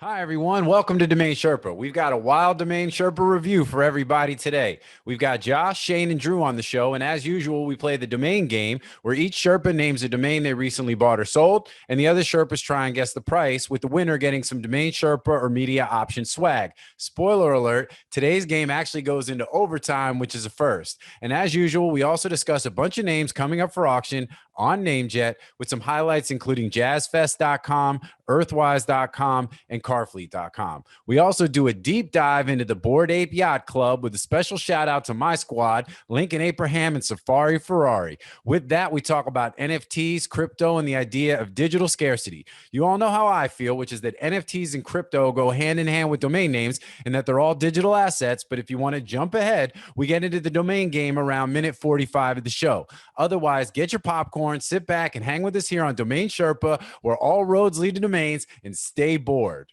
Hi, everyone. Welcome to Domain Sherpa. We've got a wild Domain Sherpa review for everybody today. We've got Josh, Shane, and Drew on the show. And as usual, we play the domain game where each Sherpa names a domain they recently bought or sold, and the other Sherpas try and guess the price, with the winner getting some Domain Sherpa or media option swag. Spoiler alert, today's game actually goes into overtime, which is a first. And as usual, we also discuss a bunch of names coming up for auction on NameJet with some highlights including jazzfest.com, earthwise.com, and carfleet.com. We also do a deep dive into the Bored Ape Yacht Club with a special shout out to my squad, Lincoln Abraham and Safari Ferrari. With that, we talk about NFTs, crypto, and the idea of digital scarcity. You all know how I feel, which is that NFTs and crypto go hand in hand with domain names and that they're all digital assets. But if you want to jump ahead, we get into the domain game around minute 45 of the show. Otherwise, get your popcorn, sit back, and hang with us here on Domain Sherpa, where all roads lead to domains, and stay bored.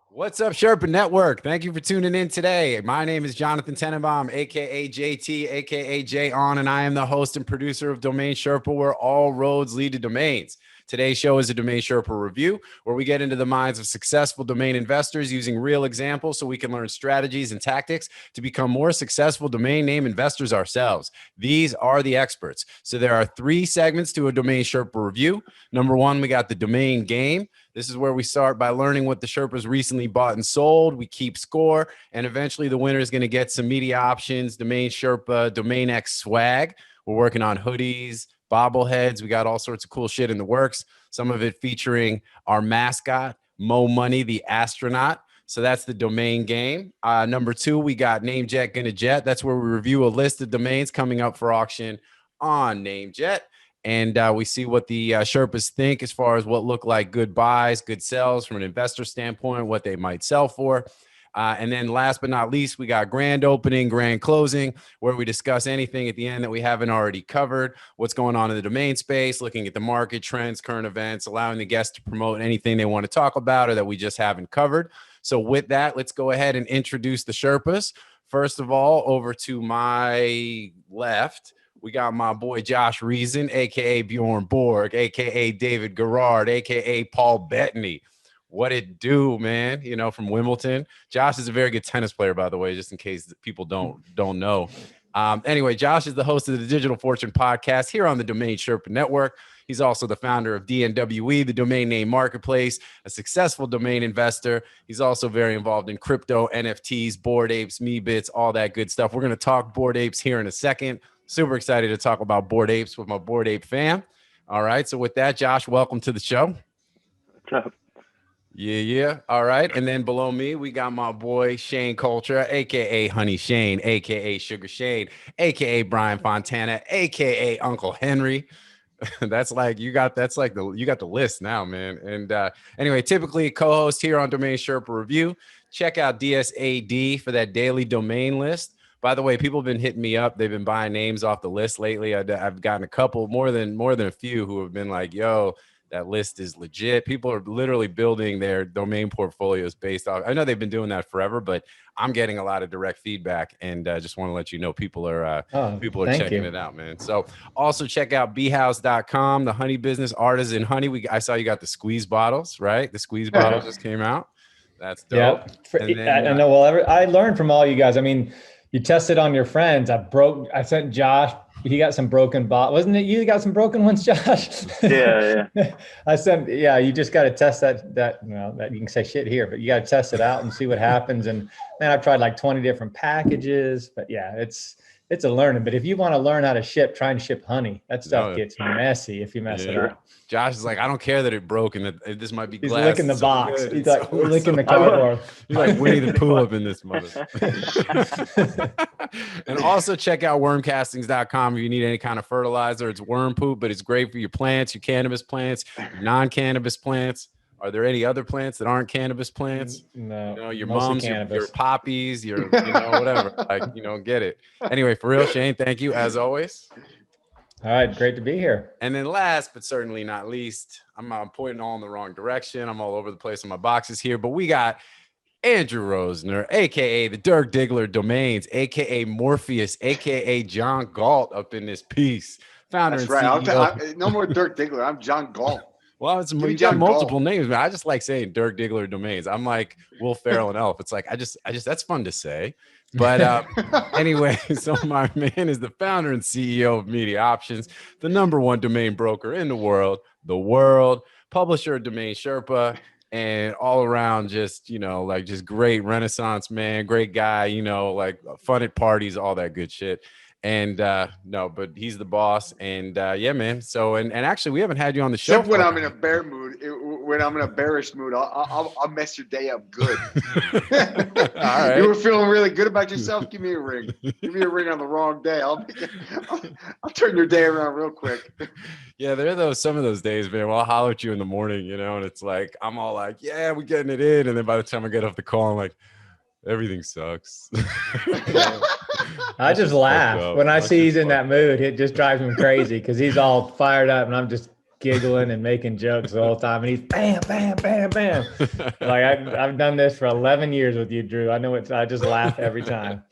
What's up, Sherpa Network? Thank you for tuning in today. My name is Jonathan Tenenbaum, aka JT, aka J On, and I am the host and producer of Domain Sherpa, where all roads lead to domains. Today's show is a Domain Sherpa review, where we get into the minds of successful domain investors using real examples so we can learn strategies and tactics to become more successful domain name investors ourselves. These are the experts. So there are 3 segments to a Domain Sherpa review. Number 1, we got the domain game. This is where we start by learning what the Sherpas recently bought and sold. We keep score, and eventually the winner is going to get some media options, Domain Sherpa, Domain X swag. We're working on hoodies, bobbleheads. We got all sorts of cool shit in the works. Some of it featuring our mascot, Mo Money, the astronaut. So that's the domain game. Number 2, we got NameJet Gonna Jet. That's where we review a list of domains coming up for auction on NameJet. And we see what the Sherpas think as far as what look like good buys, good sells from an investor standpoint, what they might sell for. And then last but not least, we got grand opening, grand closing, where we discuss anything at the end that we haven't already covered, what's going on in the domain space, looking at the market trends, current events, allowing the guests to promote anything they want to talk about or that we just haven't covered. So with that, let's go ahead and introduce the Sherpas. First of all, over to my left, we got my boy Josh Reason, aka Bjorn Borg, aka David Garrard, aka Paul Bettany. What it do, man? You know, from Wimbledon. Josh is a very good tennis player, by the way, just in case people don't know. Anyway, Josh is the host of the Digital Fortune podcast here on the Domain Sherpa Network. He's also the founder of DNWE, the domain name marketplace, a successful domain investor. He's also very involved in crypto, NFTs, Bored Apes, MeBits, all that good stuff. We're going to talk Bored Apes here in a second. Super excited to talk about Bored Apes with my Bored Ape fam. All right. So with that, Josh, welcome to the show. What's up? Yeah. All right. And then below me, we got my boy Shane Culture, aka Honey Shane, aka Sugar Shane, aka Brian Fontana, aka Uncle Henry. That's like you got the list now, man. And anyway, typically co-host here on Domain Sherpa Review. Check out DSAD for that daily domain list. By the way, people have been hitting me up. They've been buying names off the list lately. I've gotten a couple, more than a few, who have been like, yo, that list is legit. People are literally building their domain portfolios based off. I know they've been doing that forever, but I'm getting a lot of direct feedback, and just want to let you know people are checking it out, man. So also check out beehouse.com, the honey business, artisan honey. I saw you got the squeeze bottles, right? The squeeze bottles just came out. That's dope. Yeah. And then, I know. Well, I learned from all you guys. I mean, you tested on your friends. I sent Josh. He got some broken bottles. Wasn't it you got some broken ones, Josh? Yeah. You just got to test that you can say shit here, but you got to test it out and see what happens. And then I've tried like 20 different packages, but yeah, it's a learning. But if you want to learn how to try and ship honey, that stuff gets messy if you mess it up. Josh is like, I don't care that it broke and that this might be glass. He's licking the box. He's like licking the cardboard. He's like Winnie the Pooh up in this mother. And also check out wormcastings.com if you need any kind of fertilizer. It's worm poop, but it's great for your plants, your cannabis plants, your non-cannabis plants. Are there any other plants that aren't cannabis plants? No. You know, your mums, your poppies, your whatever. Like, get it. Anyway, for real, Shane, thank you as always. All right, great to be here. And then last but certainly not least, I'm pointing all in the wrong direction. I'm all over the place on my boxes here, but we got Andrew Rosner, aka the Dirk Diggler Domains, aka Morpheus, aka John Galt up in this piece. Founder That's and right. CEO. No more Dirk Diggler. I'm John Galt. Well, Give me you got John multiple Galt. names, man. I just like saying Dirk Diggler Domains. I'm like Will Ferrell and Elf. It's like I just that's fun to say. But anyway, so my man is the founder and CEO of Media Options, the #1 domain broker in the world, publisher of DomainSherpa, and all around just, like just great Renaissance man, great guy, like fun at parties, all that good shit. And no, but he's the boss. And yeah, man. So and actually we haven't had you on the show. Except when I'm in a bear mood. When I'm in a bearish mood, I'll mess your day up good. All right. You were feeling really good about yourself? Give me a ring. Give me a ring on the wrong day. I'll turn your day around real quick. Yeah, there are some of those days, man. Well, I'll holler at you in the morning, and it's like I'm all like, yeah, we're getting it in. And then by the time I get off the call, I'm like, everything sucks. I just laugh when I see he's in that mood. It just drives him crazy because he's all fired up and I'm just giggling and making jokes the whole time. And he's bam, bam, bam, bam. Like I've done this for 11 years with you, Drew. I know I just laugh every time.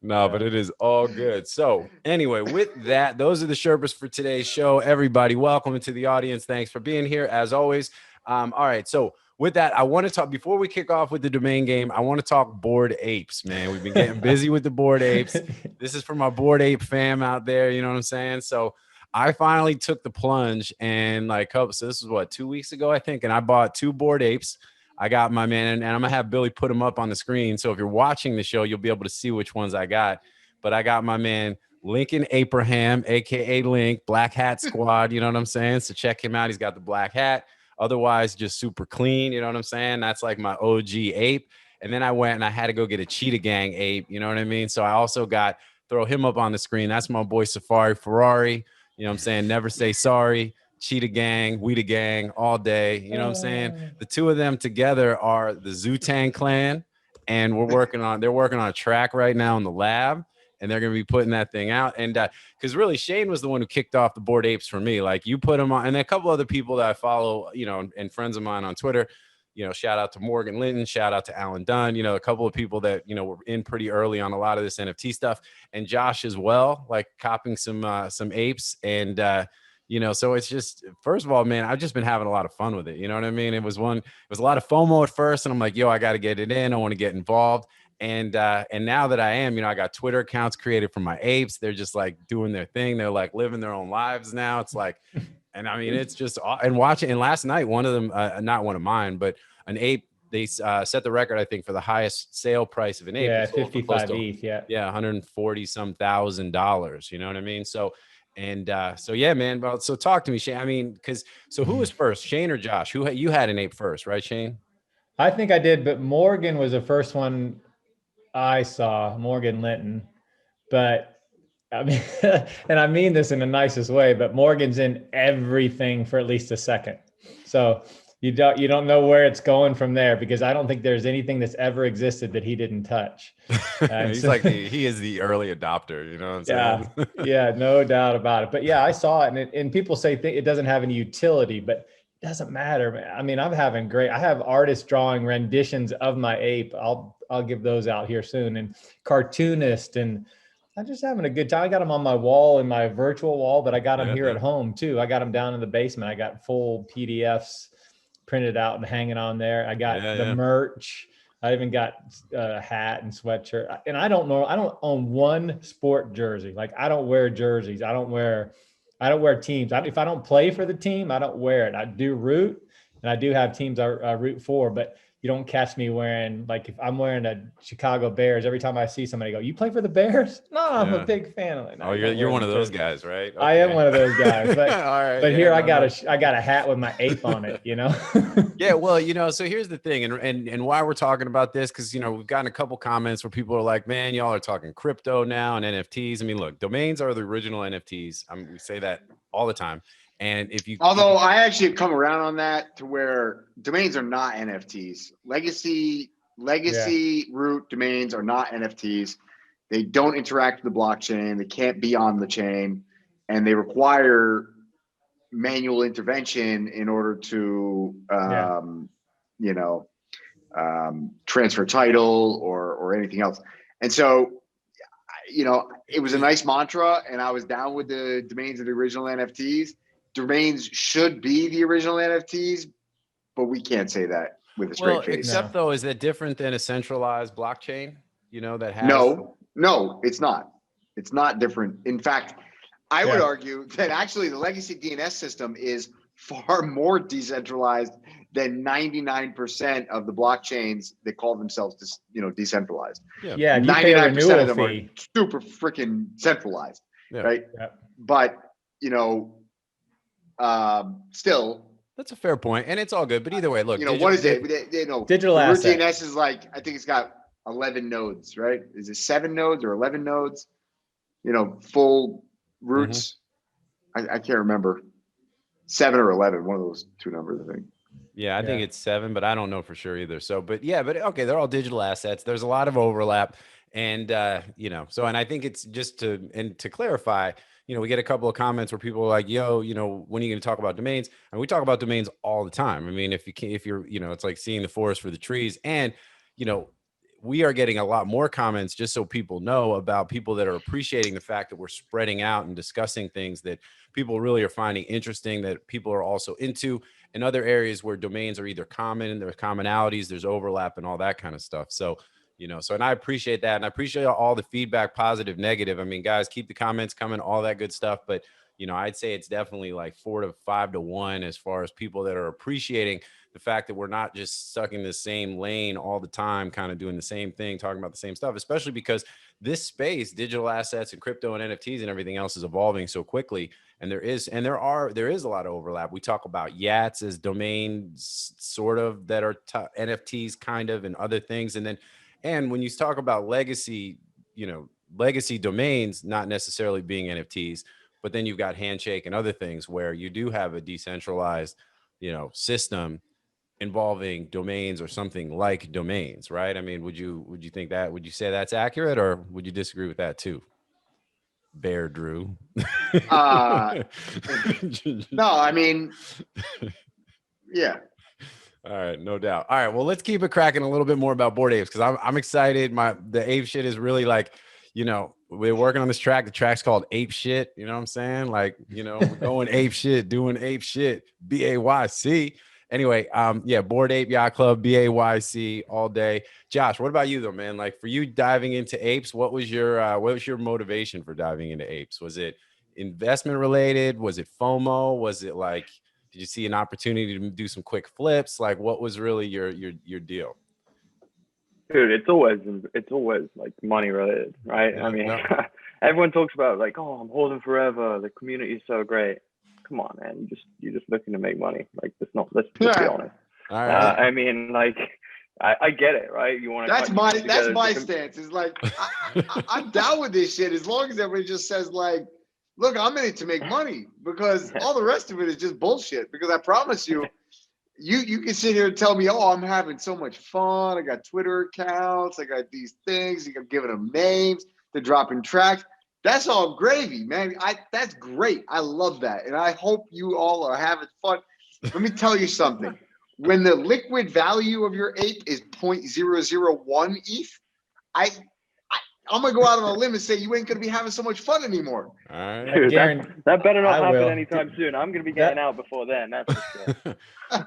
No, but it is all good. So anyway, with that, those are the Sherpas for today's show. Everybody, welcome into the audience. Thanks for being here as always. All right. So with that, I want to talk before we kick off with the domain game. I want to talk Bored Apes, man. We've been getting busy with the Bored Apes. This is for my Bored Ape fam out there. You know what I'm saying? So I finally took the plunge and so this is what, 2 weeks ago, I think. And I bought 2 Bored Apes. I got my man, and I'm gonna have Billy put them up on the screen. So if you're watching the show, you'll be able to see which ones I got. But I got my man Lincoln Abraham, aka Link, Black Hat Squad. You know what I'm saying? So check him out. He's got the black hat. Otherwise, just super clean. You know what I'm saying? That's like my OG ape. And then I went and I had to go get a Cheetah Gang ape. You know what I mean? So I also throw him up on the screen. That's my boy Safari Ferrari. You know what I'm saying? Never say sorry. Cheetah Gang, We the Gang, all day. You know what I'm saying? The two of them together are the Zutang clan, and they're working on a track right now in the lab, and they're going to be putting that thing out. And because really Shane was the one who kicked off the Bored Apes for me. Like you put them on, and then a couple other people that I follow, and friends of mine on Twitter. Shout out to Morgan Linton, shout out to Alan Dunn, a couple of people that, were in pretty early on a lot of this NFT stuff, and Josh as well, like copying some apes. And so it's just, first of all, man, I've just been having a lot of fun with it. You know what I mean? It was a lot of FOMO at first, and I'm like, yo, I got to get it in. I want to get involved. And now that I am, I got Twitter accounts created for my apes. They're just like doing their thing. They're like living their own lives now. It's like, and I mean, it's just, and watching. And last night, one of them, not one of mine, but an ape, they set the record, I think, for the highest sale price of an ape. Yeah, 55 ETH. Yeah, 140 some $1,000. You know what I mean? So, and so yeah, man. But so talk to me, Shane. I mean, so who was first, Shane or Josh? You had an ape first, right, Shane? I think I did, but Morgan was the first one I saw, Morgan Linton. But I mean, and I mean this in the nicest way, but Morgan's in everything for at least a second. So you don't know where it's going from there, because I don't think there's anything that's ever existed that he didn't touch. He's like he is the early adopter, you know what I'm saying? Yeah, no doubt about it. But yeah, I saw it, and people say it doesn't have any utility, but it doesn't matter, man. I mean, I have artists drawing renditions of my ape. I'll give those out here soon, and cartoonists, and I'm just having a good time. I got them on my wall, in my virtual wall, but I got them here at home too. I got them down in the basement. I got full PDFs printed out and hanging on there. I got the merch. I even got a hat and sweatshirt. And I don't own one sport jersey. Like, I don't wear jerseys. I don't wear teams. If I don't play for the team, I don't wear it. I do root, and I do have teams I root for, but you don't catch me wearing, like, if I'm wearing a Chicago Bears, every time I see somebody go, you play for the Bears? No, I'm a big fan of it. No, you're one of those guys, right? Okay. I am one of those guys, but, all right, but here I got a hat with my ape on it, Yeah, well, so here's the thing, and why we're talking about this, because we've gotten a couple comments where people are like, man, y'all are talking crypto now and NFTs. I mean, look, domains are the original NFTs. We say that all the time. And although I actually have come around on that to where domains are not NFTs. Legacy root domains are not NFTs. They don't interact with the blockchain. They can't be on the chain. and they require manual intervention in order to, you know, transfer title or anything else. And so, you know, it was a nice mantra, and I was down with the domains of the original NFTs. Domains should be the original NFTs, but we can't say that with a straight face. Except though, is that different than a centralized blockchain? You know, that has no, it's not. It's not different. In fact, I would argue that actually the legacy DNS system is far more decentralized than 99% of the blockchains that call themselves, you know, decentralized. Yeah, if you pay a renewal fee, super freaking centralized, right? Yeah. But you know, still, that's a fair point, and it's all good. But either way, look, you know, what is it? You know, digital the root asset. DNS is like, I think it's got 11 nodes, right? Is it 7 nodes or 11 nodes? You know, full roots. I can't remember. 7 or 11, one of those two numbers, I think. Yeah, I think it's 7, but I don't know for sure either. So, but yeah, but okay, they're all digital assets. There's a lot of overlap, and you know, so, and I think it's just to clarify, you know, we get a couple of comments where people are like, yo, you know, when are you going to talk about domains? And we talk about domains all the time. I mean, if you're, you know, it's like seeing the forest for the trees. And, you know, we are getting a lot more comments, just so people know, about people that are appreciating the fact that we're spreading out and discussing things that people really are finding interesting, that people are also into, in other areas where domains are either common and there's commonalities, there's overlap and all that kind of stuff. So, you know, so, and I appreciate that. And I appreciate all the feedback, positive, negative. I mean, guys, keep the comments coming, all that good stuff. But, you know, I'd say it's definitely like 4 to 5 to 1 as far as people that are appreciating the fact that we're not just stuck in the same lane all the time, kind of doing the same thing, talking about the same stuff, especially because this space, digital assets and crypto and NFTs and everything else, is evolving so quickly. And there is a lot of overlap. We talk about yachts as domains, sort of, that are NFTs kind of, and other things. And when you talk about legacy, you know, legacy domains, not necessarily being NFTs, but then you've got Handshake and other things where you do have a decentralized, you know, system involving domains or something like domains, right? I mean, would you think that, would you say that's accurate, or would you disagree with that too? Bear Drew. No, I mean, yeah. All right, no doubt. All right, well, let's keep it cracking a little bit more about Bored Apes, because I'm excited. The ape shit is really like, you know, we're working on this track. The track's called Ape Shit. You know what I'm saying? Like, you know, we're going ape shit, doing ape shit, BAYC. Anyway, yeah, Bored Ape Yacht Club, BAYC all day. Josh, what about you though, man? Like, for you diving into apes, what was your motivation for diving into apes? Was it investment related? Was it FOMO? Was it like, did you see an opportunity to do some quick flips? Like, what was really your deal? Dude, it's always like money related, right? Yeah, I mean, yeah. everyone talks about like, oh, I'm holding forever. The community is so great. Come on, man. You're just looking to make money. Like, let's be honest. All right. I mean, like, I get it, right? You want to. That's my stance. Is like, I'm down with this shit as long as everybody just says like, look, I'm in it to make money, because all the rest of it is just bullshit. Because I promise you, you can sit here and tell me, oh, I'm having so much fun. I got Twitter accounts. I got these things. I'm giving them names. They're dropping tracks. That's all gravy, man. That's great. I love that. And I hope you all are having fun. Let me tell you something. When the liquid value of your ape is 0.001 ETH, I'm going to go out on a limb and say you ain't going to be having so much fun anymore. All right. Dude, that better not happen will. anytime soon. I'm going to be getting out before then. That's for sure.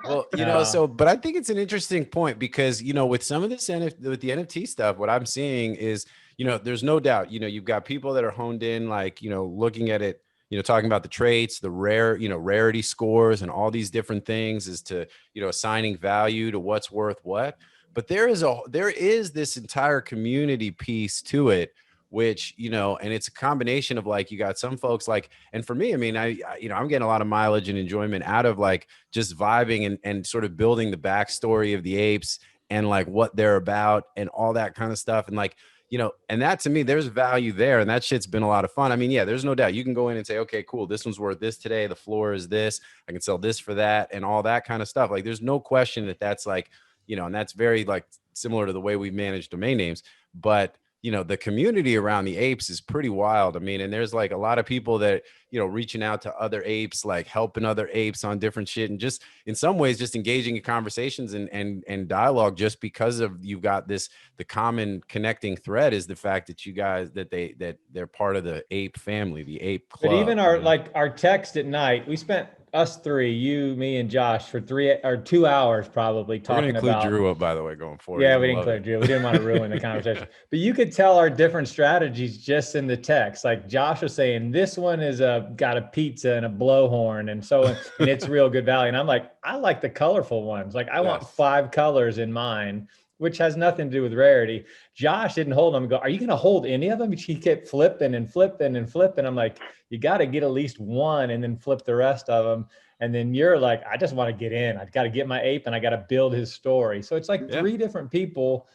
Well, you know, but I think it's an interesting point, because, you know, with some of this with the NFT stuff, what I'm seeing is, you know, there's no doubt, you know, you've got people that are honed in, like, you know, looking at it, you know, talking about the traits, the rarity scores and all these different things as to, you know, assigning value to what's worth what. But there is this entire community piece to it, which, you know, and it's a combination of, like, you got some folks like, and for me, I mean, you know, I'm getting a lot of mileage and enjoyment out of, like, just vibing and sort of building the backstory of the apes and, like, what they're about and all that kind of stuff. And, like, you know, and that, to me, there's value there. And that shit's been a lot of fun. I mean, yeah, there's no doubt you can go in and say, okay, cool, this one's worth this today. The floor is this. I can sell this for that and all that kind of stuff. Like, there's no question that that's like, you know, and that's very, like, similar to the way we manage domain names. But, the community around the apes is pretty wild. I mean, and there's like a lot of people that, reaching out to other apes, like helping other apes on different shit, and just in some ways just engaging in conversations and dialogue, just because of you've got the common connecting thread is the fact that you guys, that they're part of the ape family, the ape club. But even our text at night, we spent us three, you, me, and Josh, for 2 hours probably talking about. We're gonna include Drew up, by the way, going forward. Yeah, we didn't include Drew. We didn't want to ruin the conversation. But you could tell our different strategies just in the text. Like Josh was saying, this one is got a pizza and a blowhorn, and so and it's real good value. And I'm like, I like the colorful ones. Like I want 5 colors in mine, which has nothing to do with rarity. Josh didn't hold them and go, are you going to hold any of them? He kept flipping and flipping and flipping. I'm like, you got to get at least one and then flip the rest of them. And then you're like, I just want to get in. I've got to get my ape and I got to build his story. So it's like 3 different people,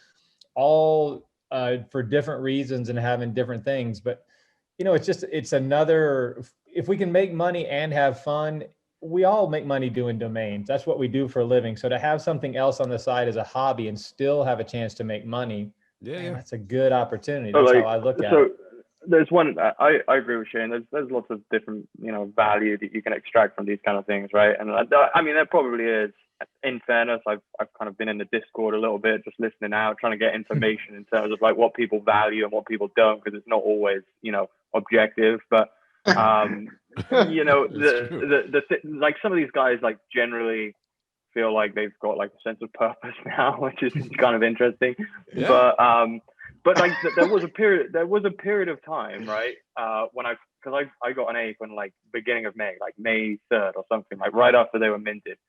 all for different reasons and having different things. But, it's another, if we can make money and have fun, we all make money doing domains. That's what we do for a living. So to have something else on the side as a hobby and still have a chance to make money, that's a good opportunity. That's how I look at it. There's one, I agree with Shane. There's lots of different, value that you can extract from these kind of things, right? And I mean, there probably is. In fairness, I've kind of been in the Discord a little bit, just listening out, trying to get information in terms of like what people value and what people don't, because it's not always, objective. But like some of these guys like generally feel like they've got like a sense of purpose now, which is kind of interesting. But like there was a period of time, right, when because I got an ape in like beginning of May, like May 3rd or something, like right after they were minted.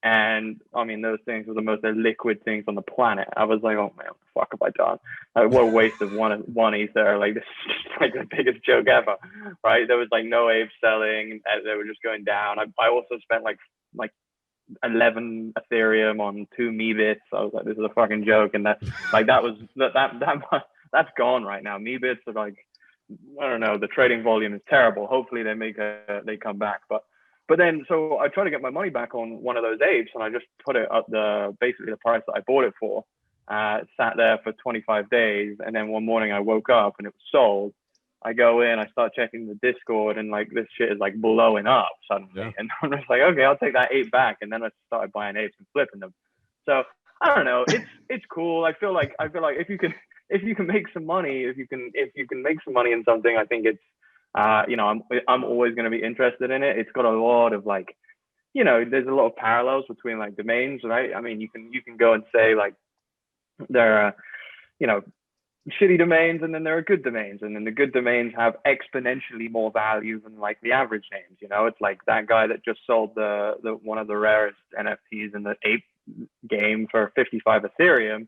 And I mean, those things were the most liquid things on the planet. I was like, oh man, what the fuck have I done? Like, what a waste of one ether. Like, this is just like the biggest joke ever, right? There was like no apes selling, and they were just going down. I also spent like 11 Ethereum on 2 Me bits. I was like, this is a fucking joke. And that's gone right now. Me bits are like, I don't know, the trading volume is terrible. Hopefully they come back. But then, so I tried to get my money back on one of those apes, and I just put it at basically the price that I bought it for. Sat there for 25 days, and then one morning I woke up and it was sold. I go in, I start checking the Discord, and like this shit is like blowing up suddenly. And I'm just like, okay, I'll take that ape back. And then I started buying apes and flipping them. So I don't know, it's cool. I feel like if you can make some money, if you can make some money in something, I think it's. I'm always going to be interested in it. It's got a lot of like, there's a lot of parallels between like domains, right? I mean, you can go and say like there are, shitty domains, and then there are good domains, and then the good domains have exponentially more value than like the average names. It's like that guy that just sold the one of the rarest NFTs in the ape game for 55 Ethereum,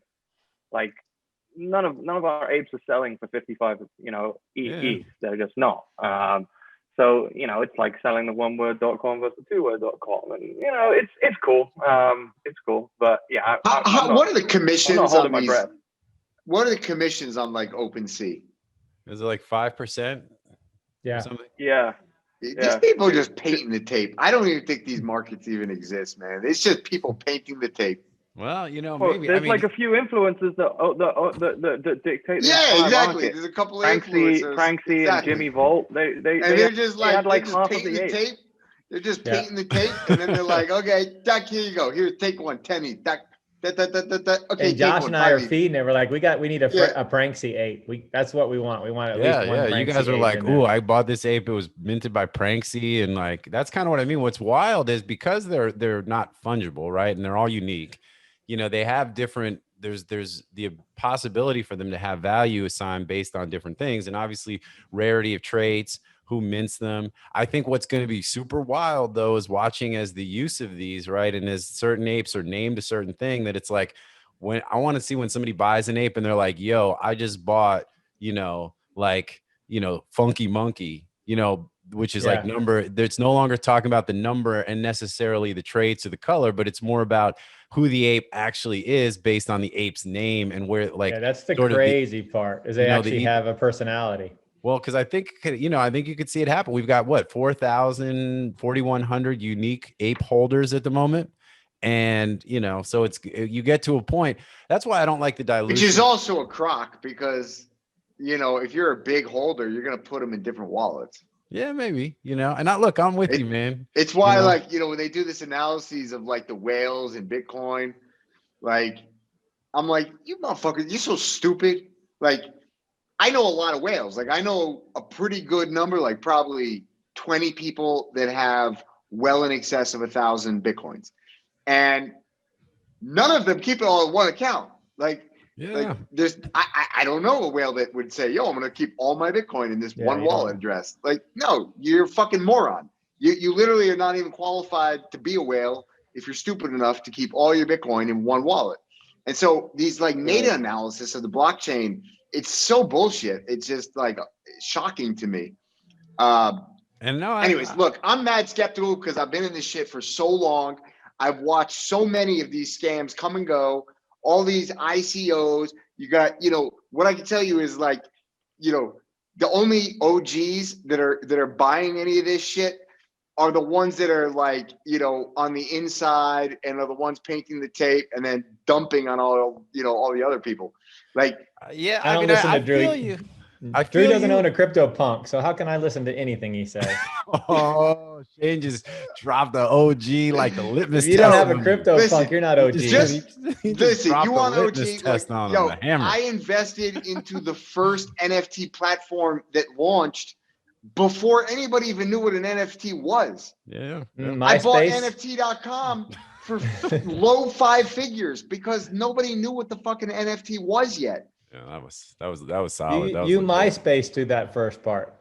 like. None of our apes are selling for 55, ETH. They're just not. So, it's like selling the oneword.com versus the twoword.com. And, it's cool. It's cool. But yeah. What are the commissions I'm not holding on my breath. What are the commissions on like OpenSea? Is it like 5%? Yeah. Something? Yeah. These people are just painting the tape. I don't even think these markets even exist, man. It's just people painting the tape. Well, maybe there's like a few influencers that dictate. Yeah, exactly. Market. There's a couple of influencers, Francie and Jimmy Volt. They're just like half painting of the the tape. They're just painting the tape, and then they're like, "Okay, Doc, here you go. Here, take one. 10 me. Doc, Okay, and Josh and I are feeding it. We're like, we need a Pranksy ape. That's what we want. We want at least one. You guys are like, "Ooh, I bought this ape. It was minted by Pranksy," and like that's kind of what I mean. What's wild is because they're not fungible, right? And they're all unique. They have different. There's the possibility for them to have value assigned based on different things, and obviously rarity of traits, who mints them. I think what's going to be super wild though is watching as the use of these, right? And as certain apes are named a certain thing, that it's like when I want to see when somebody buys an ape and they're like, "Yo, I just bought, Funky Monkey," which is like number. It's no longer talking about the number and necessarily the traits or the color, but it's more about who the ape actually is based on the ape's name and where, like, that's the crazy part is they actually have a personality. Well, because I think you could see it happen. We've got 4,100 unique ape holders at the moment. And, so you get to a point. That's why I don't like the dilution. Which is also a crock because if you're a big holder, you're gonna put them in different wallets. Yeah, maybe, and look, I'm with you, man. It's why, when they do this analysis of like the whales and Bitcoin, like, I'm like, you motherfuckers, you're so stupid. Like, I know a lot of whales. Like, I know a pretty good number, like probably 20 people that have well in excess of 1,000 Bitcoins. And none of them keep it all in one account. Like I don't know a whale that would say, yo, I'm gonna keep all my Bitcoin in this one wallet address. Like, no, you're a fucking moron. You literally are not even qualified to be a whale if you're stupid enough to keep all your Bitcoin in one wallet. And so these like meta analysis of the blockchain, it's so bullshit. It's just like shocking to me. Anyways, look, I'm mad skeptical because I've been in this shit for so long. I've watched so many of these scams come and go. All these ICOs. You got, what I can tell you is like, the only OGs that are buying any of this shit are the ones that are like, on the inside and are the ones painting the tape and then dumping on all the other people. Like, I don't listen to Drew. Feel you. Drew doesn't own a CryptoPunk, so how can I listen to anything he says? Oh, Shane just dropped the OG like the litmus test. If you don't have a CryptoPunk, you're not OG. Listen, you want OG? Test on the hammer. I invested into the first NFT platform that launched before anybody even knew what an NFT was. Yeah. I bought NFT.com for low 5 figures because nobody knew what the fucking NFT was yet. Yeah, that was solid. You MySpace to that first part.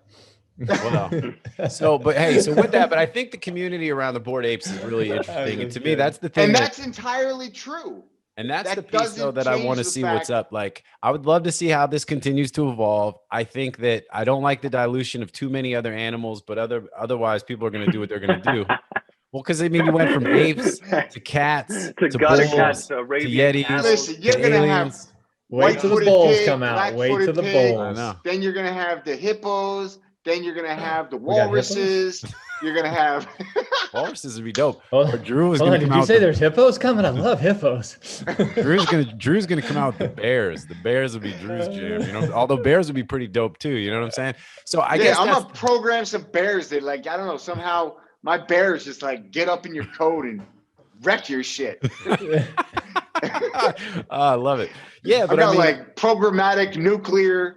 Well, so with that, but I think the community around the Bored Apes is really interesting, and to me, that's the thing. And that's entirely true. And that's the piece, though, that I want to see what's up. Like, I would love to see how this continues to evolve. I think that I don't like the dilution of too many other animals, but otherwise, people are going to do what they're going to do. Well, because you went from apes to cats to gutter bulls cats to Yetis. Listen, you're going to have wait till the bulls come out. Wait till the bulls. Then you're going to have the hippos. Then you're going to have the walruses. You're going to have walruses would be dope. Drew is going to come out. Did you say there's hippos coming? I love hippos. Drew's gonna come out with the bears. The bears would be Drew's jam. Although bears would be pretty dope too. You know what I'm saying? So I guess I'm gonna program some bears that, like, I don't know, somehow my bears just like get up in your code and wreck your shit. I love it. Yeah, but I got like programmatic nuclear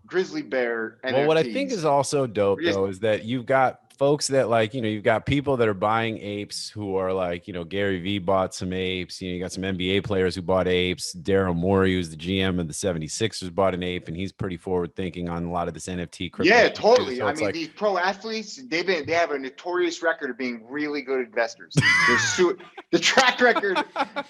grizzly bear. NFTs. Well, what I think is also dope though is that you've got folks that you've got people that are buying apes who are like, Gary Vee bought some apes. You got some NBA players who bought apes. Daryl Morey, who's the GM of the 76ers, bought an ape, and he's pretty forward thinking on a lot of this NFT crypto. Yeah, totally. So these pro athletes, they have a notorious record of being really good investors. The track record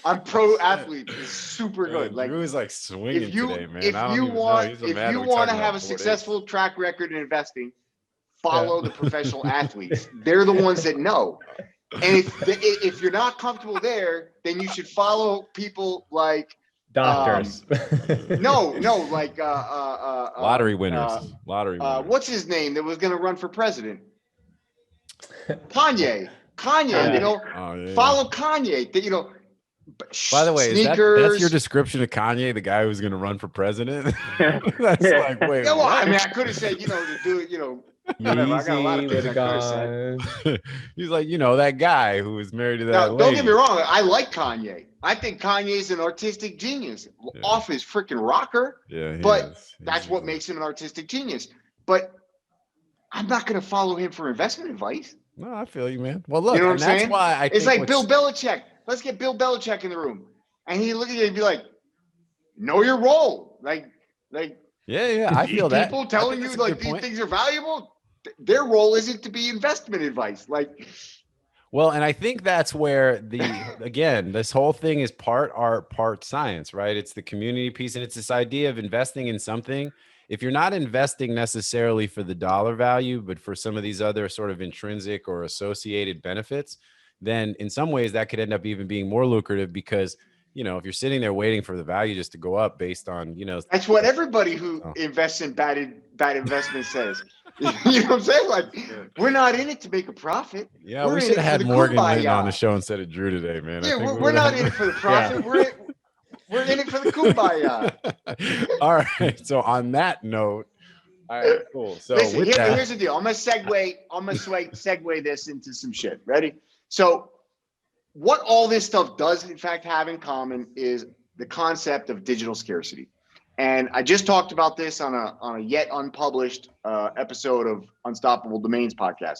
on pro athletes is super good. Like, Drew is like swinging today, man. If you want to have a successful track record in investing, follow the professional athletes. They're the ones that know. And if you're not comfortable there, then you should follow people like doctors. Like lottery winners. What's his name that was going to run for president? Kanye. Follow Kanye. By the way, that's your description of Kanye, the guy who's going to run for president? That's like, wait. Yeah, well, I could have said, to do, whatever. I got a lot of things I could have said. He's like, that guy who was married to that lady. Don't get me wrong. I like Kanye. I think Kanye's an artistic genius off his freaking rocker. Yeah, that's what makes him an artistic genius. But I'm not going to follow him for investment advice. No, I feel you, man. Well, look, you know what I'm saying? Why I it's like Bill Belichick. Let's get Bill Belichick in the room, and he look at you and be like, "Know your role." Like, yeah, I feel that. People telling you like these things are valuable. Their role isn't to be investment advice. Like, well, and I think that's where this whole thing is part art, part science, right? It's the community piece, and it's this idea of investing in something. If you're not investing necessarily for the dollar value, but for some of these other sort of intrinsic or associated benefits, then in some ways that could end up even being more lucrative because, if you're sitting there waiting for the value just to go up based on, that's what everybody who invests in bad investments says. You know what I'm saying? Like, we're not in it to make a profit. Yeah, we should have had Morgan on the show instead of Drew today, man. Yeah, we're not in it for the profit. We're in it for the kumbaya. All right. So on that note, all right, cool. So Listen, with that, here's the deal. I'm gonna segue this into some shit. Ready? So what all this stuff does in fact have in common is the concept of digital scarcity. And I just talked about this on a yet unpublished episode of Unstoppable Domains podcast.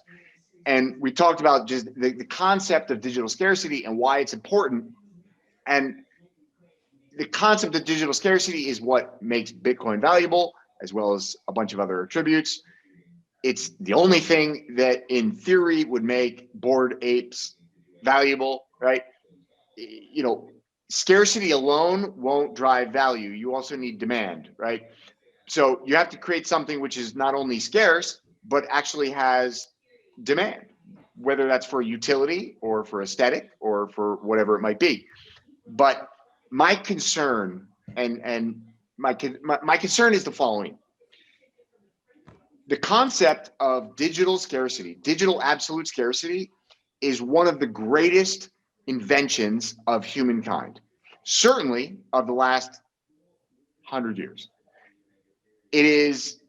And we talked about just the concept of digital scarcity and why it's important. And the concept of digital scarcity is what makes Bitcoin valuable, as well as a bunch of other attributes. It's the only thing that in theory would make Bored Apes valuable, right? You know, scarcity alone won't drive value. You also need demand, right? So you have to create something which is not only scarce, but actually has demand, whether that's for utility or for aesthetic or for whatever it might be. But my concern and my concern is the following. The concept of digital scarcity, digital absolute scarcity, is one of the greatest inventions of humankind, certainly of the last 100 years. It is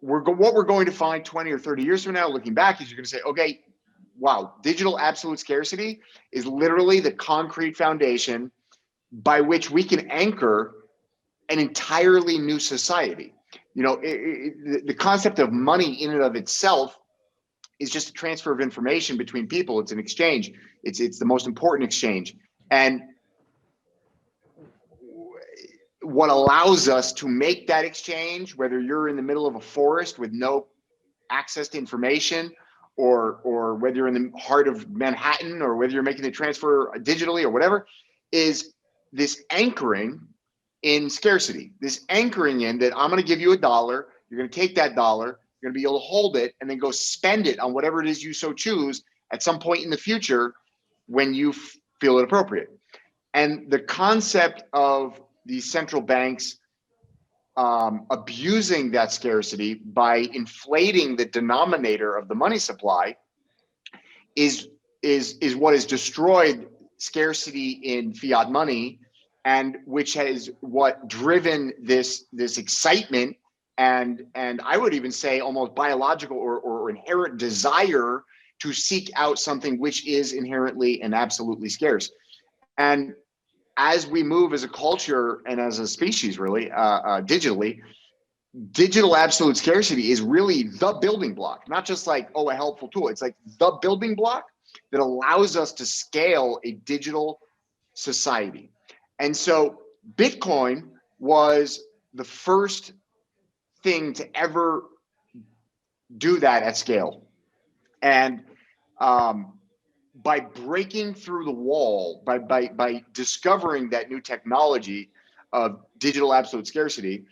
what we're going to find 20 or 30 years from now, looking back, is you're going to say, okay, wow, digital absolute scarcity is literally the concrete foundation by which we can anchor an entirely new society. You know, the concept of money in and of itself is just a transfer of information between people. It's an exchange. It's the most important exchange. And what allows us to make that exchange, whether you're in the middle of a forest with no access to information, or whether you're in the heart of Manhattan, or whether you're making the transfer digitally or whatever, is this anchoring in scarcity, this anchoring in that I'm going to give you $1. You're going to take that dollar, you're going to be able to hold it and then go spend it on whatever it is you so choose at some point in the future when you feel it appropriate. And the concept of these central banks abusing that scarcity by inflating the denominator of the money supply is what has destroyed scarcity in fiat money, and which has what driven this excitement and I would even say almost biological or inherent desire to seek out something which is inherently and absolutely scarce. And as we move as a culture and as a species, really, digitally, digital absolute scarcity is really the building block, not just like, oh, a helpful tool. It's like the building block that allows us to scale a digital society. And so Bitcoin was the first thing to ever do that at scale. And by breaking through the wall, by discovering that new technology of digital absolute scarcity,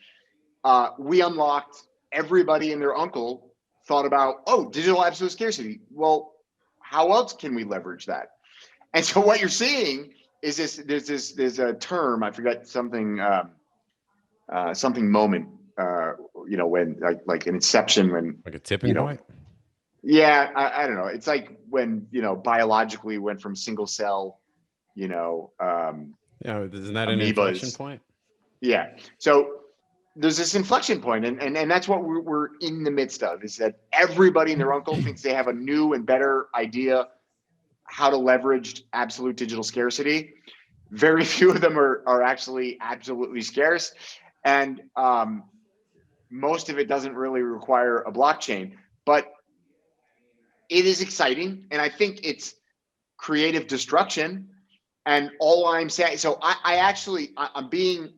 we unlocked everybody and their uncle thought about, oh, digital absolute scarcity. Well, how else can we leverage that? And so what you're seeing is there's a term, I forgot something moment, you know, when like an inception, when like a tipping point. Yeah, I don't know. It's like when, you know, biologically went from single cell, you know, yeah, isn't that an amoebas. inflection point? Yeah. So there's this inflection point, and that's what we're in the midst of, is that everybody and their uncle thinks they have a new and better idea how to leverage absolute digital scarcity. Very few of them are actually absolutely scarce. And most of it doesn't really require a blockchain, but it is exciting. And I think it's creative destruction. And all I'm saying, so I'm being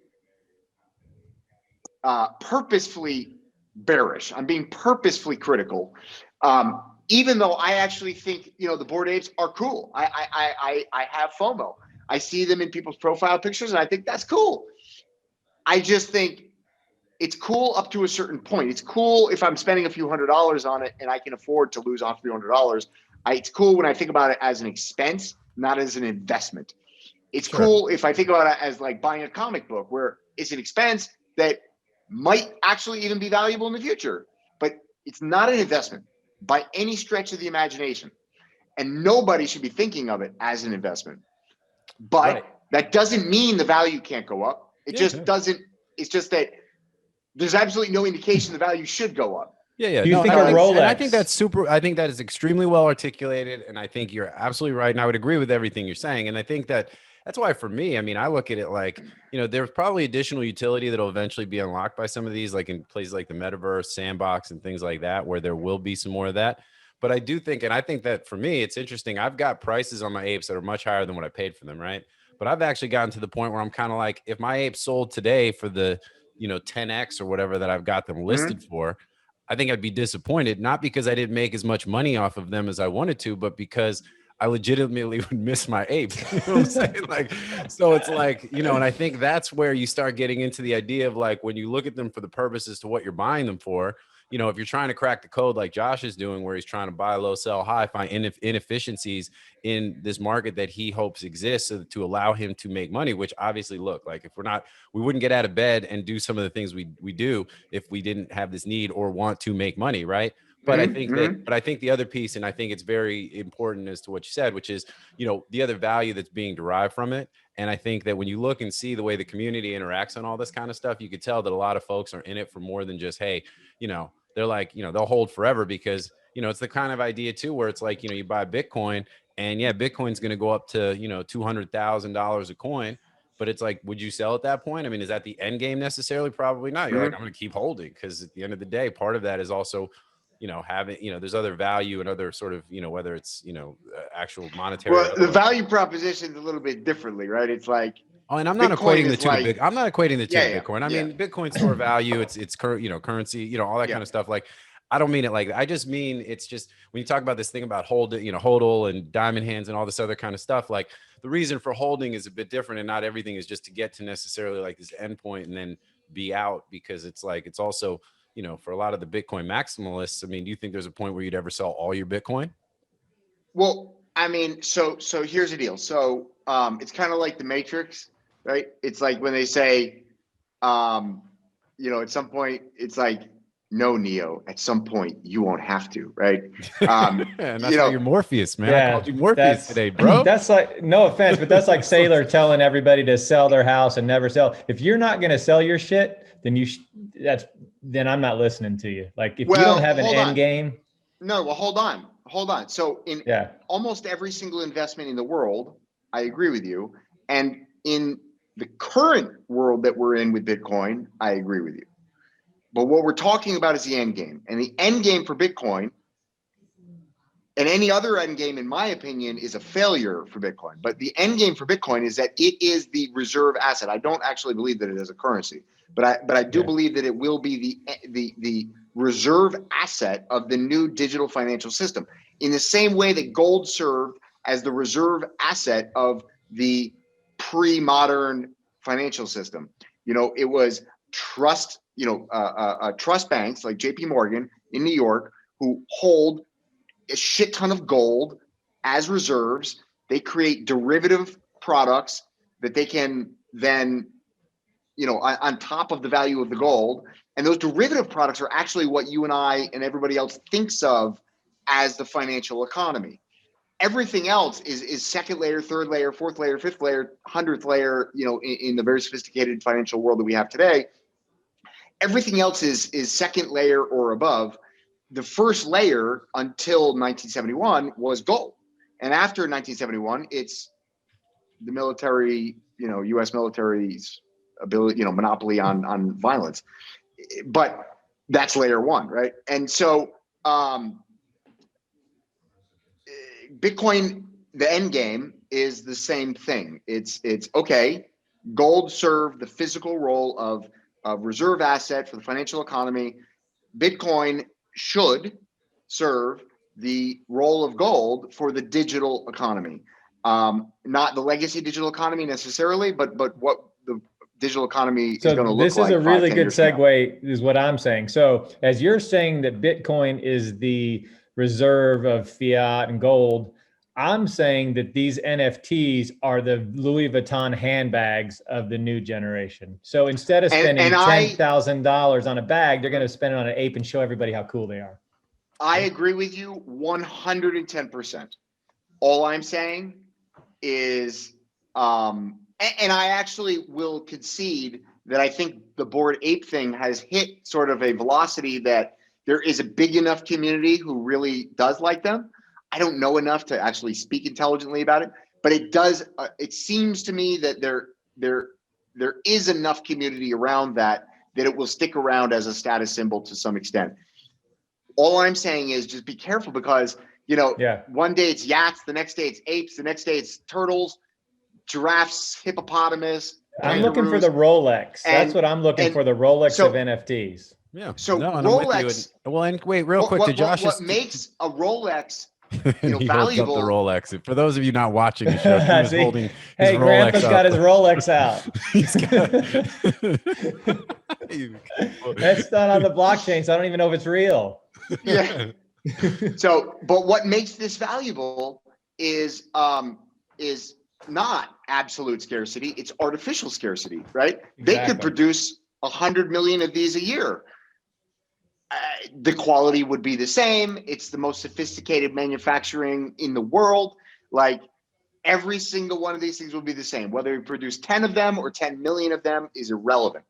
purposefully bearish. I'm being purposefully critical. Even though I actually think, you know, the Bored Apes are cool. I have FOMO. I see them in people's profile pictures and I think that's cool. I just think it's cool up to a certain point. It's cool if I'm spending a few $100s on it and I can afford to lose off $300. It's cool when I think about it as an expense, not as an investment. It's cool if I think about it as like buying a comic book, where it's an expense that might actually even be valuable in the future, but it's not an investment by any stretch of the imagination. And nobody should be thinking of it as an investment. But That doesn't mean the value can't go up. It just doesn't. It's just that there's absolutely no indication the value should go up. Yeah. Do you think a And Rolex? I think that's super. I think that is extremely well articulated, and I think you're absolutely right. And I would agree with everything you're saying. And I think that's why, for me, I mean, I look at it like, there's probably additional utility that'll eventually be unlocked by some of these, like in places like the metaverse, sandbox, and things like that, where there will be some more of that. But I do think, and I think that for me, it's interesting. I've got prices on my apes that are much higher than what I paid for them, right? But I've actually gotten to the point where I'm kind of like, if my ape sold today for the 10x or whatever that I've got them listed for, I think I'd be disappointed, not because I didn't make as much money off of them as I wanted to, but because I legitimately would miss my apes. You know what I'm saying? Like, so it's like, and I think that's where you start getting into the idea of like, when you look at them for the purposes to what you're buying them for, if you're trying to crack the code like Josh is doing, where he's trying to buy low, sell high, find inefficiencies in this market that he hopes exists so to allow him to make money, which obviously, look, like if we wouldn't get out of bed and do some of the things we do if we didn't have this need or want to make money, right? But I think I think the other piece, and I think it's very important as to what you said, which is, the other value that's being derived from it. And I think that when you look and see the way the community interacts on all this kind of stuff, you could tell that a lot of folks are in it for more than just, hey, they're like, they'll hold forever because, it's the kind of idea too, where it's like, you buy Bitcoin and Bitcoin's going to go up to, $200,000 a coin. But it's like, would you sell at that point? I mean, is that the end game necessarily? Probably not. You're like, I'm going to keep holding, because at the end of the day, part of that is also, having, there's other value and other sort of, whether it's, actual monetary. Well, the value proposition is a little bit differently, right? It's like, oh, and I'm not equating the two to big. I'm not equating the two to Bitcoin. I mean, Bitcoin store value, it's currency, all that kind of stuff. Like, I don't mean it like that. I just mean, it's just when you talk about this thing about hodl and diamond hands and all this other kind of stuff, like the reason for holding is a bit different, and not everything is just to get to necessarily like this endpoint and then be out, because it's like, it's also, for a lot of the Bitcoin maximalists, I mean, do you think there's a point where you'd ever sell all your Bitcoin? Well, I mean, so here's the deal. So it's kind of like the Matrix, right? It's like when they say, at some point, it's like, no, Neo, at some point you won't have to, right? And that's how you're Morpheus, man. I called you Morpheus today, bro. That's like, no offense, but that's like Sailor telling everybody to sell their house and never sell. If you're not going to sell your shit, then then I'm not listening to you. Like, if you don't have an end game. No, well, hold on. So in almost every single investment in the world, I agree with you. And in the current world that we're in with Bitcoin, I agree with you. But what we're talking about is the end game. And the end game for Bitcoin and any other end game, in my opinion, is a failure for Bitcoin. But the end game for Bitcoin is that it is the reserve asset. I don't actually believe that it is a currency, but I do believe that it will be the reserve asset of the new digital financial system, in the same way that gold served as the reserve asset of the pre-modern financial system. It was trust banks like JP Morgan in New York, who hold a shit ton of gold as reserves. They create derivative products that they can then, on top of the value of the gold. And those derivative products are actually what you and I and everybody else thinks of as the financial economy. Everything else is second layer, third layer, fourth layer, fifth layer, 100th layer, in the very sophisticated financial world that we have today. Everything else is second layer or above. The first layer until 1971 was gold. And after 1971, it's the military, U.S. military's ability, monopoly on violence. But that's layer one, right? And so Bitcoin, the end game, is the same thing. It's okay. Gold served the physical role of reserve asset for the financial economy. Bitcoin should serve the role of gold for the digital economy. Not the legacy digital economy necessarily, but what the digital economy is going to look like. This is a really good segue, is what I'm saying. So as you're saying that Bitcoin is the reserve of fiat and gold, I'm saying that these NFTs are the Louis Vuitton handbags of the new generation. So instead of spending $10,000 on a bag, they're going to spend it on an ape and show everybody how cool they are. I agree with you 110%. All I'm saying is, and And I actually will concede that I think the Bored Ape thing has hit sort of a velocity that there is a big enough community who really does like them. I don't know enough to actually speak intelligently about it, but it does. It seems to me that there is enough community around that it will stick around as a status symbol to some extent. All I'm saying is just be careful because, one day it's yachts, the next day it's apes, the next day it's turtles, giraffes, hippopotamus. I'm looking for the Rolex. That's what I'm looking for, the Rolex of NFTs. Yeah. So no, Rolex. Well, and wait, real quick. What makes a Rolex he valuable? Holds up the Rolex. For those of you not watching the show, he was holding his hey, Rolex Grandpa's up. got his Rolex out. That's not on the blockchain, so I don't even know if it's real. Yeah. So, but what makes this valuable is not absolute scarcity. It's artificial scarcity, right? Exactly. They could produce 100 million of these a year. The quality would be the same. It's the most sophisticated manufacturing in the world. Like every single one of these things will be the same. Whether you produce 10 of them or 10 million of them is irrelevant.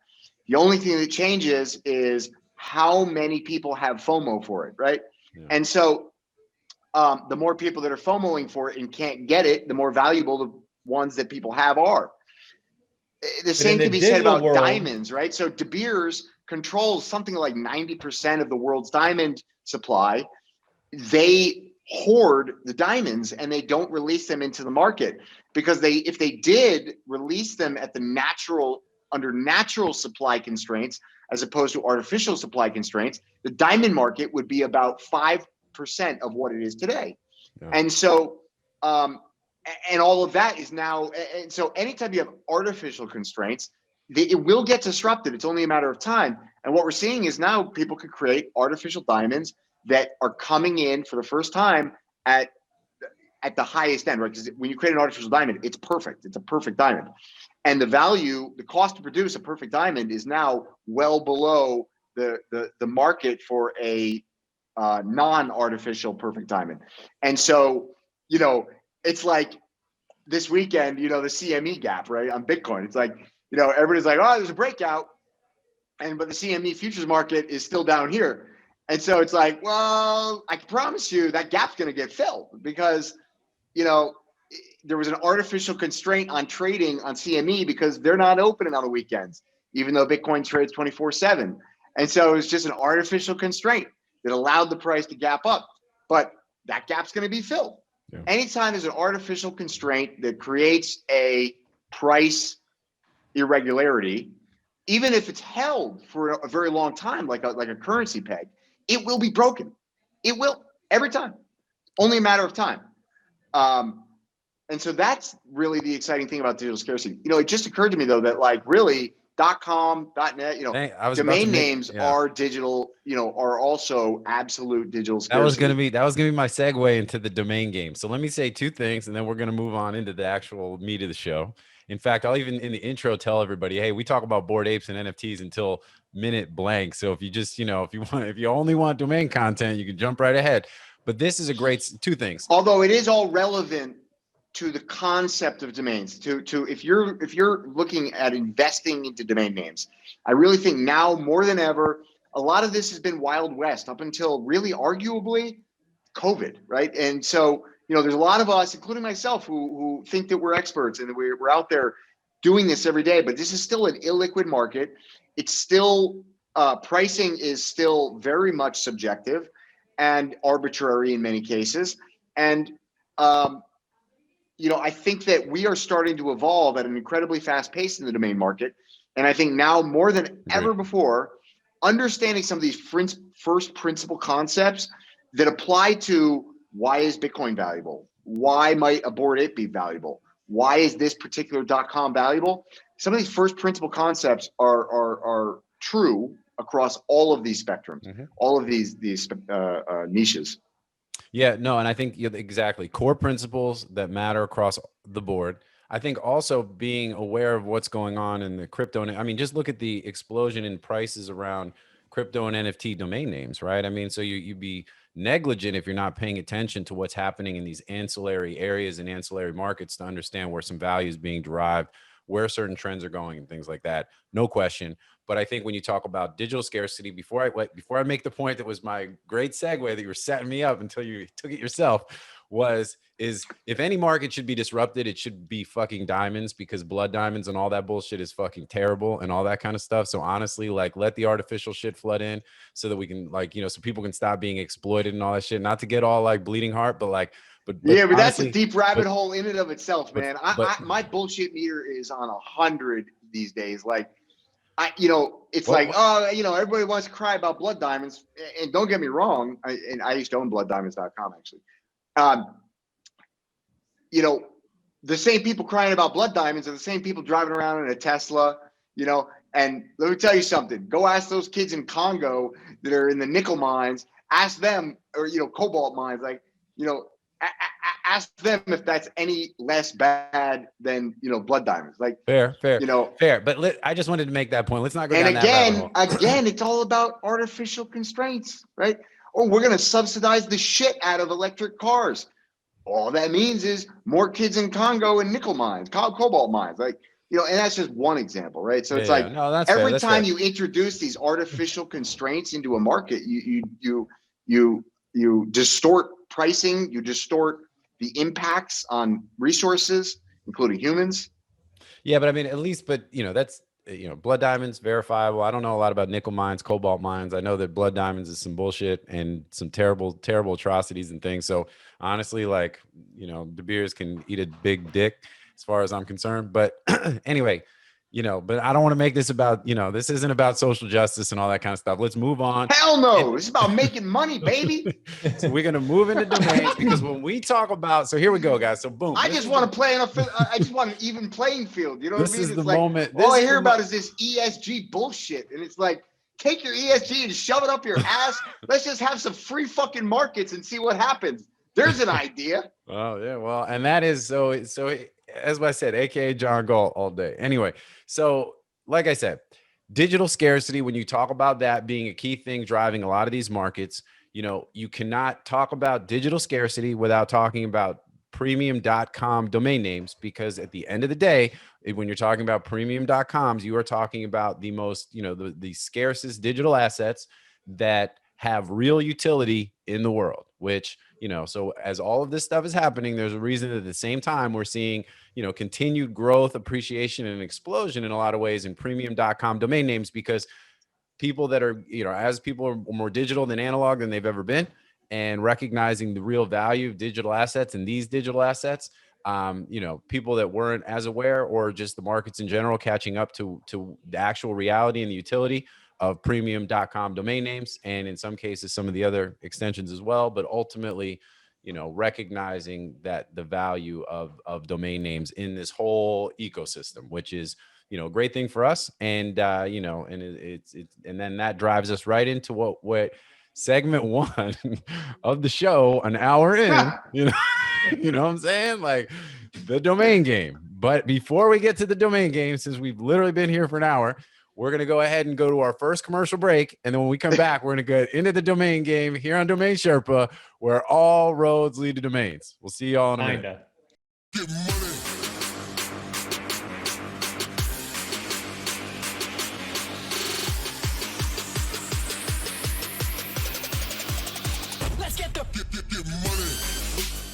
The only thing that changes is how many people have FOMO for it, right? Yeah. And so the more people that are FOMOing for it and can't get it, the more valuable the ones that people have are. The same can be said about diamonds, right? So De Beers controls something like 90% of the world's diamond supply. They hoard the diamonds and they don't release them into the market because if they did release them at under natural supply constraints as opposed to artificial supply constraints, the diamond market would be about 5% of what it is today. Yeah. And so and all of that is now, and so anytime you have artificial constraints, it will get disrupted. It's only a matter of time. And what we're seeing is now people could create artificial diamonds that are coming in for the first time at the highest end, right? Because when you create an artificial diamond, it's perfect. It's a perfect diamond. And the cost to produce a perfect diamond is now well below the market for a non-artificial perfect diamond. And so, it's like this weekend, the CME gap, right, on Bitcoin. It's like, everybody's like, oh, there's a breakout. But the CME futures market is still down here. And so it's like, well, I can promise you that gap's going to get filled because, there was an artificial constraint on trading on CME because they're not opening on the weekends, even though Bitcoin trades 24/7. And so it was just an artificial constraint that allowed the price to gap up. But that gap's going to be filled. Yeah. Anytime there's an artificial constraint that creates a price irregularity, even if it's held for a very long time, like a currency peg, it will be broken. It will, every time. Only a matter of time. And so that's really the exciting thing about digital scarcity. It just occurred to me though that really .com, .net, domain names are digital, are also absolute digital scarcity. That was gonna be my segue into the domain game. So let me say two things, and then we're gonna move on into the actual meat of the show. In fact, I'll even in the intro tell everybody, hey, we talk about Bored Apes and NFTs until minute blank. So if you just, if you only want domain content, you can jump right ahead. But this is a great two things. Although it is all relevant to the concept of domains, to if you're looking at investing into domain names, I really think now more than ever, a lot of this has been Wild West up until really arguably COVID, right? And so, there's a lot of us, including myself, who think that we're experts and that we're out there doing this every day, but this is still an illiquid market. It's still, pricing is still very much subjective and arbitrary in many cases. And, I think that we are starting to evolve at an incredibly fast pace in the domain market. And I think now more than ever before, understanding some of these first principle concepts that apply to why is Bitcoin valuable? Why might a Bored Ape be valuable? Why is this particular .com valuable? Some of these first principle concepts are true across all of these spectrums, all of these niches. Yeah, no, and I think exactly core principles that matter across the board. I think also being aware of what's going on in the crypto. I mean, just look at the explosion in prices around crypto and NFT domain names, right? I mean, so you'd be negligent if you're not paying attention to what's happening in these ancillary areas and ancillary markets to understand where some value is being derived where certain trends are going and things like that. No question. But I think when you talk about digital scarcity, before I make the point that was my great segue that you were setting me up until you took it yourself, is if any market should be disrupted, it should be fucking diamonds, because blood diamonds and all that bullshit is fucking terrible and all that kind of stuff. So honestly, like, let the artificial shit flood in so that we can, like, so people can stop being exploited and all that shit. Not to get all like bleeding heart, but like, but yeah, but honestly, that's a deep rabbit hole in and of itself, man. but My bullshit meter is on 100 these days. Like, it's Well, like, everybody wants to cry about blood diamonds, and don't get me wrong. I used to own blooddiamonds.com actually. The same people crying about blood diamonds are the same people driving around in a Tesla, and let me tell you something. Go ask those kids in Congo that are in the nickel mines, ask them, or, cobalt mines, like, ask them if that's any less bad than, blood diamonds. Like, fair. But I just wanted to make that point. Let's not go and down that rabbit hole. again, it's all about artificial constraints, right? Or we're going to subsidize the shit out of electric cars. All that means is more kids in Congo and nickel mines, cobalt mines, like, and that's just one example, right? So it's like, no, that's every fair. time you introduce these artificial constraints into a market, you distort pricing, you distort the impacts on resources, including humans. Yeah, but I mean, at least, that's, blood diamonds, verifiable. I don't know a lot about nickel mines, cobalt mines. I know that blood diamonds is some bullshit and some terrible, terrible atrocities and things. So honestly, like, De Beers can eat a big dick as far as I'm concerned. But anyway, but I don't want to make this about, this isn't about social justice and all that kind of stuff. Let's move on. Hell no. It's about making money, baby. So we're going to move into domains, because when we talk about, so here we go, guys. So boom. I just want to play I just want an even playing field. You know what I mean? This is It's the like, moment. All I hear about is this ESG bullshit. And it's like, take your ESG and shove it up your ass. Let's just have some free fucking markets and see what happens. There's an idea. Oh yeah, well, and that is so as I said, aka John Galt all day. Anyway, so like I said, digital scarcity, when you talk about that being a key thing driving a lot of these markets, you cannot talk about digital scarcity without talking about premium.com domain names, because at the end of the day, when you're talking about premium.coms, you are talking about the most, the scarcest digital assets that have real utility in the world, which, so as all of this stuff is happening, there's a reason that at the same time we're seeing, continued growth, appreciation, and explosion in a lot of ways in premium.com domain names, because people that are, as people are more digital than analog than they've ever been, and recognizing the real value of digital assets and these digital assets, people that weren't as aware, or just the markets in general catching up to the actual reality and the utility of premium.com domain names, and in some cases some of the other extensions as well, but ultimately, recognizing that the value of domain names in this whole ecosystem, which is, a great thing for us. And and then that drives us right into what segment one of the show, an hour in, you know what I'm saying? Like, the domain game. But before we get to the domain game, since we've literally been here for an hour, we're going to go ahead and go to our first commercial break. And then when we come back, we're going to get into the domain game here on Domain Sherpa, where all roads lead to domains. We'll see y'all in a minute. Get money. Get money.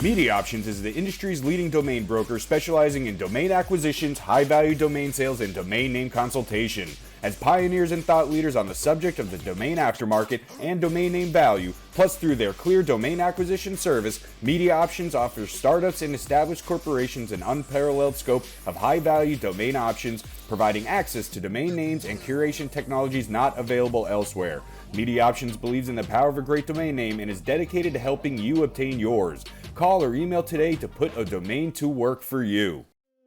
Media Options is the industry's leading domain broker, specializing in domain acquisitions, high-value domain sales, and domain name consultation. As pioneers and thought leaders on the subject of the domain aftermarket and domain name value, plus through their clear domain acquisition service, Media Options offers startups and established corporations an unparalleled scope of high-value domain options, providing access to domain names and curation technologies not available elsewhere. Media Options believes in the power of a great domain name and is dedicated to helping you obtain yours. Call or email today to put a domain to work for you.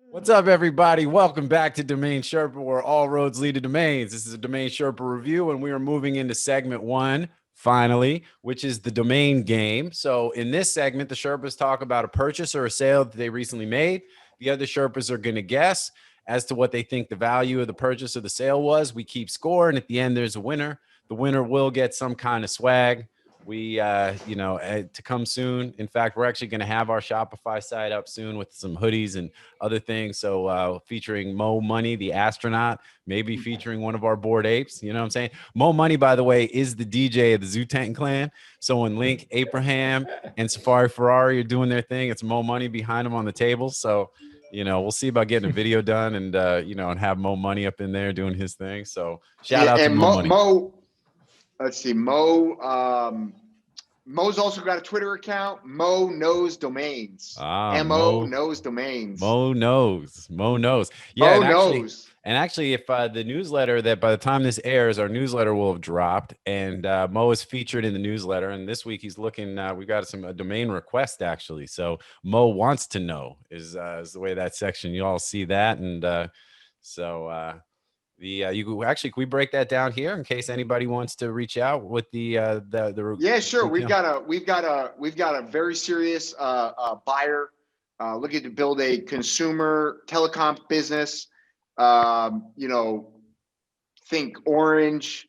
What's up, everybody? Welcome back to Domain Sherpa, where all roads lead to domains. This is a Domain Sherpa review, and we are moving into segment one, finally, which is the domain game. So in this segment, the Sherpas talk about a purchase or a sale that they recently made. The other Sherpas are going to guess as to what they think the value of the purchase or the sale was. We keep score, and at the end, there's a winner. The winner will get some kind of swag, to come soon. In fact, we're actually going to have our Shopify site up soon with some hoodies and other things. So featuring Mo Money, the astronaut, maybe featuring one of our Bored Apes. You know what I'm saying? Mo Money, by the way, is the DJ of the Zootank clan. So when Link, Abraham, and Safari Ferrari are doing their thing, it's Mo Money behind them on the table. So, we'll see about getting a video done and, and have Mo Money up in there doing his thing. So shout out to and Mo Money. Let's see, Mo's also got a Twitter account, Mo Knows Domains. Mo Knows Domains. Mo knows. Yeah, and actually, if the newsletter that by the time this airs, our newsletter will have dropped, and Mo is featured in the newsletter. And this week he's looking. We've got a domain request actually. So Mo wants to know is the way that section. You all see that, and can we break that down here in case anybody wants to reach out with the yeah, sure. We've got a very serious buyer looking to build a consumer telecom business. Think Orange.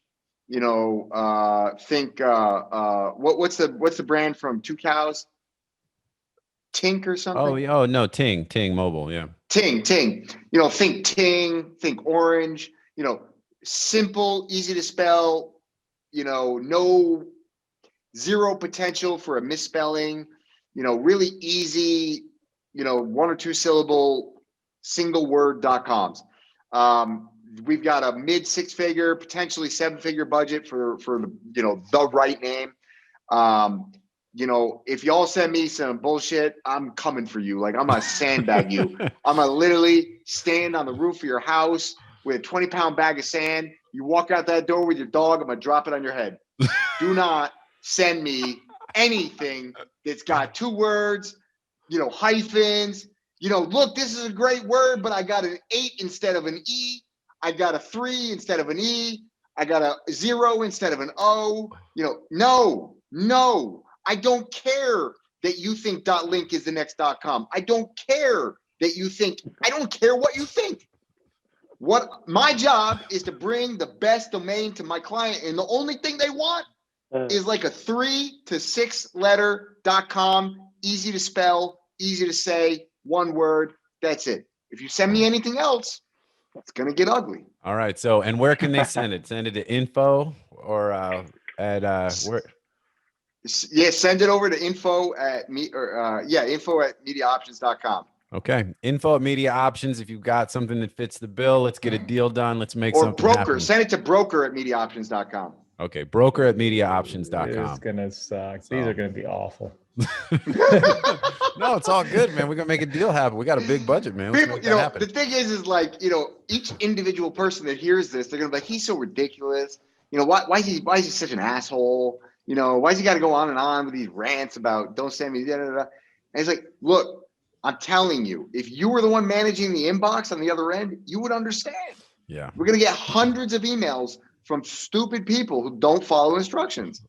Think what's the brand from Two Cows? Tink or something? Oh no, Ting Mobile, yeah. Ting. Think Ting. Think Orange. Simple, easy to spell, no zero potential for a misspelling, really easy, 1 or 2 syllable single word.coms. We've got a mid 6-figure, potentially 7-figure budget for the right name. If y'all send me some bullshit, I'm coming for you. Like I'm gonna sandbag you. I'm gonna literally stand on the roof of your house with a 20-pound bag of sand. You walk out that door with your dog, I'm gonna drop it on your head. Do not send me anything that's got 2 words, hyphens. Look, this is a great word, but I got an 8 instead of an E. I got a 3 instead of an E. I got a 0 instead of an O. No. I don't care that you think .link is the next .com. I don't care that you think. I don't care what you think. What my job is to bring the best domain to my client, and the only thing they want is like a 3 to 6 letter .com, easy to spell, easy to say, 1 word. That's it. If you send me anything else, it's gonna get ugly. All right. So, and where can they send it? Send it to info or at where? Yeah, send it over to info at mediaoptions.com. Okay. Info at Media Options. If you've got something that fits the bill, let's get a deal done. Let's make something broker. happen. Send it to broker at mediaoptions.com. Okay. Broker at mediaoptions.com. It's going to suck. These are going to be awful. No, it's all good, man. We're going to make a deal happen. We got a big budget, man. Let's make that happen. The thing is like, each individual person that hears this, they're going to be like, he's so ridiculous. Why is he such an asshole? Why's he got to go on and on with these rants about don't send me, da, da, da. And it's like, look, I'm telling you, if you were the one managing the inbox on the other end, you would understand. Yeah. We're going to get hundreds of emails from stupid people who don't follow instructions.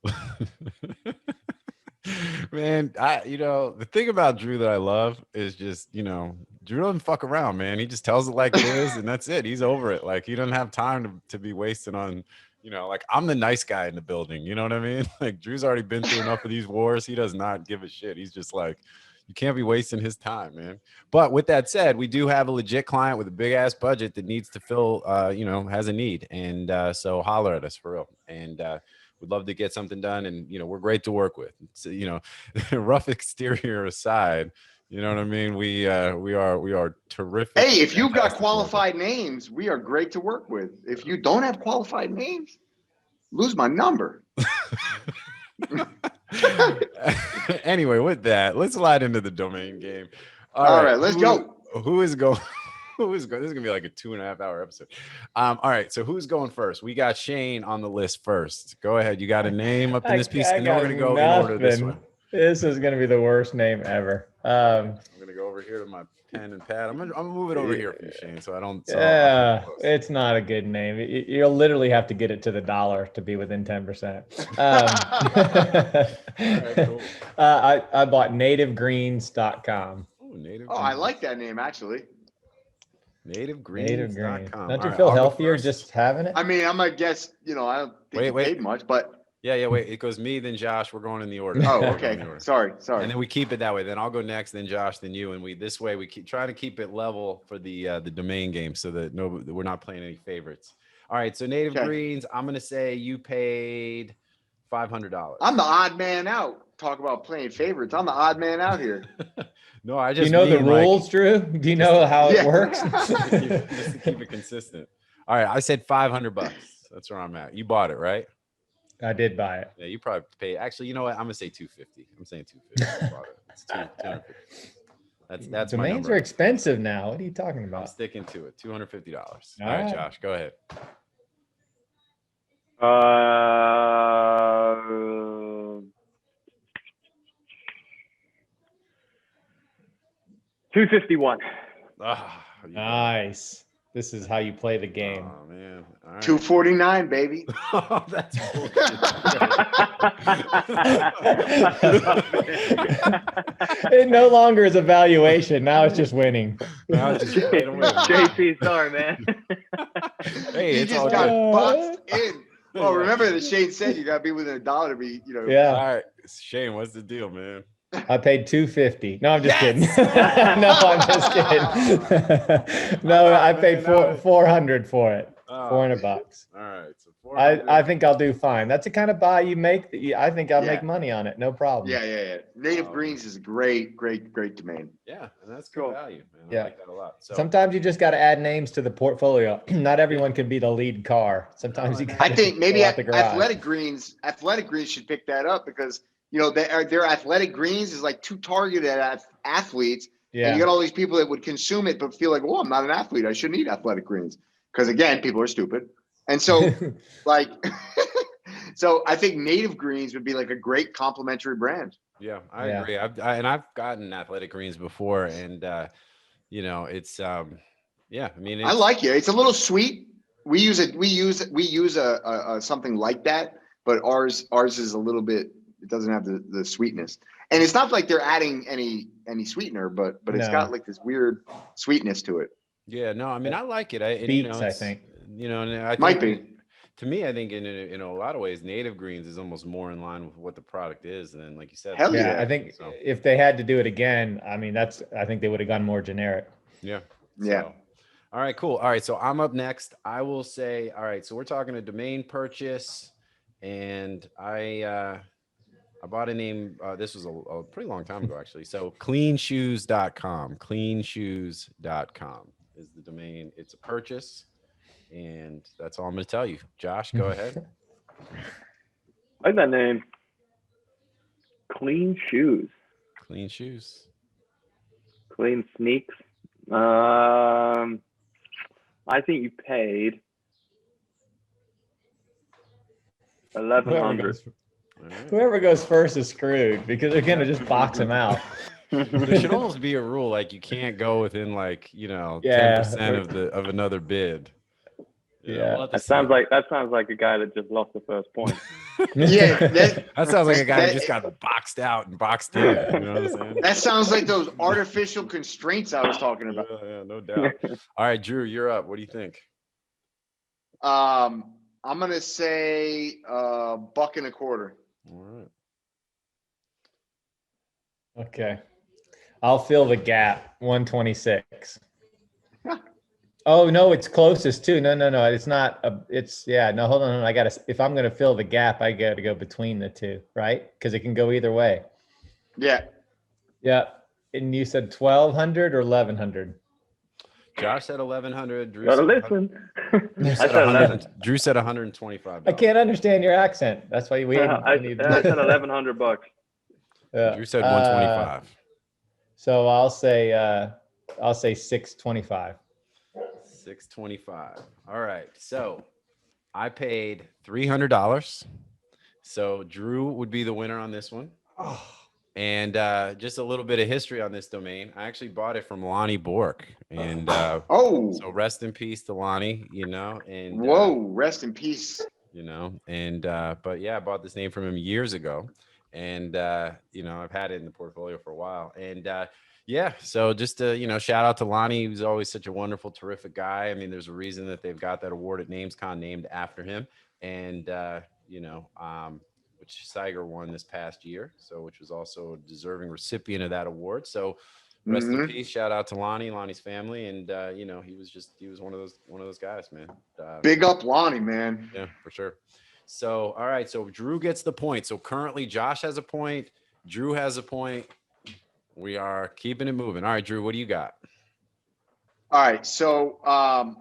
Man, the thing about Drew that I love is just, Drew doesn't fuck around, man. He just tells it like it is, and that's it. He's over it. Like, he doesn't have time to be wasting on, like, I'm the nice guy in the building. You know what I mean? Like, Drew's already been through enough of these wars. He does not give a shit. He's just like, you can't be wasting his time, man. But with that said, we do have a legit client with a big ass budget that needs to fill, has a need. And so holler at us for real. And we'd love to get something done. And, we're great to work with. So, rough exterior aside, you know what I mean? We are terrific. Hey, if you've got qualified names, we are great to work with. If you don't have qualified names, lose my number. Anyway, with that, let's slide into the domain game. All right, let's go. Who is going? This is gonna be like a 2.5-hour episode. All right, so who's going first? We got Shane on the list first. Go ahead. You got a name up in this piece, and then we're gonna go in order this way. This is gonna be the worst name ever. I'm gonna go over here to my pen and pad. I'm gonna move it over here for you, Shane, so I don't. It's not a good name. You'll literally have to get it to the dollar to be within 10%. Right, cool. I bought NativeGreens.com. Oh, I like that name actually. NativeGreens.com. Don't you feel healthier just having it? I mean, I'm gonna guess. I don't think you paid much, but Yeah. Wait, it goes me, then Josh. We're going in the order. Oh, We're going in okay. the order. Sorry. And then we keep it that way. Then I'll go next, then Josh, then you, and we this way we keep trying to keep it level for the domain game so that we're not playing any favorites. All right, so Native Okay. Greens, I'm gonna say you paid $500. I'm the odd man out. Talk about playing favorites. I'm the odd man out here. No, I Do you just know the mean, like, rules, Drew? Do you know how it Yeah. works? just to keep it consistent. All right, I said $500. That's where I'm at. You bought it, right? I did buy it. Yeah, you probably paid. Actually, you know what? I'm gonna say 250. I'm saying 250. I bought it. It's 250. That's my Domains number. are expensive now. What are you talking I'm about? sticking to it. $250. All All right, right. Josh, go ahead. $251. Ah, you got it. Nice. This is how you play the game. Oh man. All right. 249, baby. Oh, that's bullshit. It no longer is a valuation. Now it's just winning. Now it's just play to win. JP, sorry, man. Hey, You it's just all got good. boxed in. Well, Yeah. remember that Shane said you got to be within $1 to be, All Yeah. right, Shane, what's the deal, man? I paid $250. No, I'm just Yes! kidding. No, I'm just kidding. No, Oh, I paid man, 400 for it. Oh, $400. All right, so 400. I think I'll do fine. That's the kind of buy you make. I think I'll Yeah. make money on it. No problem. Yeah. Native Oh, Greens is a great domain. Yeah, and that's good Cool. value, man. I Yeah. like that a lot. So Sometimes you just got to add names to the portfolio. Not everyone can be the lead car. Sometimes you got I think maybe out the garage. Athletic Greens should pick that up because their Athletic Greens is like too targeted at athletes. And Yeah. you got all these people that would consume it but feel like, oh, I'm not an athlete. I shouldn't eat Athletic Greens. Because again, people are stupid. And so like so I think Native Greens would be like a great complementary brand. yeah, I Yeah. agree. I've gotten Athletic Greens before, and it's yeah. I mean, I like it. It's a little sweet. We use a something like that, but ours is a little bit. It doesn't have the sweetness, and it's not like they're adding any sweetener, but it's No. got like this weird sweetness to it. Yeah, no, I mean, I like it. And, Beets, I it's, think. And I think Might be. to me, I think in a lot of ways, Native Greens is almost more in line with what the product is, and like you said, Hell Yeah, yeah. I think So. if they had to do it again, I mean, I think they would have gone more generic. Yeah. Yeah. So, all right, cool. All right, so I'm up next. I will say, all right, so we're talking a domain purchase, and I bought a name. This was a pretty long time ago, actually. So CleanShoes.com. CleanShoes.com is the domain. It's a purchase, and that's all I'm going to tell you. Josh, go ahead. I like that name. Clean shoes. Clean shoes. Clean sneaks. I think you paid $1,100. All right. Whoever goes first is screwed because they're gonna just box him out. There should almost be a rule like you can't go within like 10% Yeah. of another bid. Yeah. We'll have to That see. sounds like a guy that just lost the first point. Yeah, That sounds like a guy who that- just got boxed out and boxed in. You know what I'm saying? that sounds like those artificial constraints I was talking about. Yeah, no doubt. All right, Drew, you're up. What do you think? I'm gonna say $1.25. All right. Okay. I'll fill the gap. 126. Oh no, it's closest too. No. It's not no, hold on. If I'm gonna fill the gap, I gotta go between the two, right? Because it can go either way. Yeah. Yeah. And you said 1,200 or 1,100? Josh said 1,100. Drew Gotta said listen. Drew said I said 100. Drew said $125. I can't understand your accent. That's why we I need. said $1,100. Yeah. Drew said 125. So I'll say 625. 625. All right. So I paid $300. So Drew would be the winner on this one. Oh. And just a little bit of history on this domain. I actually bought it from Lonnie Bork. And so rest in peace to Lonnie, and Whoa, rest in peace. but yeah, I bought this name from him years ago. And I've had it in the portfolio for a while. And yeah, so just to, shout out to Lonnie. He was always such a wonderful, terrific guy. I mean, there's a reason that they've got that award at NamesCon named after him. And which Saiger won this past year. So, which was also a deserving recipient of that award. So, rest in peace. Shout out to Lonnie's family, and you know, he was one of those guys, man. Big up Lonnie, man. Yeah, for sure. So, all right. So Drew gets the point. So currently, Josh has a point. Drew has a point. We are keeping it moving. All right, Drew, what do you got? All right, so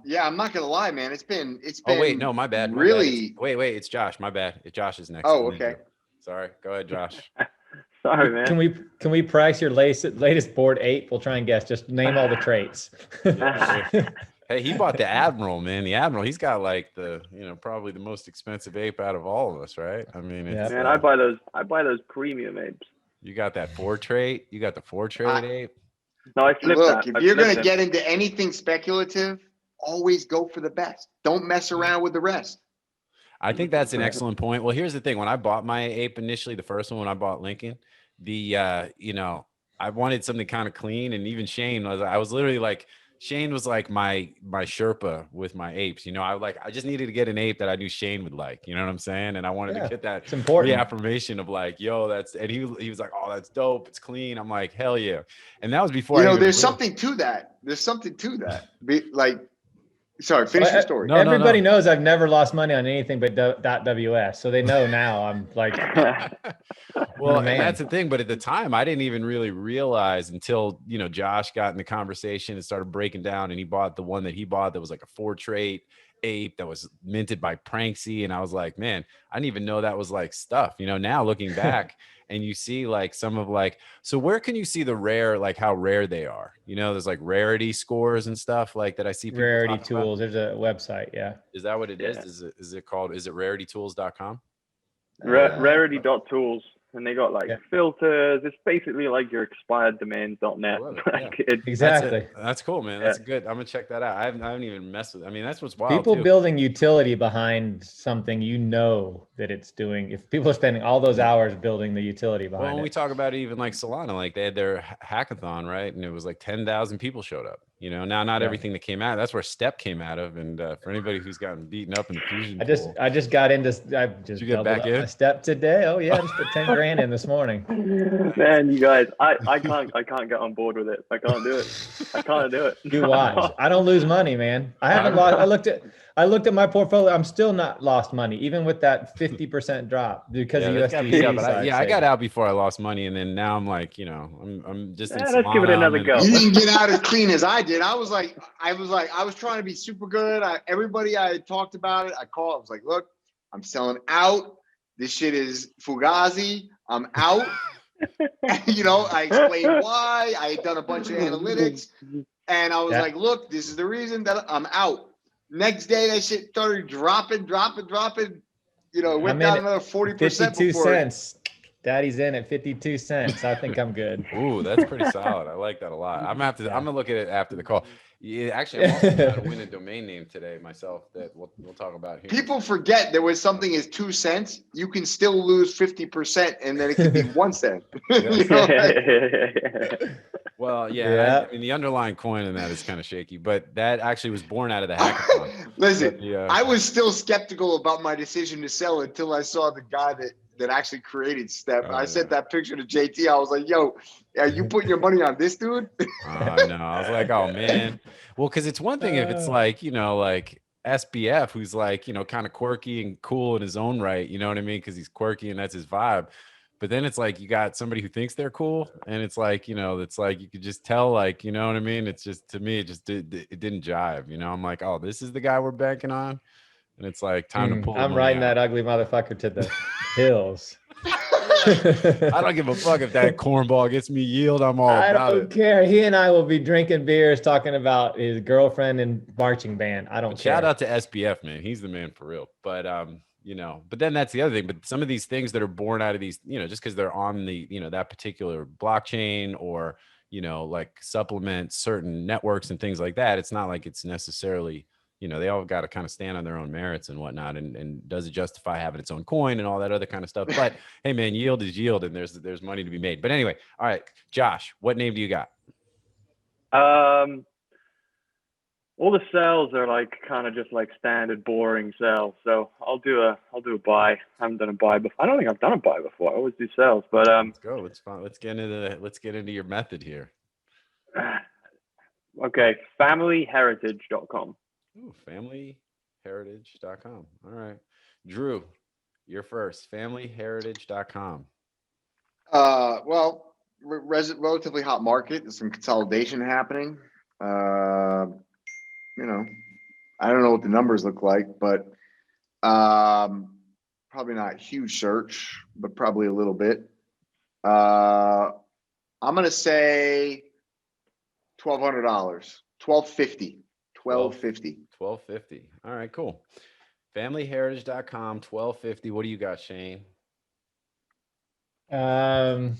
yeah, I'm not gonna lie, man. It's been. Oh wait, no, my bad. Really? Wait, it's Josh. My bad. Josh is next. Oh, okay. Sorry. Go ahead, Josh. Sorry, man. Can we price your latest Bored Ape? We'll try and guess. Just name all the traits. Hey, he bought the Admiral, man. The Admiral, he's got like the, you know, probably the most expensive ape out of all of us, right? I mean, it's, Man, I buy those premium apes. you got that 4 trait. You got the 4 trait ape. No, I flipped Look, that. if you're gonna get into anything speculative, always go for the best. Don't mess around with the rest. I think that's an excellent point. Well, here's the thing. When I bought my ape initially, the first one, when I bought Lincoln, you know, I wanted something kind of clean. And even Shane I was literally like, Shane was like my Sherpa with my apes. You know, I just needed to get an ape that I knew Shane would like. You know what I'm saying? And I wanted to get that reaffirmation of like, yo, and he was like, oh, that's dope. It's clean. I'm like, hell yeah. And that was before. You know, there's something to that. There's something to that. Sorry, finish your story. No, everybody knows I've never lost money on anything but .ws, so they know now. I'm like, well, and that's the thing. But at the time, I didn't even really realize until, you know, Josh got in the conversation and started breaking down, and he bought the one that he bought that was like a 4 trait ape that was minted by Pranksy, and I was like, man, I didn't even know that was like stuff. You know, now looking back. And you see like some of like, so where can you see the rare, like how rare they are? You know, there's like rarity scores and stuff like that. I see Rarity Tools. There's a website. Yeah. Is that what it is? Is it called, is it raritytools.com? Rarity.tools. And they got like filters. It's basically like your expired domains.net. Exactly. That's cool, man. That's good. I'm gonna check that out. I haven't even messed with it. I mean, that's what's wild. People building utility behind something, you know that it's doing. If people are spending all those hours building the utility behind when we talk about it, even like Solana, like they had their hackathon, right? And it was like 10,000 people showed up. You know, now not everything that came out. That's where Step came out of. And for anybody who's gotten beaten up in the fusion, I just got into. I just you get back in my Step today. Oh yeah, I just put 10 grand in this morning. Man, you guys, I can't get on board with it. I can't do it. I can't do it. You watch. I don't lose money, man. I haven't lost. I looked at my portfolio. I'm still not lost money, even with that 50% drop because of USDC. I got out before I lost money, and then now I'm like, you know, I'm just. Let's give it another go. You didn't get out as clean as I did. I was trying to be super good. Everybody I had talked about it. I called. I was like, look, I'm selling out. This shit is Fugazi. I'm out. You know, I explained why. I had done a bunch of analytics, and I was like, look, this is the reason that I'm out. Next day, that shit started dropping. You know, it went down another 40%. 52 cents. Daddy's in at 52 cents. I think I'm good. Ooh, that's pretty solid. I like that a lot. I'm gonna look at it after the call. Yeah, actually, I'm also trying to win a domain name today myself that we'll talk about here. People forget there was something as 2 cents. You can still lose 50%, and then it could be 1 cent. You know? Well, I mean, the underlying coin in that is kind of shaky, but that actually was born out of the hackathon. Listen, I was still skeptical about my decision to sell until I saw the guy that actually created Step. I sent that picture to JT. I was like, yo, are you putting your money on this dude? No, I was like, oh man. Well, because it's one thing if it's like, you know, like SBF, who's like, you know, kind of quirky and cool in his own right, you know what I mean? Because he's quirky and that's his vibe. But then it's like you got somebody who thinks they're cool, and it's like, you know, it's like you could just tell, like, you know what I mean? It's just, to me, it didn't jive. You know, I'm like, oh, this is the guy we're banking on, and it's like time to pull. I'm riding that ugly motherfucker to the hills. I don't give a fuck if that cornball gets me yield. I'm all about it. I don't care. He and I will be drinking beers, talking about his girlfriend and marching band. I don't care. Shout out to SBF, man. He's the man for real. But you know, but then that's the other thing. But some of these things that are born out of these, you know, just because they're on the, you know, that particular blockchain or, you know, like supplement certain networks and things like that, it's not like it's necessarily, you know, they all got to kind of stand on their own merits and whatnot. And does it justify having its own coin and all that other kind of stuff? But hey, man, yield is yield, and there's money to be made. But anyway, all right, Josh, what name do you got? Well, all the sales are like kind of just like standard boring sales. So I'll do a buy. I haven't done a buy before. I don't think I've done a buy before. I always do sales, but Let's go. Let's get into your method here. Okay, FamilyHeritage.com. Ooh, FamilyHeritage.com. All right, Drew, you're first. FamilyHeritage.com. Well, relatively hot market. There's some consolidation happening. You know, I don't know what the numbers look like, but probably not huge search, but probably a little bit. I'm gonna say $1,200, $1,250, $1,250. $1,250. All right, cool. FamilyHeritage.com, $1,250. What do you got, Shane? I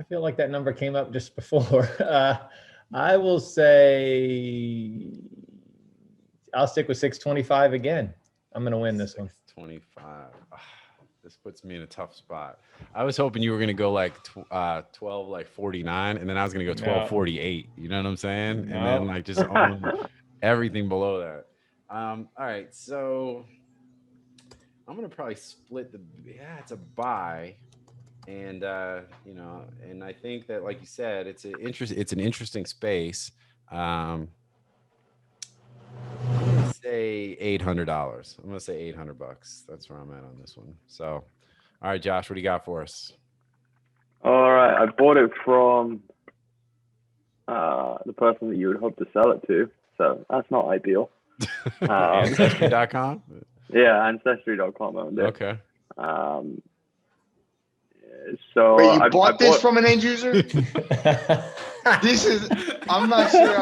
feel like that number came up just before. I will say I'll stick with 625 again. I'm gonna win this one. 25. This puts me in a tough spot. I was hoping you were gonna go like 12, like 49, and then I was gonna go 1248. You know what I'm saying? And then like just own everything below that. All right, so I'm gonna probably split it's a buy. And you know, and I think that, like you said, it's an interesting space. I'm gonna say $800. I'm gonna say $800. That's where I'm at on this one. So, all right, Josh, what do you got for us? All right, I bought it from the person that you would hope to sell it to, so that's not ideal. Ancestry.com. Yeah, Ancestry.com owned it. Okay. So wait, you bought this from an end user? I'm not sure.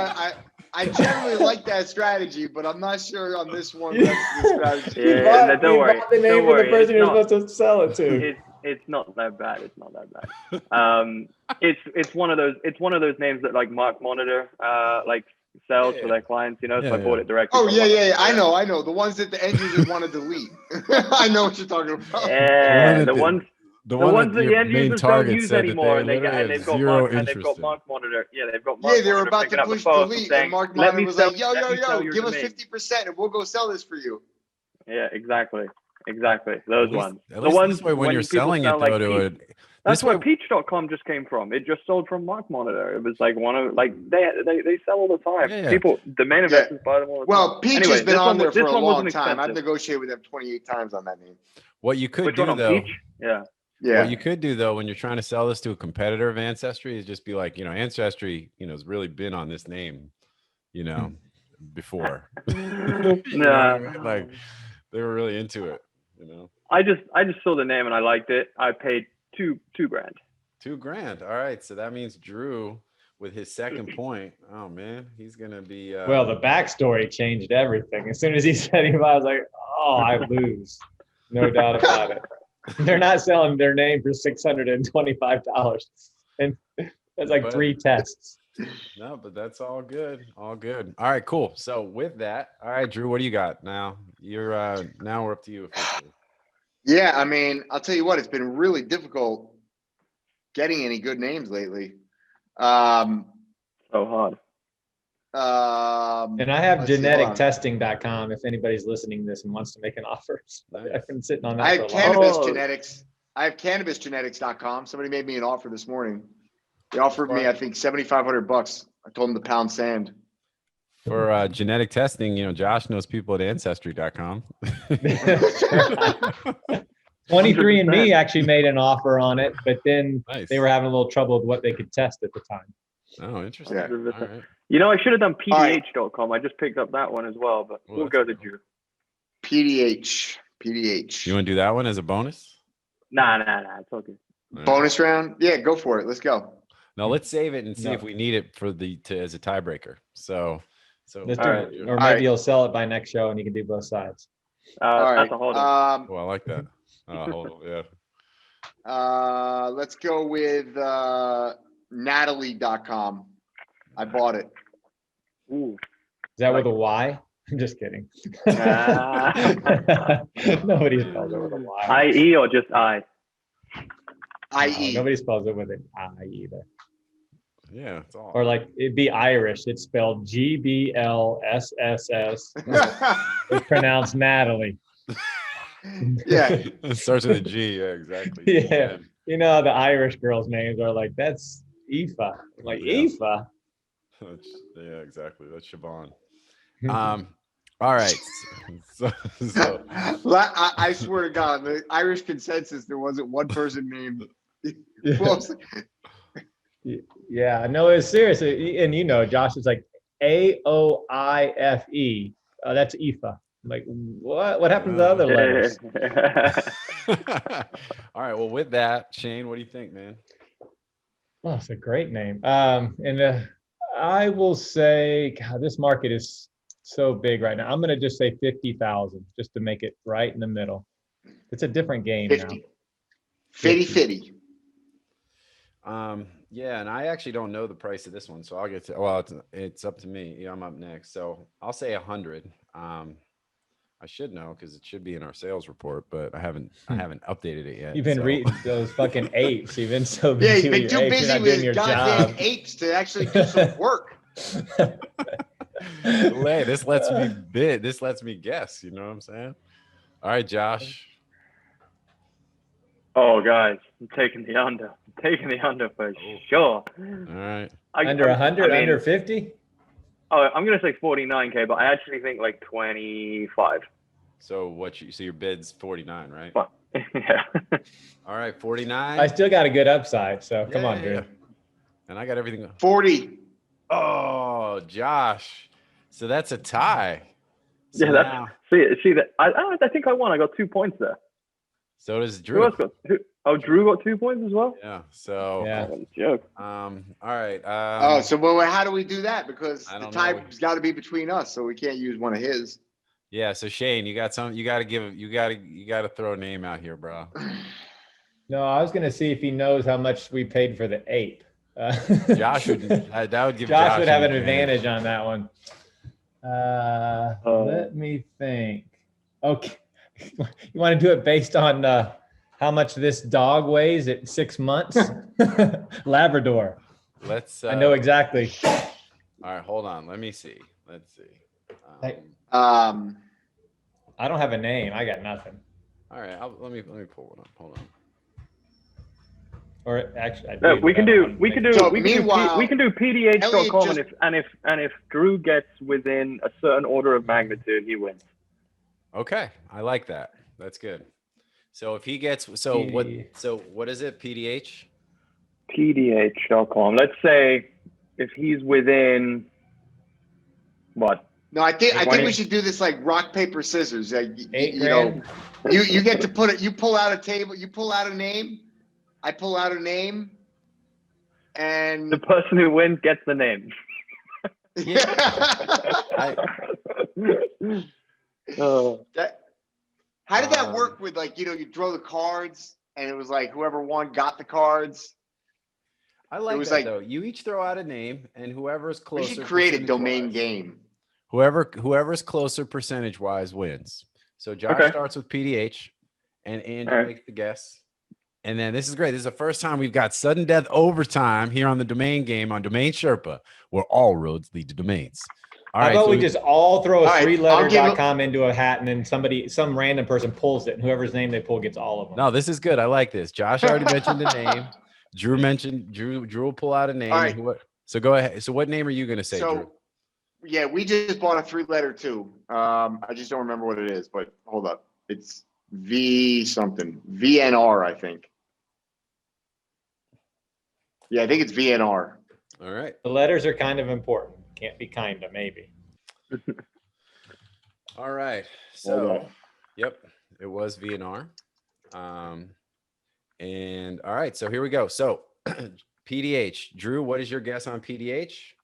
I generally like that strategy, but I'm not sure on this one. That's the strategy. Yeah, don't worry. The name of the person you're supposed to sell it to. It's not that bad. It's not that bad. It's one of those names that like Mark Monitor like sells for their clients. You know, so I bought it directly. Oh yeah. I know. The ones that the end users want to delete. I know what you're talking about. Yeah, the ones The ones that the end users don't use anymore, and they've got Mark Monitor. Yeah, they've got Mark. Yeah, they were about to push delete, and Mark Monitor was like, "Yo, give us 50%, and we'll go sell this for you." Yeah, exactly. Those ones. At least this way, when you're selling it though, to it. That's where Peach.com just came from. It just sold from Mark Monitor. It was like one of they sell all the time. Yeah. People, domain investors buy them all the time. Well, Peach has been on there for a long time. Expensive. I've negotiated with them 28 times on that name. What you could Which do one on though, Peach? Yeah. What you could do though, when you're trying to sell this to a competitor of Ancestry, is just be like, you know, Ancestry, you know, has really been on this name, you know, before. Like they were really into it, you know. I just saw the name and I liked it. I paid $2,000. $2,000. All right, so that means Drew with his second point. Oh man, he's gonna be. Well, the backstory changed everything. As soon as he said him, I was like, oh, I lose, no doubt about it. They're not selling their name for $625, and that's like 3 tests. No, but that's all good. All good. All right, cool. So with that, all right, Drew, what do you got now? You're now we're up to you officially. Yeah, I mean, I'll tell you what, it's been really difficult getting any good names lately. So hard. And I have genetictesting.com if anybody's listening to this and wants to make an offer. I've been sitting on that. I have cannabis genetics. I have cannabisgenetics.com. Somebody made me an offer this morning. They offered me, I think, $7,500. I told them to pound sand. For genetic testing, you know, Josh knows people at ancestry.com. 23andMe actually made an offer on it, but then they were having a little trouble with what they could test at the time. Oh, interesting. Yeah. All right. You know, I should have done PDH.com. I just picked up that one as well, but we'll go to Drew. PDH. You want to do that one as a bonus? Nah. It's all good. Bonus round? Yeah, go for it. Let's go. No, let's save it and see if we need it for as a tiebreaker. So let's do it. Or maybe you'll sell it by next show and you can do both sides. All right. That's a hold on. Well, I like that. Hold on, yeah. Let's go with Natalie.com. I bought it. Ooh. Is that with a Y? I'm just kidding. Nobody spells it with a Y. I-E or just I? I-E. Nobody spells it with an I either. Yeah, it's all. Or like it'd be Irish. It's spelled GBLSSS. It's pronounced Natalie. Yeah. It starts with a G. Yeah, exactly. Yeah. You know, the Irish girls' names are like, that's Aoife. I'm like, Yeah. Aoife? Yeah, exactly. That's Siobhan. All right. So I swear to God, the Irish consensus, there wasn't one person named. Yeah, no, it's serious. And you know, Josh is like AOIFE. That's Aoife. I'm like, what? What happened to the other letters? all right. Well, with that, Shane, what do you think, man? Oh, it's a great name. And I will say, God, this market is so big right now. I'm going to just say 50,000 just to make it right in the middle. It's a different game 50. now. 50. Yeah, and I actually don't know the price of this one, so I'll get to. Well, it's up to me. Yeah, I'm up next, so I'll say 100. I should know because it should be in our sales report, but I haven't updated it yet. You've been so. reading those fucking apes. You've been so Yeah, busy you've been with your too apes. busy You're not with doing your goddamn job. apes to actually do some work. Hey, this lets me bid. This lets me guess. You know what I'm saying? All right, Josh. Oh, guys, I'm taking the under. I'm taking the under for sure. All right. Under 100, I mean, under 50? Oh, I'm gonna say 49K, but I actually think like 25. So so your bid's 49, right? But, yeah. All right, 49. I still got a good upside, so come on, Yeah, Drew. yeah. And I got everything. 40. Oh, Josh. So that's a tie. So Yeah, now, see that. I think I won. I got 2 points there. so does Who Drew. else got? Drew got 2 points as well. Yeah. So Yeah. Oh, joke. all right. Oh, so how do we do that? Because I the don't know. tie's got to be between us, so we can't use one of his. Yeah, so Shane, you got some. You got to throw a name out here, bro. No, I was going to see if he knows how much we paid for the ape. Josh would. That would give Josh would have an advantage on that one. Let me think. Okay. You want to do it based on how much this dog weighs at 6 months? Labrador. Let's. I know exactly. All right, hold on. Let me see. Let's see. I don't have a name. I got nothing. All right, let me pull one up. Hold on. Or actually, We can do meanwhile, PDH.com, just- and if Drew gets within a certain order of magnitude, he wins. Okay, I like that. That's good. So if he gets what is it? PDH? PDH.com. Let's say if he's within what? No, I think 20? we should do this like rock, paper, scissors. Like, $8 you grand. know, you get to put it. You pull out a table. You pull out a name. I pull out a name, and The person who wins gets the name. How did that work with, like, you throw the cards and it was like whoever won got the cards? I like was that like- though. You each throw out a name, and whoever's We closer. should create a domain percentage-wise- game. Whoever's closer percentage wise wins. So Josh Okay. starts with PDH, and Andrew All right. makes the guess. And then this is great. This is the first time we've got sudden death overtime here on the domain game on Domain Sherpa, where all roads lead to domains. All How right. about so we just all throw a All right, three-letter.com into a hat, and then some random person pulls it, and whoever's name they pull gets all of them. No, this is good. I like this. Josh already mentioned a name. Drew will pull out a name. All right. So go ahead. So what name are you going to say, Drew? So, yeah, we just bought a 3-letter too. I just don't remember what it is, but hold up. It's V something. VNR, I think. Yeah, I think it's VNR. All right. The letters are kind of important. Can't be kinda, maybe. All right. Hold So, on. yep, it was VNR. And all right, so here we go. So, PDH, Drew, what is your guess on PDH?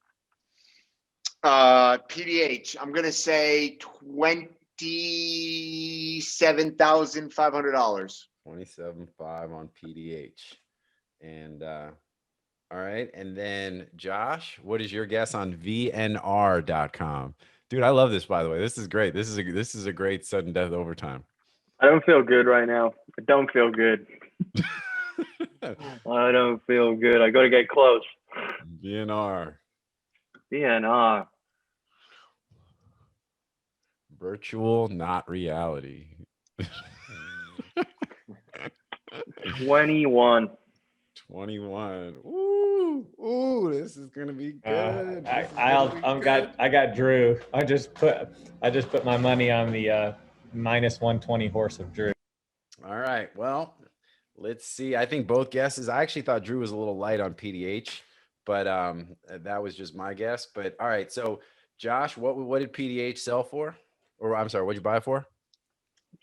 PDH, I'm gonna say $27,500. 27.5 on PDH. And all right, and then Josh, what is your guess on VNR.com? Dude, I love this, by the way. This is great. This is a great sudden death overtime. I don't feel good right now. I don't feel good. I don't feel good. I got to get close. VNR. DNR. Virtual, not reality. 21. 21. Ooh, this is gonna be good. This is gonna be good. I got Drew. I just put my money on the minus 120 horse of Drew. All right. Well, let's see. I think both guesses. I actually thought Drew was a little light on PDH, but that was just my guess. But all right. So, Josh, what did PDH sell for? Or I'm sorry, what'd you buy it for?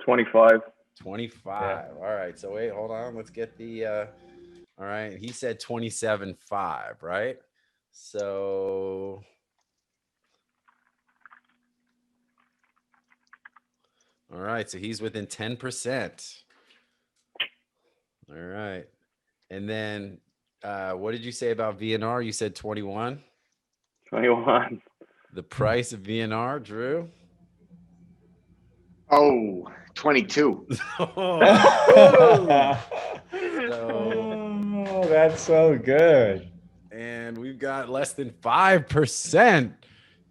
25. 25. Yeah. All right. So wait, hold on. Let's get the all right. He said 27.5, right? So all right. So he's within 10%. All right. And then what did you say about VNR? You said 21. 21. The price of VNR, Drew? Oh, 22. Oh, Oh, that's so good. and we've got less than 5%.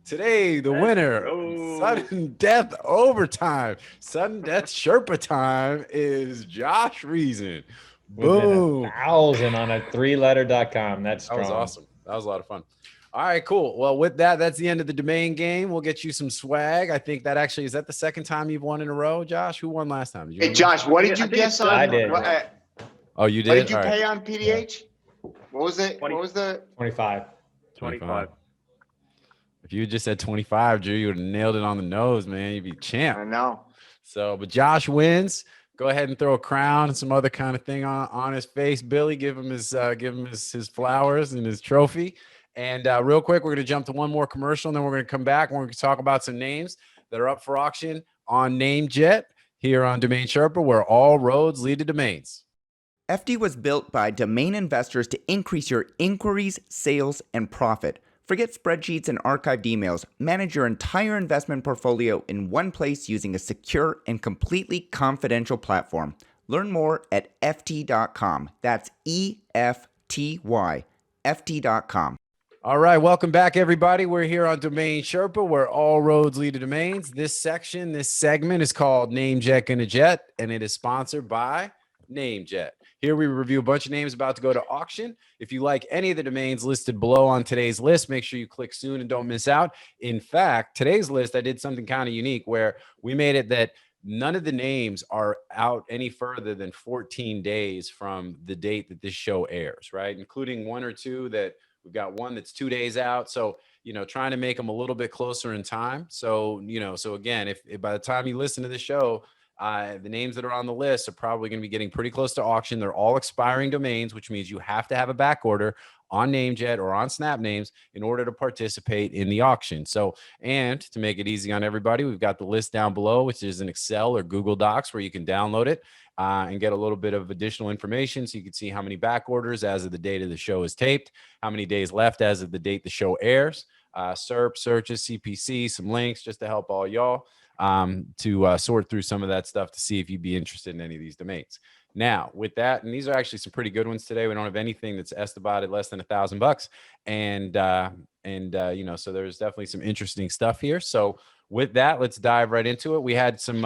Today, the Let's winner, go. sudden death overtime, sudden death Sherpa time is Josh Reason. Boom. 1,000 on a 3letter.com. That's strong. That was awesome. That was a lot of fun. All right, cool. Well, with that, that's the end of the domain game. We'll get you some swag. I think that actually is that the second time you've won in a row, Josh? Who won last time? Did you Hey, remember? Josh, what did you I think guess it's on? I did. Oh, you did? What did you All right. pay on PDH? What was it? 20. What was the? 25. 25. If you just said 25, Drew, you would have nailed it on the nose, man. You'd be champ. I know. So, but Josh wins. Go ahead and throw a crown and some other kind of thing on his face. Billy, give him his flowers and his trophy. And real quick, we're going to jump to one more commercial, and then we're going to come back and we're going to talk about some names that are up for auction on NameJet here on DomainSherpa, where all roads lead to domains. FD was built by domain investors to increase your inquiries, sales, and profit. Forget spreadsheets and archived emails. Manage your entire investment portfolio in one place using a secure and completely confidential platform. Learn more at ft.com. That's EFTY, ft.com. All right, welcome back, everybody. We're here on DomainSherpa, where all roads lead to domains. This segment is called NameJet Gonna Jet, and it is sponsored by NameJet. Here we review a bunch of names about to go to auction. If you like any of the domains listed below on today's list, make sure you click soon and don't miss out. In fact, today's list, I did something kind of unique where we made it that none of the names are out any further than 14 days from the date that this show airs, right? Including one or two that we've got one that's 2 days out. So, trying to make them a little bit closer in time. So, so again, if by the time you listen to the show, the names that are on the list are probably going to be getting pretty close to auction. They're all expiring domains, which means you have to have a back order on NameJet or on Snap Names in order to participate in the auction. So, and to make it easy on everybody, we've got the list down below, which is an Excel or Google Docs where you can download it and get a little bit of additional information. So you can see how many back orders as of the date of the show is taped, how many days left as of the date the show airs, SERP, searches, CPC, some links just to help all y'all to sort through some of that stuff to see if you'd be interested in any of these domains. Now, with that, and these are actually some pretty good ones today. We don't have anything that's estimated less than $1,000, and so there's definitely some interesting stuff here. So with that, let's dive right into it. We had some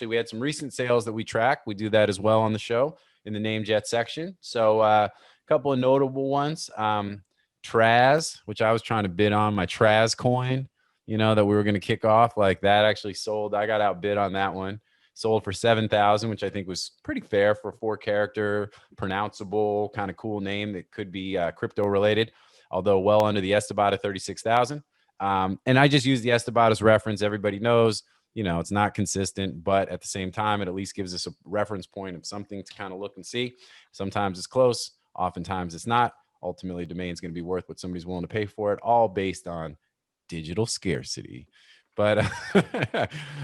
we had some recent sales that we track. We do that as well on the show in the NameJet section. So a couple of notable ones. Traz, which I was trying to bid on, my Traz coin, that we were going to kick off, like that actually sold. I got outbid on that one. Sold for 7,000, which I think was pretty fair for a 4-character, pronounceable, kind of cool name that could be crypto related, although well under the Estabada 36,000. And I just use the Estabada as reference. Everybody knows, it's not consistent, but at the same time, it at least gives us a reference point of something to kind of look and see. Sometimes it's close, oftentimes it's not. Ultimately, domain is going to be worth what somebody's willing to pay for it, all based on digital scarcity. But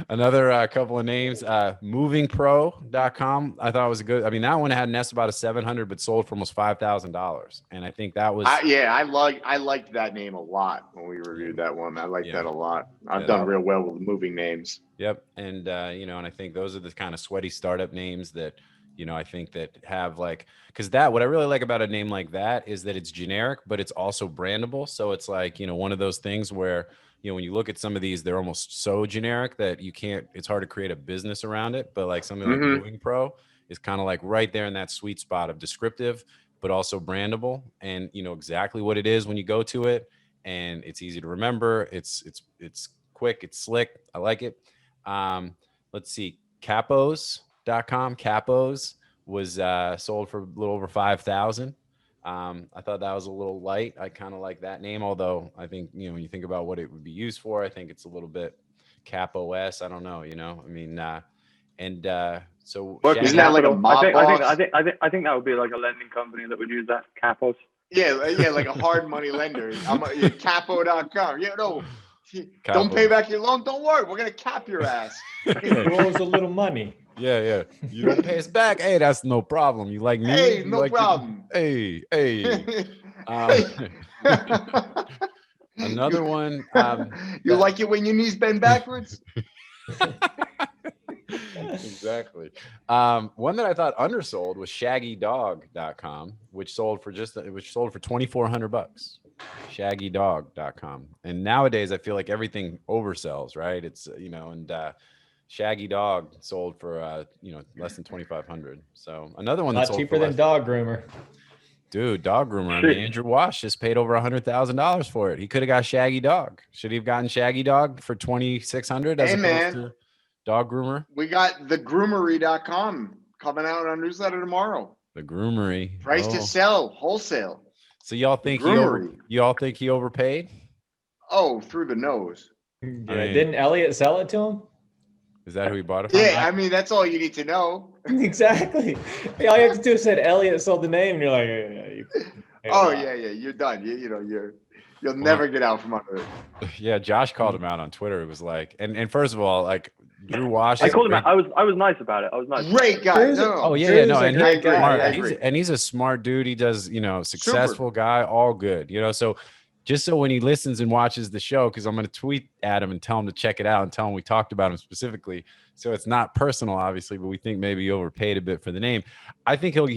another couple of names, movingpro.com, I thought was a good. I mean, that one had an S about a 700, but sold for almost $5,000. And I think that was. I liked that name a lot when we reviewed that one. I liked that a lot. I've done real well with moving names. Yep. And, and I think those are the kind of sweaty startup names that, You know, I think that have like, because that, what I really like about a name like that is that it's generic, but it's also brandable. So it's like, you know, one of those things where, you know, when you look at some of these, they're almost so generic that you can't, it's hard to create a business around it. But like something like Mm-hmm. Moving Pro is kind of like right there in that sweet spot of descriptive, but also brandable. And you know exactly what it is when you go to it. And it's easy to remember. It's quick, it's slick. I like it. Let's see, capos.com. Capos was sold for a little over 5,000. I thought that was a little light. I kind of like that name, although I think, you know, when you think about what it would be used for, I think it's a little bit Capos. I don't know, you know, I mean, and so Working Isn't that like a capital. mob boss? I think that would be like a lending company that would use that. Capos. Yeah, like a hard money lender. Capo.com. Yeah, no. Don't Capos. pay back your loan. Don't worry. We're gonna cap your ass. You owe us a little money. Yeah. You don't pay us back. Hey, that's no problem. You like me? Hey, You no like problem. Hey. Another one. You like it when your knees bend backwards? Exactly. One that I thought undersold was shaggydog.com, which sold for $2,400. Shaggydog.com. And nowadays I feel like everything oversells, right? It's you know, and Shaggy Dog sold for you know, less than 2,500. So another one A that's lot sold cheaper for than less. dog groomer. Dude, dog groomer. I mean, Andrew Wash just paid over $100,000 for it. He could have got Shaggy Dog. Should he have gotten Shaggy Dog for 2,600 as Hey, opposed man. to dog groomer? We got thegroomery.com coming out on our newsletter tomorrow. The groomery. Price to sell, wholesale. So y'all The think groomery. y'all think he overpaid? Oh, through the nose. Yeah, mean- didn't Elliot sell it to him? Is that who he bought it from? Yeah, I mean that's all you need to know. Exactly. All you have to do is said Elliot sold the name, and you're like, Oh yeah, you're done. You'll never get out from under it. Yeah, Josh called him out on Twitter. It was like, and first of all, like Drew Wash. I is a called him great- out. I was nice about it. I was nice. Great guy. Drew's a- No. Oh yeah, Drew's no, a and great he's guy, smart. yeah. He's a smart dude. He does, you know, successful guy, all good. You know, so just so when he listens and watches the show, because I'm going to tweet at him and tell him to check it out and tell him we talked about him specifically. So it's not personal, obviously, but we think maybe he overpaid a bit for the name. I think but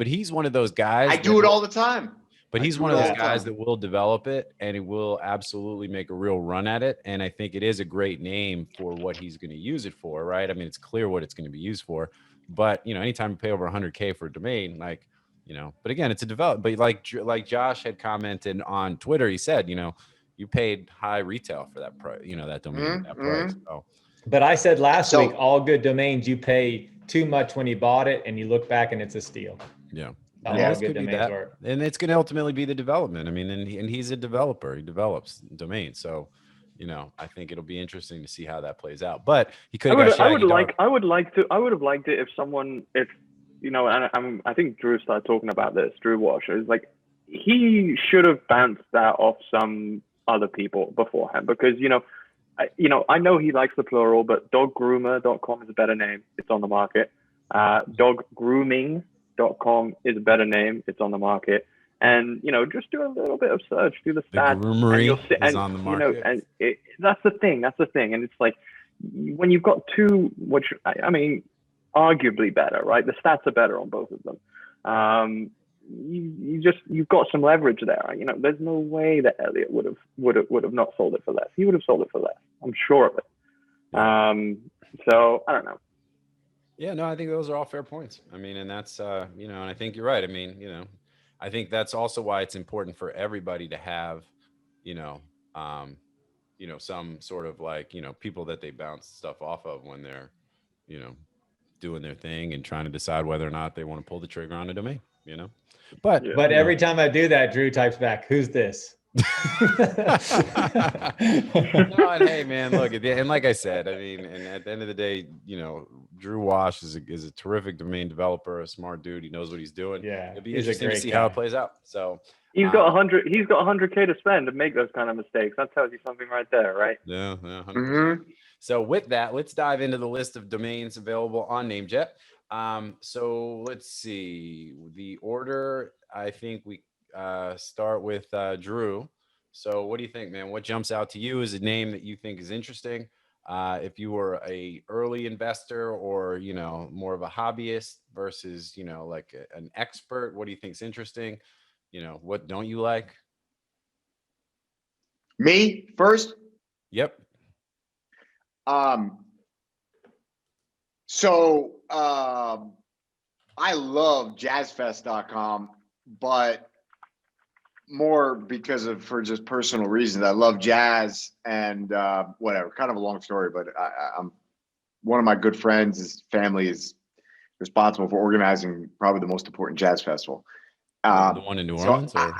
he's one of those guys. I do it all the time. But I he's do one it of all those the guys time. that will develop it and he will absolutely make a real run at it. And I think it is a great name for what he's going to use it for, right? I mean, it's clear what it's going to be used for. But, you know, anytime you pay over 100K for a domain, like, you know, but again, it's a develop. But like Josh had commented on Twitter, he said, you know, you paid high retail for that price, you know, that domain at that price. So, But I said last So- week, all good domains, you pay too much when you bought it, and you look back and it's a steal. yeah. How And all this good could be domains that. work. And it's going to ultimately be the development. I mean, and he's a developer. He develops domains. So, you know, I think it'll be interesting to see how that plays out. But he could have got Shaggy Dog. I would have liked it if you know, and I think Drew started talking about this. Drew Wash is like, he should have bounced that off some other people beforehand, because I know he likes the plural, but doggroomer.com is a better name. It's on the market. Doggrooming.com is a better name. It's on the market. And, you know, just do a little bit of search, do the stats. The groomery and you'll see, is on the market. You know, and that's the thing. And it's like, when you've got two, which, I mean, arguably better, right? The stats are better on both of them. You've got some leverage there. You know, there's no way that Elliot would have not sold it for less. He would have sold it for less. I'm sure of it. So I don't know. Yeah, no, I think those are all fair points. I mean, and that's you know, and I think you're right. I mean, you know, I think that's also why it's important for everybody to have, you know, some sort of like, you know, people that they bounce stuff off of when they're, you know, doing their thing and trying to decide whether or not they want to pull the trigger on a domain, you know. But Yeah. But every time I do that, Drew types back, "Who's this?" No, and hey, man, look, and like I said, I mean, and at the end of the day, you know, Drew Wash is a terrific domain developer, a smart dude. He knows what he's doing. Yeah, It'd be he's a interesting to great see how guy. it plays out. So He's got 100K to spend to make those kind of mistakes. That tells you something right there, right? yeah, 100%. Mhm. So with that, let's dive into the list of domains available on NameJet. So let's see the order. I think we start with Drew. So what do you think, man? What jumps out to you as a name that you think is interesting? If you were a early investor or, you know, more of a hobbyist versus, you know, like an expert, what do you think's interesting? You know, what don't you like? Me first. Yep. I love jazzfest.com, but more because of for just personal reasons. I love jazz and whatever. Kind of a long story, but I'm one of my good friends. His family is responsible for organizing probably the most important jazz festival. The one in New Orleans, or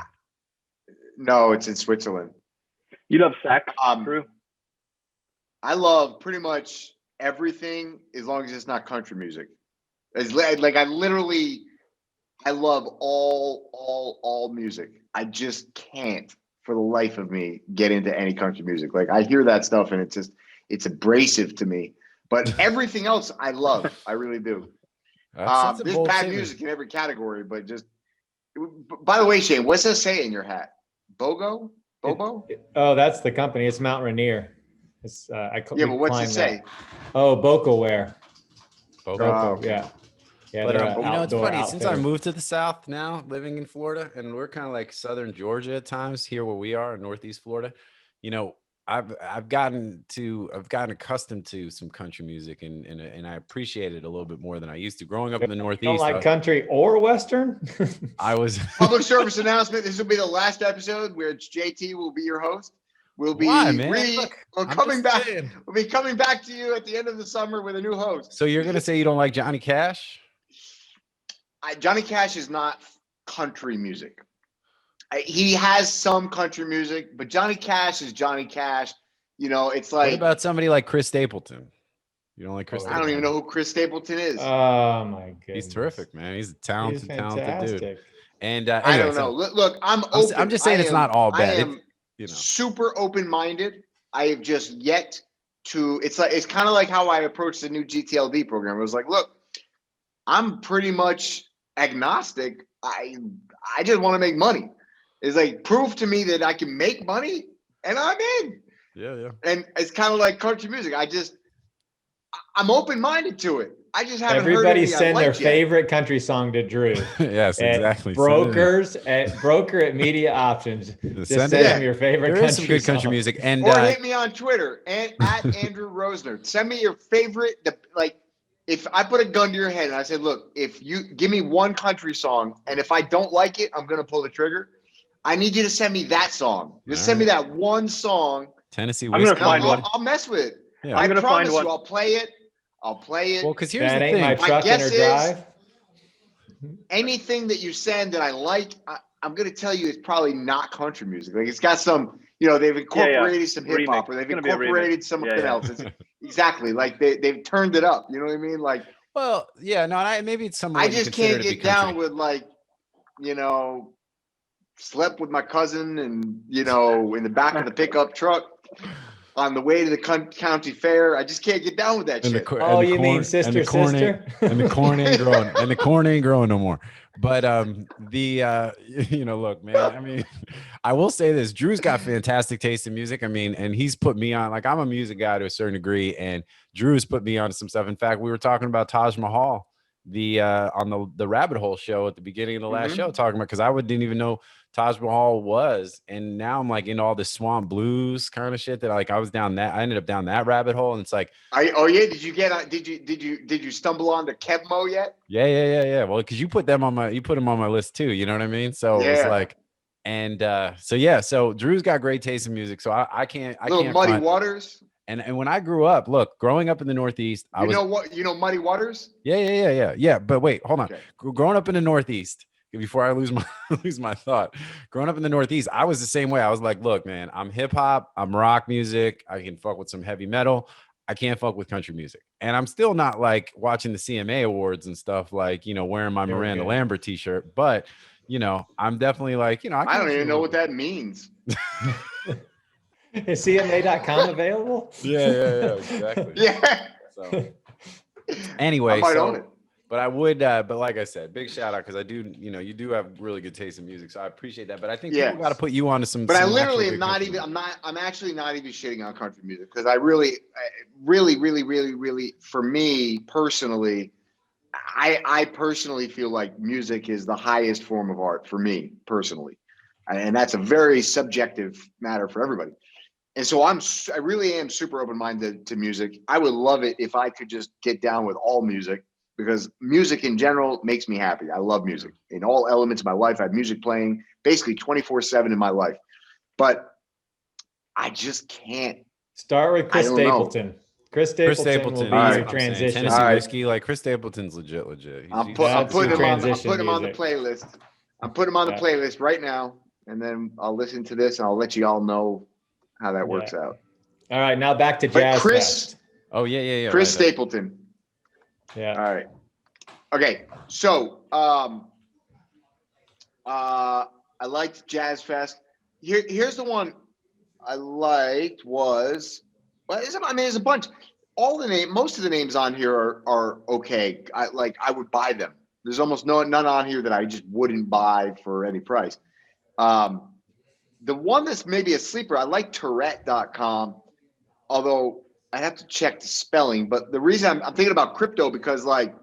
no, it's in Switzerland. You love sax, Drew? I love pretty much everything as long as it's not country music. It's like I love all music. I just can't for the life of me get into any country music. Like I hear that stuff and it's abrasive to me. But everything else I love. I really do. that's a There's bold bad statement. music in every category, but just by the way, Shane, what's that say in your hat? Bogo? Bobo? Oh, that's the company. It's Mount Rainier. It's Yeah, but what's it say? Oh, Bocaware. Bogo. Yeah. Yeah, But they're you know, it's outdoor funny since I outfitter. moved to the South now, living in Florida, and we're kind of like Southern Georgia at times here where we are in Northeast Florida. You know, I've gotten accustomed to some country music, and I appreciate it a little bit more than I used to. Growing up in the You Northeast, don't like country or Western? I was Public service announcement. This will be the last episode where JT will be your host. We'll be Why, man? Look, we're I'm coming just back. saying. We'll be coming back to you at the end of the summer with a new host. So you're gonna say you don't like Johnny Cash? Johnny Cash is not country music. He has some country music, but Johnny Cash is Johnny Cash. You know, it's What like about somebody like Chris Stapleton? You don't like Chris Oh, I Stapleton? don't even know who Chris Stapleton is. Oh my goodness. He's terrific, man. He's a He's talented dude. fantastic. And I anyway, don't know. so Look, I'm open. I'm just saying it's not all bad. I am It's, you know, super open-minded. I have just yet to. It's kind of like how I approached the new GTLD program. It was like, look, I'm pretty much agnostic. I just want to make money. It's like prove to me that I can make money, and I'm in. yeah. And it's kind of like country music. I'm open-minded to it. I just haven't heard Everybody anything I send their liked yet. favorite country song to Drew. Yes, exactly. Broker at Media Options. Just Send send it. him your favorite There is some country good country song. music, and Or hit me on Twitter and at Andrew Rosner. Send me your favorite. If I put a gun to your head and I said, look, if you give me one country song, and if I don't like it, I'm gonna pull the trigger. I need you to send me that song. Just send me that one song. Tennessee I'm gonna whiskey. find one. I'll mess with it. Yeah. I I'm gonna promise find one. you, I'll play it. Well, because here's That the ain't thing. my truck in guess her is- drive. Anything that you send that I like, I'm gonna tell you it's probably not country music. Like it's got some, they've incorporated some hip hop, Remix. or they've It's gonna be a incorporated remix. something Yeah. else. It's, exactly, like they've turned it up. You know what I mean? Like Well, yeah, no, maybe it's some. I just can't get down with slept with my cousin and in the back of the pickup truck on the way to the county fair. I just can't get down with that shit. Oh, you mean sister, sister? And the corn ain't growing, and the corn ain't growing no more. But look, man. I mean, I will say this: Drew's got fantastic taste in music. I mean, and he's put me on. Like, I'm a music guy to a certain degree, and Drew's put me on some stuff. In fact, we were talking about Taj Mahal on the Rabbit Hole show at the beginning of the last show, talking about because I didn't even know Taj Mahal was, and now I'm like into all this swamp blues kind of shit that I ended up down that rabbit hole, and it's like, did you stumble onto Kevmo yet? Yeah. Well, because you put them on my list too, you know what I mean? So it was like, and so Drew's got great taste in music, so I can't Muddy Waters. And when I grew up, growing up in the Northeast, you know Muddy Waters? Yeah. But wait, hold on. Okay. Growing up in the Northeast, before I lose my thought, growing up in the Northeast, I was the same way. I was like, look, man, I'm hip hop, I'm rock music, I can fuck with some heavy metal. I can't fuck with country music. And I'm still not like watching the CMA awards and stuff, like, wearing my Miranda Lambert t-shirt, but I'm definitely like, I don't even know what that means. Is CMA.com available? Yeah, exactly. Yeah. So anyway, I might own it. But I would, but like I said, big shout out because I do, you do have really good taste in music, so I appreciate that. But I think people got to put you on to some. But I some literally actual am good not country even. music. I'm actually not even shitting on country music because I really, for me personally, I personally feel like music is the highest form of art for me personally, and that's a very subjective matter for everybody. And so I really am super open-minded to music. I would love it if I could just get down with all music because music in general makes me happy. I love music in all elements of my life. I have music playing basically 24/7 in my life, but I just can't. Start with Chris I don't know. Stapleton. Chris Chris Stapleton will Stapleton, be All your right. that's what I'm saying. transition. Tennessee All right. whiskey, like Chris Stapleton's legit. I'm That's putting your him on. I'm transition putting him on the music. playlist. I'm putting him on the Yeah. playlist right now, and then I'll listen to this and I'll let you all know how that works out. All right, now back to But Jazz Chris, Fest. Oh yeah. Chris right. Stapleton. Yeah. All right. Okay. So I liked Jazz Fest. Here's the one I liked was there's a bunch. Most of the names on here are okay. I would buy them. There's almost none on here that I just wouldn't buy for any price. The one that's maybe a sleeper, I like Tourette.com, although I'd have to check the spelling. But the reason I'm thinking about crypto because at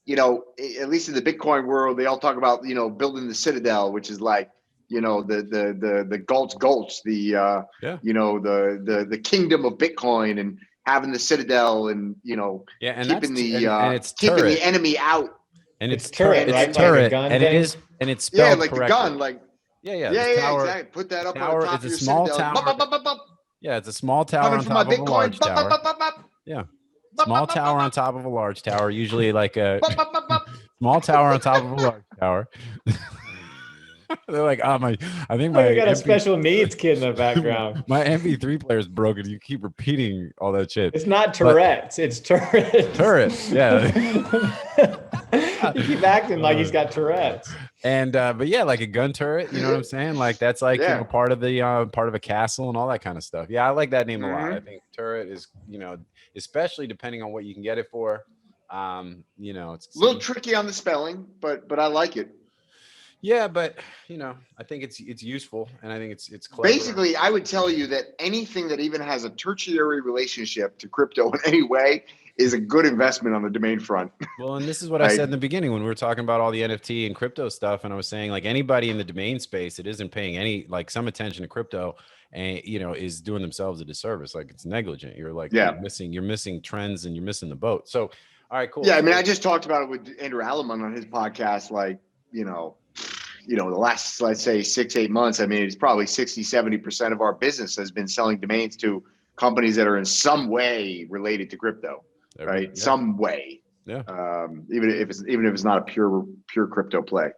least in the Bitcoin world, they all talk about, building the Citadel, which is like, the Gulch, the kingdom of Bitcoin and having the Citadel and, And keeping it's keeping turret. the enemy out. And It's turret, right? It's Like a turret, gun and thing? and it's Yeah, spelled like correctly. the gun, like Yeah. yeah, this tower, exactly. Put that up tower on the top is of a your small Citadel. tower. Bop, bop, bop, bop. Yeah, it's a small tower Coming on for my top of a Bitcoin. large Bop, tower. bop, bop, bop. Yeah, Bop, small bop, bop, tower bop, on top of a large tower. Usually like a bop, bop, bop, bop. small tower on top of a large tower. They're like, I think Oh, my you got a MP special needs kid in the background. my MP3 player is broken. You keep repeating all that shit. It's not Tourette's, it's Tourette's. Turret, yeah. You keep acting like he's got Tourette's. And but yeah, like a gun turret, you know what I'm saying? Like that's like Yeah. part of the part of a castle and all that kind of stuff. Yeah, I like that name a lot. I Mhm. think turret is, especially depending on what you can get it for. It's A little tricky on the spelling, but I like it. yeah, but I think it's useful and I think it's clever. Basically, I would tell you that anything that even has a tertiary relationship to crypto in any way is a good investment on the domain front. Well, and this is what I said in the beginning when we were talking about all the NFT and crypto stuff, and I was saying like anybody in the domain space that isn't paying some attention to crypto and is doing themselves a disservice. Like it's negligent. You're like you're missing trends and you're missing the boat. So all right, cool. Yeah, I mean, I just talked about it with Andrew Alleman on his podcast, like, the last, let's say 6-8 months. I mean, it's probably 60-70% of our business has been selling domains to companies that are in some way related to crypto, right? Yeah. Some way. Yeah. Even if it's not a pure crypto play.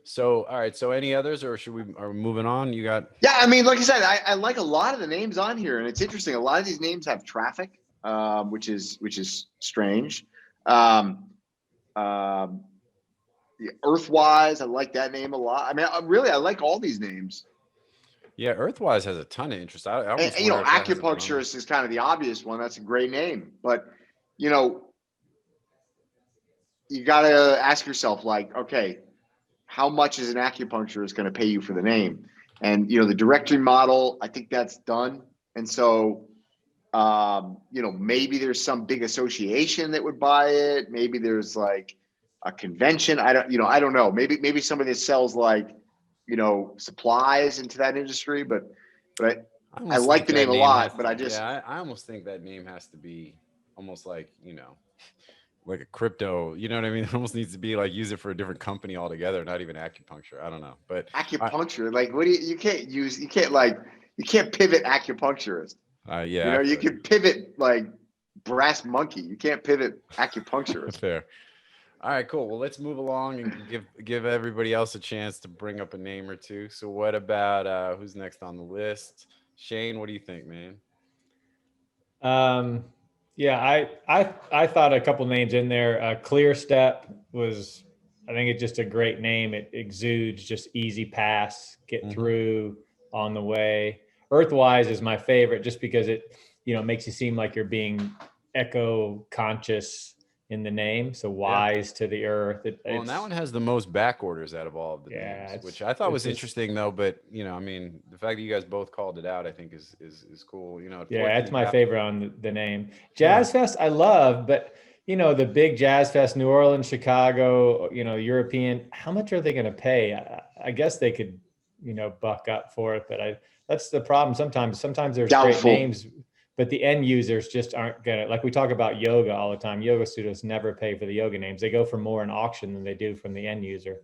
So, all right. So any others, or are we moving on? You got? Yeah. I mean, like I said, I like a lot of the names on here, and it's interesting. A lot of these names have traffic, which is strange. Earthwise, I like that name a lot. I mean, I like all these names. Yeah, Earthwise has a ton of interest. I And acupuncturist is kind of the obvious one. That's a great name, but you got to ask yourself, like, okay, how much is an acupuncturist going to pay you for the name? And the directory model, I think that's done. And so, maybe there's some big association that would buy it. Maybe there's like a convention. I don't know. Maybe somebody that sells like, supplies into that industry, but I like the name a lot, but I almost think that name has to be almost like, like a crypto, you know what I mean? It almost needs to be like use it for a different company altogether, not even acupuncture. I don't know, but acupuncture, like what do you can't pivot acupuncturist. Yeah, you can pivot like brass monkey. You can't pivot acupuncturist. Fair. All right, cool. Well, let's move along and give everybody else a chance to bring up a name or two. So what about who's next on the list? Shane, what do you think, man? Yeah, I thought a couple names in there. Clear Step was, I think it's just a great name. It exudes just easy pass, get through on the way. Earthwise is my favorite just because it, makes you seem like you're being eco conscious in the name. So wise to the earth. Well, and that one has the most back orders out of all of the Yeah, names, which I thought was just interesting though. But I mean, the fact that you guys both called it out, I think is cool. At Yeah, it's 14 my half- favorite on the name. Jazz Fest, I love, but the big Jazz Fest, New Orleans, Chicago, European, how much are they going to pay? I guess they could, buck up for it, but that's the problem. Sometimes there's Doubtful. great names, but the end users just aren't gonna, like we talk about yoga all the time. Yoga studios never pay for the yoga names. They go for more in auction than they do from the end user.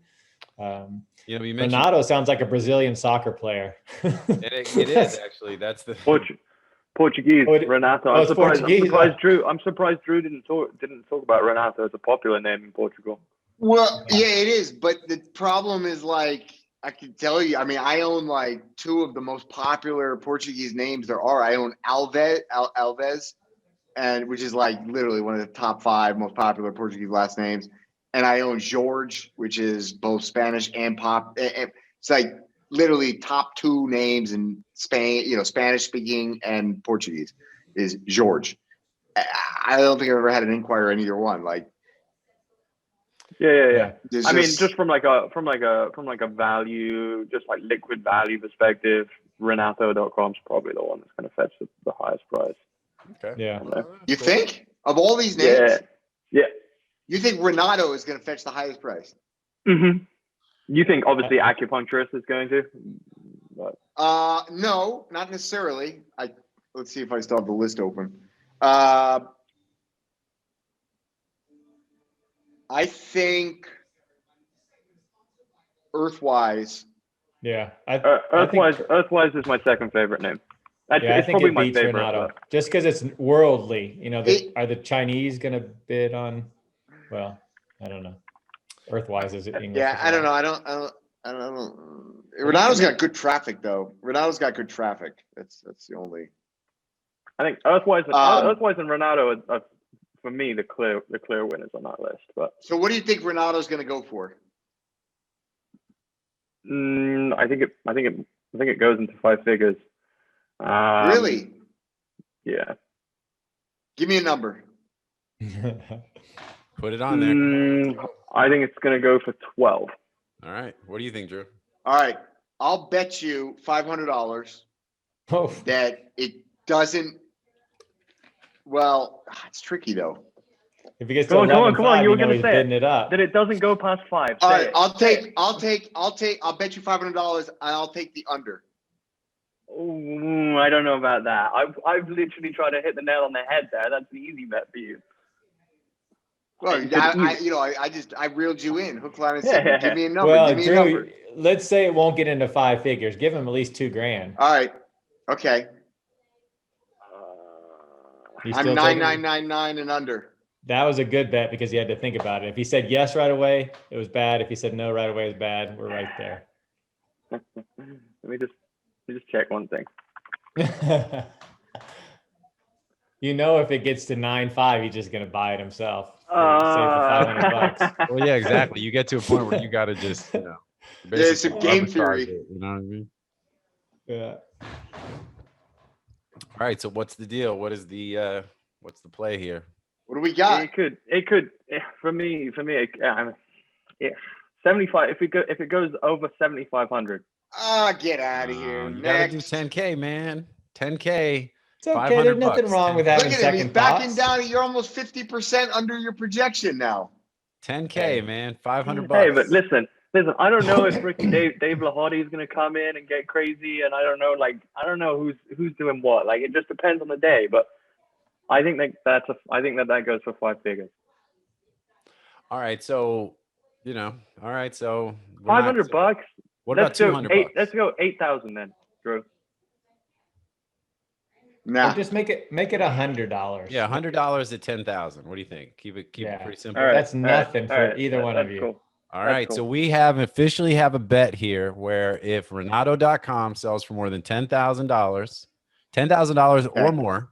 you mentioned Renato sounds like a Brazilian soccer player. it is actually. That's the Portuguese, Renato. I'm surprised Drew didn't talk about Renato as a popular name in Portugal. Well, yeah, it is. But the problem is, like, I can tell you, I mean, I own like two of the most popular Portuguese names there are. I own Alves, and which is like literally one of the top 5 most popular Portuguese last names. And I own George, which is both Spanish and pop. It's like literally top 2 names in Spain, Spanish speaking and Portuguese is George. I don't think I've ever had an inquiry on either one. Like, yeah. I mean, just from like a value, just like liquid value perspective, Renato.com is probably the one that's going to fetch the highest price. Okay. Yeah. You think of all these names? Yeah. You think Renato is going to fetch the highest price? Mm-hmm. You think obviously acupuncturist is going to? But... No, not necessarily. Let's see if I still have the list open. I think Earthwise. Yeah. Earthwise is my second favorite name. I it's think probably it my beats favorite. Renato. Just because it's worldly. Are the Chinese going to bid on? Well, I don't know. Earthwise is it English? Yeah, I don't know. I don't know. Renato's got good traffic though. Renato's got good traffic. That's the only. I think Earthwise and Renato are for me the clear winners on that list. But so, what do you think Renato's going to go for? I think it goes into 5 figures. Really? Yeah. Give me a number. Put it on there. I think it's going to go for 12. All right. What do you think, Drew? All right. I'll bet you $500 that it doesn't. Well, it's tricky though. If he gets to come on, you were going to say it up. That it doesn't go past 5. All right, I'll bet you $500 and I'll take the under. Ooh, I don't know about that. I've literally tried to hit the nail on the head there. That's an easy bet for you. Well, I reeled you in, hook, line, and sinker. Give me a number. Well, give me Drew, a number. Let's say it won't get into 5 figures. Give him at least $2,000. All right. Okay. I'm 9999 and under. That was a good bet because he had to think about it. If he said yes right away, it was bad. If he said no right away, it was bad. We're right there. Let me just check one thing. If it gets to 9.5, he's just gonna buy it himself. Save the $500. Well, yeah, exactly. You get to a point where you got to just, it's a game theory. you know what I mean? Yeah. All right. So what's the deal? What's the play here? What do we got? It could for me. 75. If it goes over 7,500. Get out of here. You Next. gotta do 10K, man. 10K. It's okay. There's nothing wrong with having Look at him. He's backing down. You're almost 50% under your projection now. 10K, man. $500. Hey, but listen. I don't know if Ricky Dave Lahadi is going to come in and get crazy, and I don't know who's doing what. Like, it just depends on the day. But I think that goes for 5 figures. All right, so so $500. What about $200? Let's go 8,000 then, Drew. Nah. Or just make it $100. Yeah, $100 at 10,000. What do you think? Keep it pretty simple. Right. That's nothing for either one of you. Cool. All right, cool. so we officially have a bet here where if Renato.com sells for more than $10,000 or more,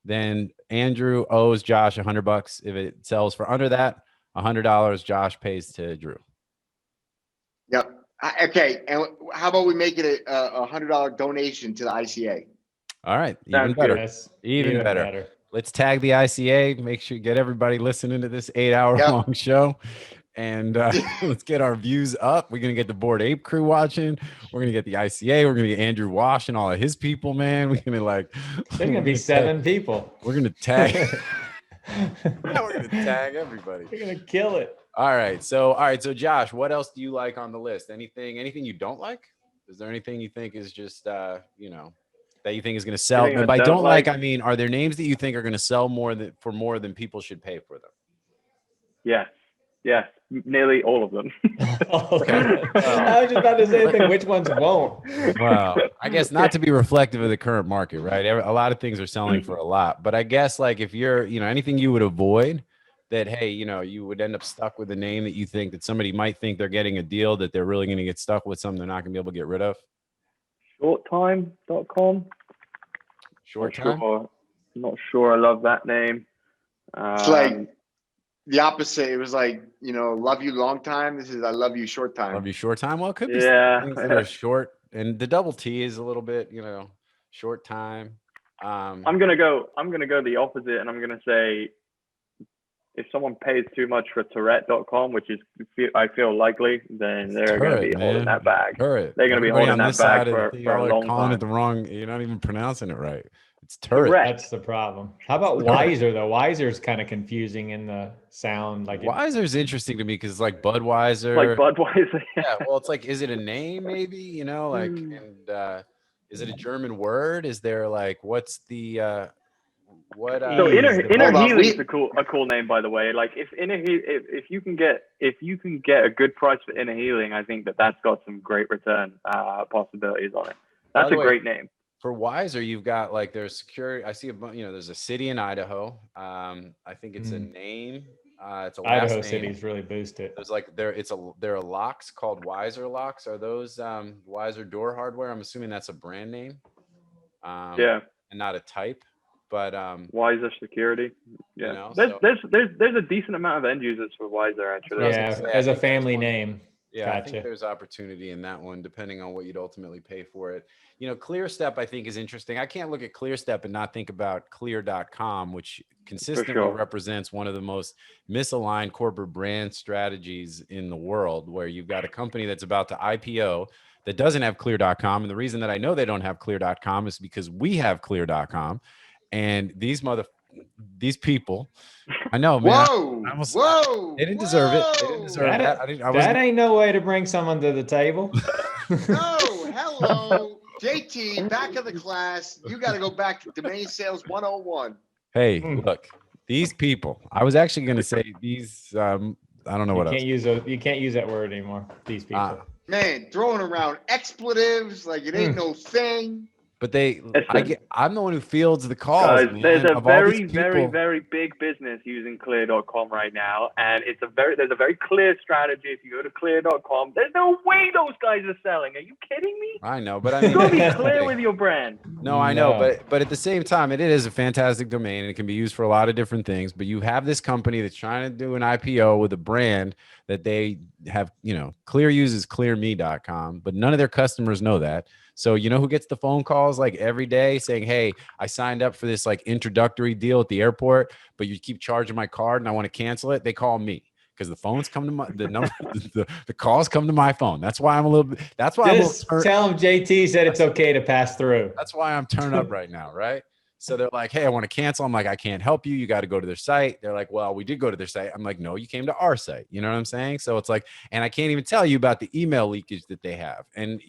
then Andrew owes Josh $100. If it sells for under that, $100, Josh pays to Drew. Yep. Okay. And how about we make it a $100 donation to the ICA? All right, even better. Yes, Even better. let's tag the ICA. Make sure you get everybody listening to this 8-hour Yep. long show. And let's get our views up. We're gonna get the Bored Ape crew watching. We're gonna get the ICA. We're gonna get Andrew Wash and all of his people, man. We're gonna There's gonna be 7 people. We're gonna tag. We're gonna tag everybody. You're gonna kill it. All right. So Josh, what else do you like on the list? Anything you don't like? Is there anything you think is just that you think is gonna sell? Anything And I by don't don't like, like? I mean, are there names that you think are gonna sell more than people should pay for them? Yes, nearly all of them. I was just about to say, which ones won't? Well, I guess not to be reflective of the current market, right? A lot of things are selling for a lot, but I guess like if you're, anything you would avoid that, hey, you would end up stuck with a name that you think that somebody might think they're getting a deal that they're really going to get stuck with something they're not going to be able to get rid of. Shorttime.com. Short time. Not sure. I love that name. It's like the opposite. It was like, love you long time. This is I love you short time. Love you short time. Well, it could be things that are short, and the double T is a little bit, short time. I'm gonna go the opposite, and I'm gonna say if someone pays too much for Tourette.com, which is I feel likely, then they're gonna be holding that bag. They're gonna be holding that bag for a long time. It the wrong. You're not even pronouncing it right. It's Tourette. That's the problem. How about Wiser though? Wiser's kind of confusing in the sound. Like Wiser's interesting to me because it's like Budweiser. Like Budweiser. Yeah. Well, it's like, is it a name? Maybe and is it a German word? Is there like what's the what? So Inner Healing is a cool name, by the way. Like if you can get a good price for Inner Healing, I think that's got some great return possibilities on it. That's a great name. For Wiser, you've got like there's security. I see there's a city in Idaho. I think it's a name. It's a last Idaho name. City's really boosted. There's like there are locks called Wiser locks. Are those Wiser door hardware? I'm assuming that's a brand name. And not a type. But Wiser Security. Yeah. There's a decent amount of end users for Wiser actually. Yeah, as a family name. Yeah, Gotcha. I think there's opportunity in that one, depending on what you'd ultimately pay for it. ClearStep, I think, is interesting. I can't look at ClearStep and not think about Clear.com, which consistently represents one of the most misaligned corporate brand strategies in the world, where you've got a company that's about to IPO that doesn't have Clear.com. And the reason that I know they don't have Clear.com is because we have Clear.com. And these people, I know, man. Whoa! They didn't deserve it. They didn't deserve that. That ain't no way to bring someone to the table. No, hello, JT, back of the class. You got to go back to domain sales 101. Hey, look, these people. I was actually going to say these. I don't know what else. You can't use that word anymore. These people. Man, throwing around expletives like it ain't no thing. But I'm the one who fields the calls. Guys, there's a very big business using Clear.com right now, and there's a very clear strategy. If you go to Clear.com, there's no way those guys are selling. Are you kidding me? I know, but I mean, you gotta be clear with your brand. No, I know, but at the same time, it is a fantastic domain, and it can be used for a lot of different things. But you have this company that's trying to do an IPO with a brand that they have. Clear uses ClearMe.com, but none of their customers know that. So who gets the phone calls like every day saying, hey, I signed up for this like introductory deal at the airport, but you keep charging my card and I want to cancel it. They call me because the phones come to the calls come to my phone. That's why I'm a little bit. That's why tell them JT said it's okay to pass through. That's why I'm turned up right now. Right. So they're like, hey, I want to cancel. I'm like, I can't help you. You got to go to their site. They're like, well, we did go to their site. I'm like, no, you came to our site. You know what I'm saying? So it's like, and I can't even tell you about the email leakage that they have. And,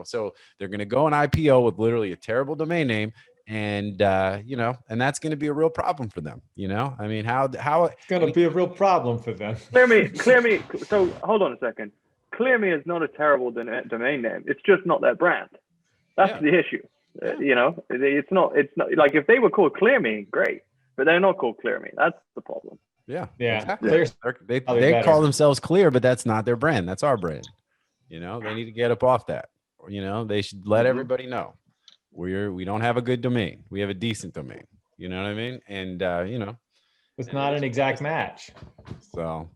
so they're going to go an IPO with literally a terrible domain name. And, and that's going to be a real problem for them. I mean, how it's going to be a real problem for them. Clear me. So hold on a second. Clear me is not a terrible domain name. It's just not their brand. That's the issue. It's not like if they were called Clear Me, great, but they're not called Clear Me. That's the problem. Yeah. Exactly. They call themselves Clear, but that's not their brand. That's our brand. They need to get up off that. They should let everybody know we don't have a good domain. We have a decent domain. You know what I mean? And it's not an exact match. So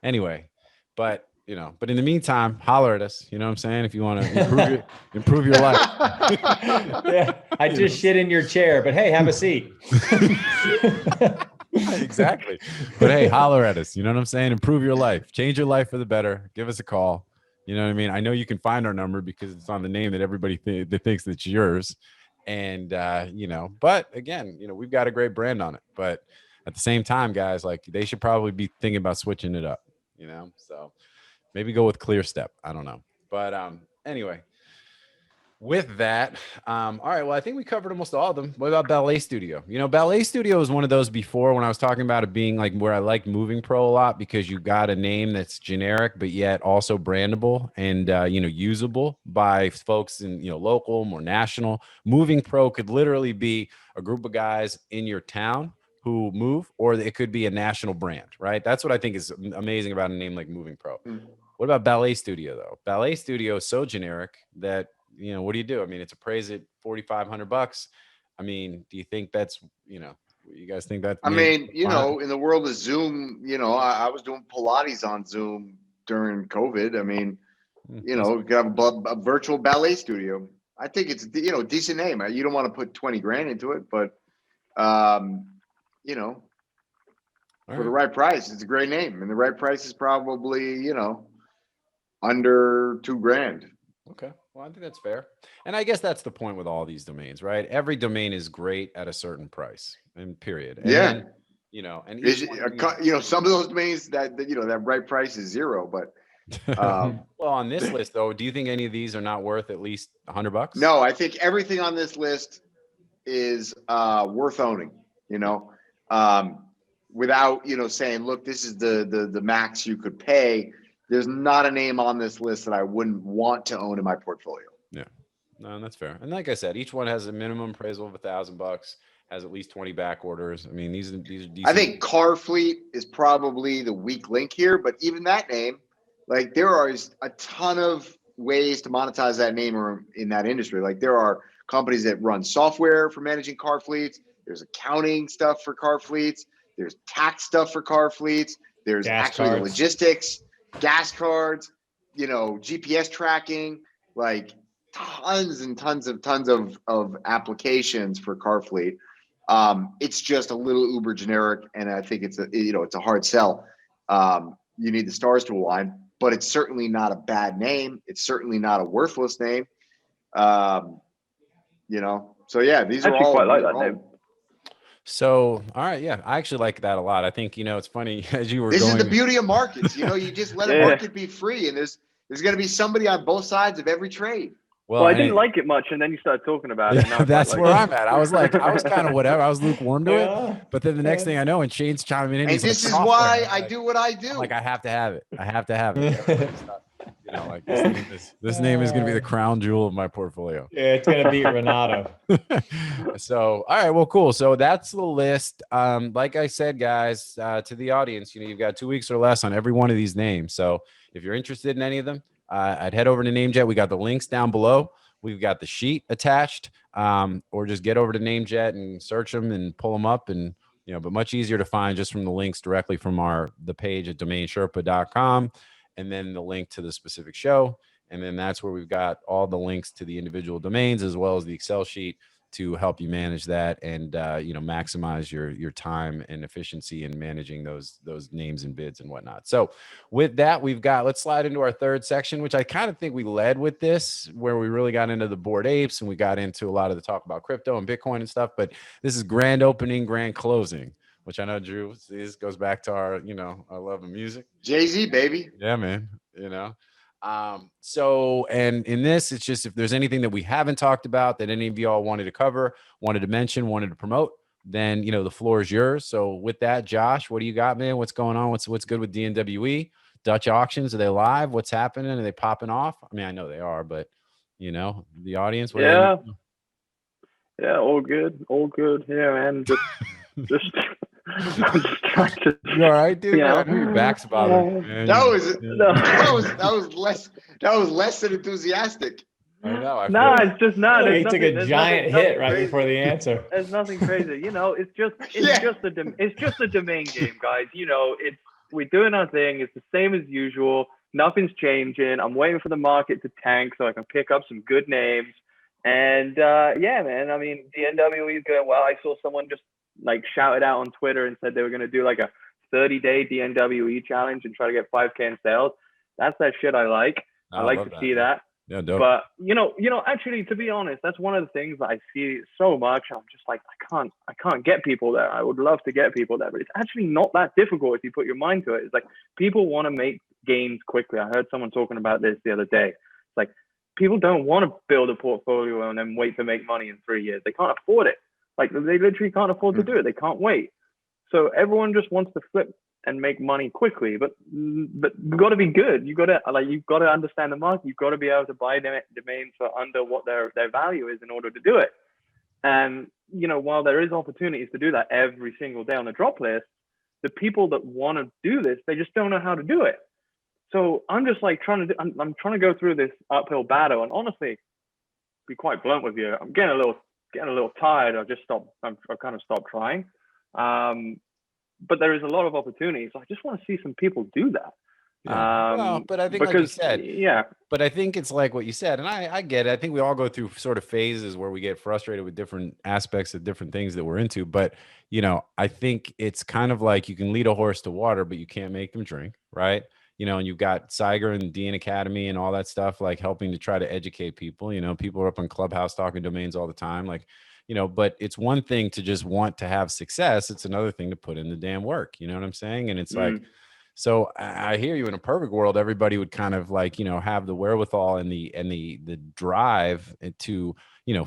anyway, but you know, but in the meantime, holler at us. You know what I'm saying? If you want to improve your life. Yeah, I just shit in your chair, but hey, have a seat. Exactly. But hey, holler at us. You know what I'm saying? Improve your life. Change your life for the better. Give us a call. You know what I mean? I know you can find our number because it's on the name that everybody that thinks that's yours. And you know, but again, you know, we've got a great brand on it. But at the same time, guys, like they should probably be thinking about switching it up, you know. So maybe go with Clear Step. I don't know. But anyway, with that, all right. Well, I think we covered almost all of them. What about Ballet Studio? You know, Ballet Studio was one of those before when I was talking about it being like where I liked Moving Pro a lot because you got a name that's generic, but yet also brandable and, you know, usable by folks in, you know, local, more national. Moving Pro could literally be a group of guys in your town who move, or it could be a national brand, right? That's what I think is amazing about a name like Moving Pro. What about Ballet Studio though? Ballet Studio is so generic that, you know, what do you do? I mean, it's appraised at $4,500. I mean, do you think that's, you know, you guys think that? I mean, you know, in the world of Zoom, you know, I was doing Pilates on Zoom during COVID. I mean, you know, you have a virtual ballet studio. I think it's, you know, a decent name. You don't want to put 20 grand into it, but, you know, for the right price, it's a great name. And the right price is probably, you know, under 2 grand. Okay. Well, I think that's fair. And I guess that's the point with all these domains, right? Every domain is great at a certain price and period. And yeah. Then, you know, and you know, some of those domains that, you know, that right price is 0, but well, on this list though, do you think any of these are not worth at least $100? No, I think everything on this list is worth owning, you know, without, you know, saying, look, this is the max you could pay. There's not a name on this list that I wouldn't want to own in my portfolio. Yeah, no, that's fair. And like I said, each one has a minimum appraisal of $1,000, has at least 20 back orders. I mean, these are decent. I think Car Fleet is probably the weak link here, but even that name, like there are a ton of ways to monetize that name or in that industry. Like there are companies that run software for managing car fleets. There's accounting stuff for car fleets. There's tax stuff for car fleets. There's actually the logistics, gas cards, you know, GPS tracking, like tons and tons of applications for car fleet. It's just a little uber generic, and I think it's a hard sell. You need the stars to align, but it's certainly not a bad name. It's certainly not a worthless name. You know, so yeah, these are all quite like that name. So, all right, yeah, I actually like that a lot. I think, you know, it's funny as you were this going. Is the beauty of markets. You know, you just let a market be free, and there's going to be somebody on both sides of every trade. Well, I didn't like it much, and then you started talking about it. And that's where I'm at. I was kind of whatever. I was lukewarm to it, but then the next thing I know, and Shane's chiming in. And this is why I do what I do. Like I have to have it. I have to have it. You know, like this name is going to be the crown jewel of my portfolio. Yeah, it's going to beat Renato. So, all right, well, cool. So that's the list. Like I said, guys, to the audience, you know, you've got 2 weeks or less on every one of these names. So if you're interested in any of them, I'd head over to NameJet. We got the links down below. We've got the sheet attached, or just get over to NameJet and search them and pull them up, and you know, but much easier to find just from the links directly from the page at DomainSherpa.com, and then the link to the specific show, and then that's where we've got all the links to the individual domains as well as the Excel sheet to help you manage that and you know, maximize your time and efficiency in managing those names and bids and whatnot. So with that, let's slide into our third section, which I kind of think we led with this, where we really got into the Bored Apes and we got into a lot of the talk about crypto and Bitcoin and stuff. But this is grand opening, grand closing, which I know, Drew, this goes back to our, you know, our love of music. Jay-Z, baby. Yeah, man. You know. So, and in this, it's just, if there's anything that we haven't talked about that any of y'all wanted to cover, wanted to mention, wanted to promote, then, you know, the floor is yours. So with that, Josh, what do you got, man? What's going on? What's good with DNWE? Dutch auctions? Are they live? What's happening? Are they popping off? I mean, I know they are, but you know, the audience. Yeah, all good. Yeah, man. Just I'm just trying to. You all right, dude? Yeah, I know your back's bothering. That was less than enthusiastic. I know. It's just not. He took a giant hit right before the answer. There's nothing crazy. You know, it's just a domain game, guys. You know, we're doing our thing. It's the same as usual. nothing's changing. I'm waiting for the market to tank so I can pick up some good names. And yeah, man, I mean, DNWE is going well. I saw someone just like shout it out on Twitter and said they were going to do like a 30-day DNWE challenge and try to get 5K in sales. That's that shit I like. I like to see that. Yeah, dope. But actually, to be honest, that's one of the things that I see so much. I'm just like, I can't get people there. I would love to get people there, but it's actually not that difficult if you put your mind to it. It's like people want to make gains quickly. I heard someone talking about this the other day. It's like people don't want to build a portfolio and then wait to make money in 3 years. They can't afford it. Like they literally can't afford to do it. They can't wait. So everyone just wants to flip and make money quickly, but you've got to be good. You've got to understand the market. You've got to be able to buy domains for under what their value is in order to do it. And while there is opportunities to do that every single day on the drop list, the people that want to do this, they just don't know how to do it. So I'm just like I'm trying to go through this uphill battle. And honestly, be quite blunt with you, I'm getting a little tired. I've kind of stopped trying. But there is a lot of opportunities. I just want to see some people do that. Yeah. Well, but I think, like you said, yeah. But I think it's like what you said, and I get it. I think we all go through sort of phases where we get frustrated with different aspects of different things that we're into. But I think it's kind of like you can lead a horse to water, but you can't make them drink, right? And you've got Saiger and DN Academy and all that stuff, like helping to try to educate people. People are up on Clubhouse talking domains all the time, like. But it's one thing to just want to have success. It's another thing to put in the damn work. You know what I'm saying? And it's like, so I hear you. In a perfect world, everybody would kind of like, have the wherewithal and the drive to,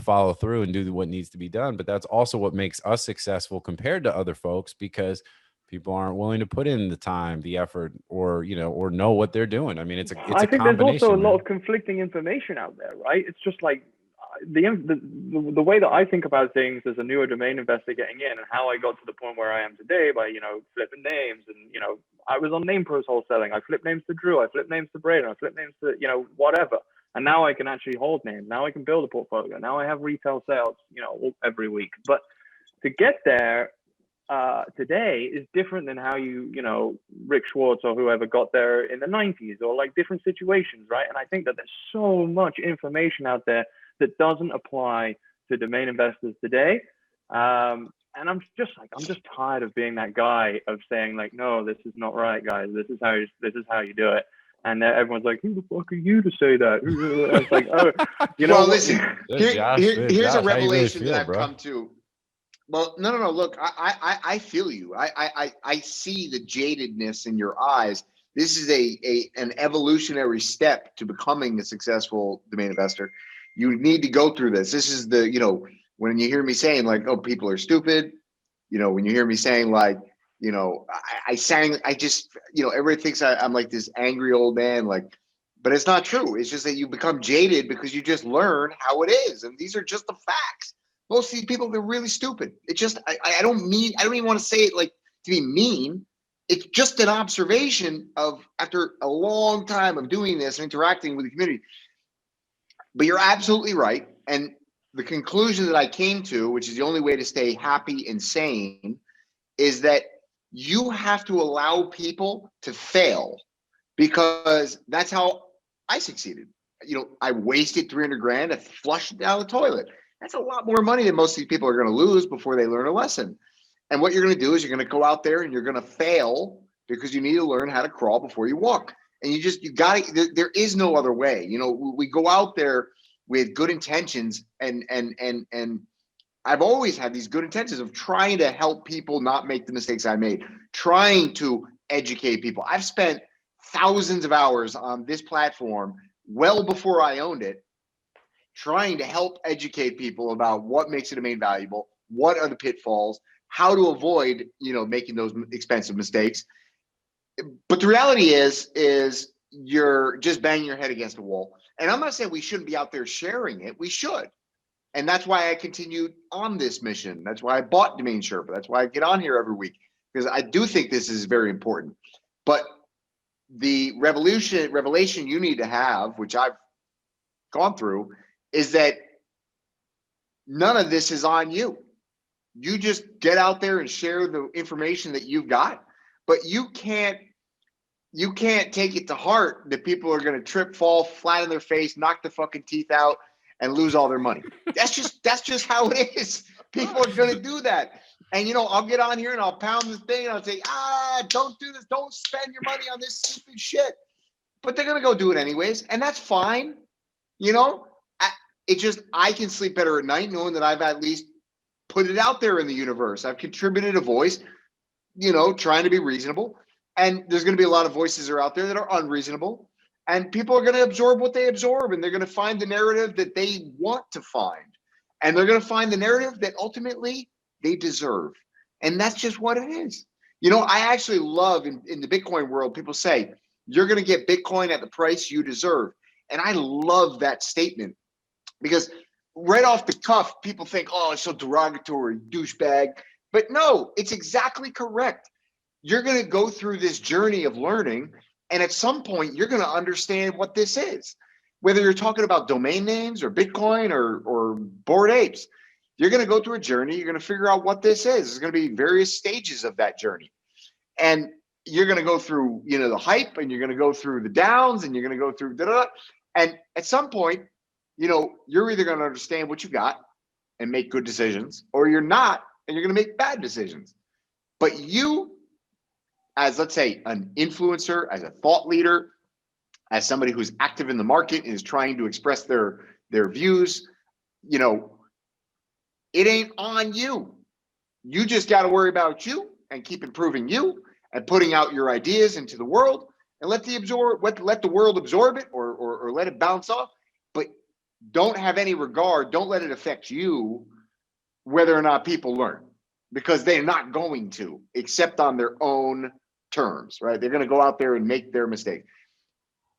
follow through and do what needs to be done. But that's also what makes us successful compared to other folks, because people aren't willing to put in the time, the effort, or know what they're doing. I mean, I think there's also a lot of conflicting information out there, right? It's just like, the way that I think about things as a newer domain investor getting in, and how I got to the point where I am today by flipping names, and I was on name pros wholesaling. I flipped names to Drew, I flipped names to Braden, I flipped names to whatever, and now I can actually hold names. Now I can build a portfolio. Now I have retail sales every week. But to get there today is different than how Rick Schwartz or whoever got there in the 90s, or like different situations, right? And I think that there's so much information out there that doesn't apply to domain investors today. And I'm just tired of being that guy of saying like, no, this is not right, guys. This is how you do it. And everyone's like, who the fuck are you to say that? It's like, oh, well, listen, here's Josh, a revelation really feel, that I've bro? come to. Well, no. Look, I feel you. I see the jadedness in your eyes. This is an evolutionary step to becoming a successful domain investor. You need to go through this. This is when you hear me saying like, oh, people are stupid, when you hear me saying like, everybody thinks I'm like this angry old man, like, but it's not true. It's just that you become jaded because you just learn how it is. And these are just the facts. Most of these people, they're really stupid. It's just, I don't even want to say it like to be mean. It's just an observation of after a long time of doing this and interacting with the community. But you're absolutely right. And the conclusion that I came to, which is the only way to stay happy and sane, is that you have to allow people to fail, because that's how I succeeded. I wasted 300 grand. I flushed it down the toilet. That's a lot more money than most of these people are going to lose before they learn a lesson. And what you're going to do is you're going to go out there and you're going to fail, because you need to learn how to crawl before you walk. And you got to, there is no other way. We go out there with good intentions, and I've always had these good intentions of trying to help people not make the mistakes I made, trying to educate people. I've spent thousands of hours on this platform well before I owned it, trying to help educate people about what makes a domain valuable, what are the pitfalls, how to avoid, making those expensive mistakes. But the reality is you're just banging your head against the wall. And I'm not saying we shouldn't be out there sharing it. We should. And that's why I continued on this mission. That's why I bought DomainSherpa. That's why I get on here every week, because I do think this is very important. But the revelation you need to have, which I've gone through, is that none of this is on you. You just get out there and share the information that you've got, but you can't you can't take it to heart that people are going to trip, fall flat on their face, knock their fucking teeth out, and lose all their money. That's just how it is. People are going to do that. And, I'll get on here and I'll pound the thing and I'll say, don't do this. Don't spend your money on this stupid shit. But they're going to go do it anyways. And that's fine. I can sleep better at night knowing that I've at least put it out there in the universe. I've contributed a voice, trying to be reasonable. And there's going to be a lot of voices that are out there that are unreasonable. And people are going to absorb what they absorb. And they're going to find the narrative that they want to find. And they're going to find the narrative that ultimately they deserve. And that's just what it is. I actually love in the Bitcoin world, people say, you're going to get Bitcoin at the price you deserve. And I love that statement because right off the cuff, people think, oh, it's so derogatory, douchebag. But no, it's exactly correct. You're going to go through this journey of learning. And at some point, you're going to understand what this is. Whether you're talking about domain names or Bitcoin or Bored Apes, you're going to go through a journey. You're going to figure out what this is. There's going to be various stages of that journey. And you're going to go through, the hype, and you're going to go through the downs, and you're going to go through da-da-da. And at some point, you're either going to understand what you got and make good decisions, or you're not, and you're going to make bad decisions. But you, as let's say an influencer, as a thought leader, as somebody who's active in the market and is trying to express their views, it ain't on you. You just got to worry about you and keep improving you and putting out your ideas into the world and let the world absorb it or let it bounce off. But don't have any regard. Don't let it affect you whether or not people learn, because they're not going to, except on their own terms, right? They're going to go out there and make their mistake.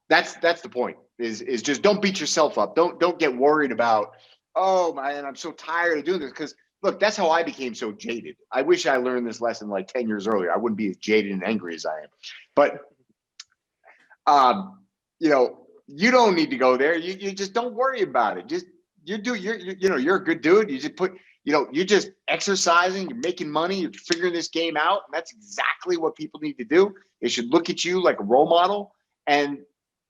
That's the point, is just don't beat yourself up. Don't get worried about, oh man, I'm so tired of doing this. Because look, that's how I became so jaded. I wish I learned this lesson like 10 years earlier. I wouldn't be as jaded and angry as I am. But you don't need to go there. You just don't worry about it. Just you're a good dude. You just you're just exercising, you're making money, you're figuring this game out. And that's exactly what people need to do. They should look at you like a role model, and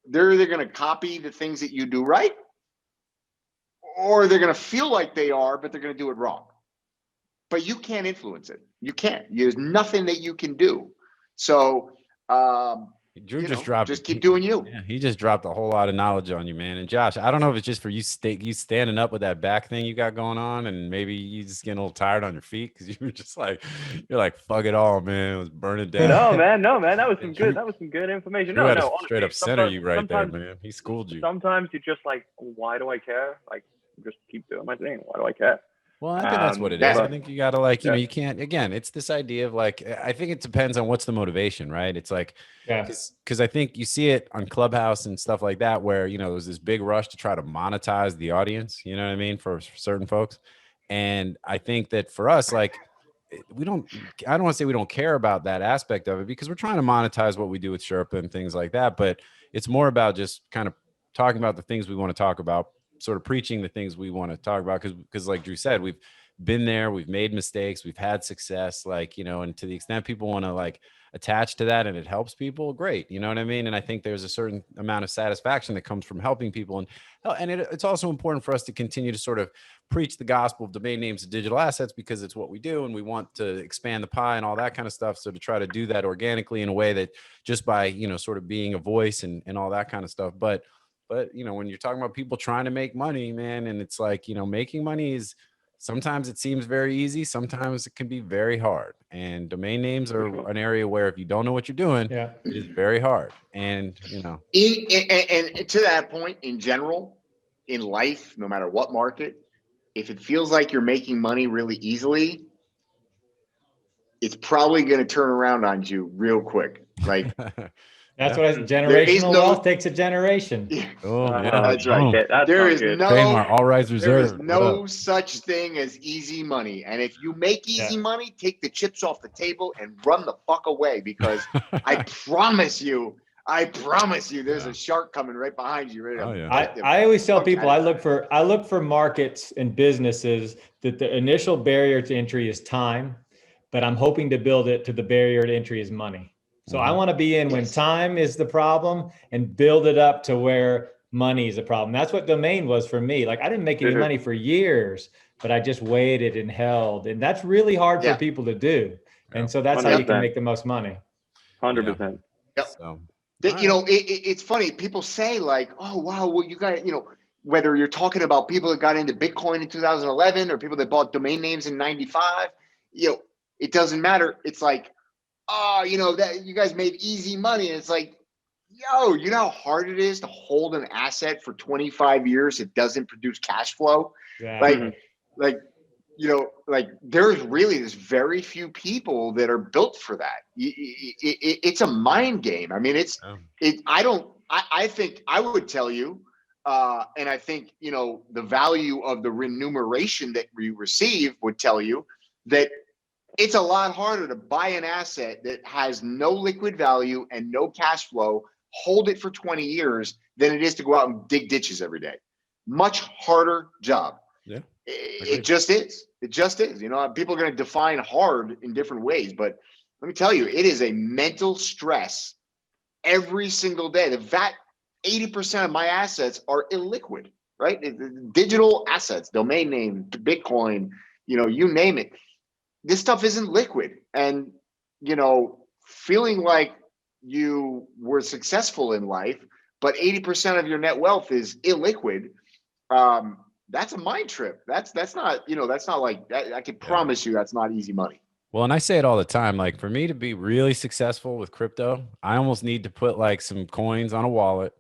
they're either going to copy the things that you do right, or they're going to feel like they are, but they're going to do it wrong. But you can't influence it. You can't. There's nothing that you can do. So Drew just keep doing you. Yeah, he just dropped a whole lot of knowledge on you, man. And Josh, I don't know if it's just for you standing up with that back thing you got going on, and maybe you just getting a little tired on your feet because you were just like, you're like, fuck it all, man. It was burning down. No, man. That was some good information. Drew had to honestly, straight up center you right there, man. He schooled you. Sometimes you're just like, why do I care? Like, just keep doing my thing. Why do I care? Well, I think that's what it is. I think you got to you can't, again, it's this idea of like, I think it depends on what's the motivation, right? It's like, because I think you see it on Clubhouse and stuff like that, where, there's this big rush to try to monetize the audience, you know what I mean? For certain folks. And I think that for us, like, I don't want to say we don't care about that aspect of it, because we're trying to monetize what we do with Sherpa and things like that. But it's more about just kind of talking about the things we want to talk about, sort of preaching the things we want to talk about. Because like Drew said, we've been there, we've made mistakes, we've had success, like, and to the extent people want to like attach to that and it helps people, great. You know what I mean? And I think there's a certain amount of satisfaction that comes from helping people. And it's also important for us to continue to sort of preach the gospel of domain names and digital assets, because it's what we do. And we want to expand the pie and all that kind of stuff. So to try to do that organically in a way that just by, sort of being a voice and all that kind of stuff. But when you're talking about people trying to make money, man, and it's like, making money is, sometimes it seems very easy. Sometimes it can be very hard. And domain names are an area where if you don't know what you're doing, it is very hard. And, And to that point, in general, in life, no matter what market, if it feels like you're making money really easily, it's probably going to turn around on you real quick. Like, that's what generational wealth takes a generation. Oh, that's right. There is all rights reserved. There is no such thing as easy money. And if you make easy money, take the chips off the table and run the fuck away, because I promise you, there's a shark coming right behind you. I always tell people I look for markets and businesses that the initial barrier to entry is time, but I'm hoping to build it to the barrier to entry is money. So I want to be in when Yes. time is the problem and build it up to where money is a problem. That's what domain was for me. Like I didn't make any Mhm. money for years, but I just waited and held. And that's really hard for Yeah. people to do. Yeah. And so that's how you can 100%. make the most money. 100%. Yep. So, That, you know, it's funny. People say like, oh, wow, well, you got, you know, whether you're talking about people that got into Bitcoin in 2011 or people that bought domain names in 95, you know, it doesn't matter. It's like, oh, you know, that you guys made easy money. And it's like, yo, you know how hard it is to hold an asset for 25 years that doesn't produce cash flow? Yeah. Like, you know, like there's very few people that are built for that. It's a mind game. I mean, I think I would tell you, and I think, you know, the value of the remuneration that we receive would tell you that it's a lot harder to buy an asset that has no liquid value and no cash flow, hold it for 20 years than it is to go out and dig ditches every day. Much harder job. Yeah. It just is. It just is. You know, people are going to define hard in different ways, but let me tell you, it is a mental stress every single day. The VAT, 80% of my assets are illiquid, right? Digital assets, domain name, Bitcoin, you know, you name it. This stuff isn't liquid. And, you know, feeling like you were successful in life, but 80% of your net wealth is illiquid. That's a mind trip. That's not, you know, that's not like that. I can promise you that's not easy money. well, and I say it all the time, like for me to be really successful with crypto, I almost need to put like some coins on a wallet,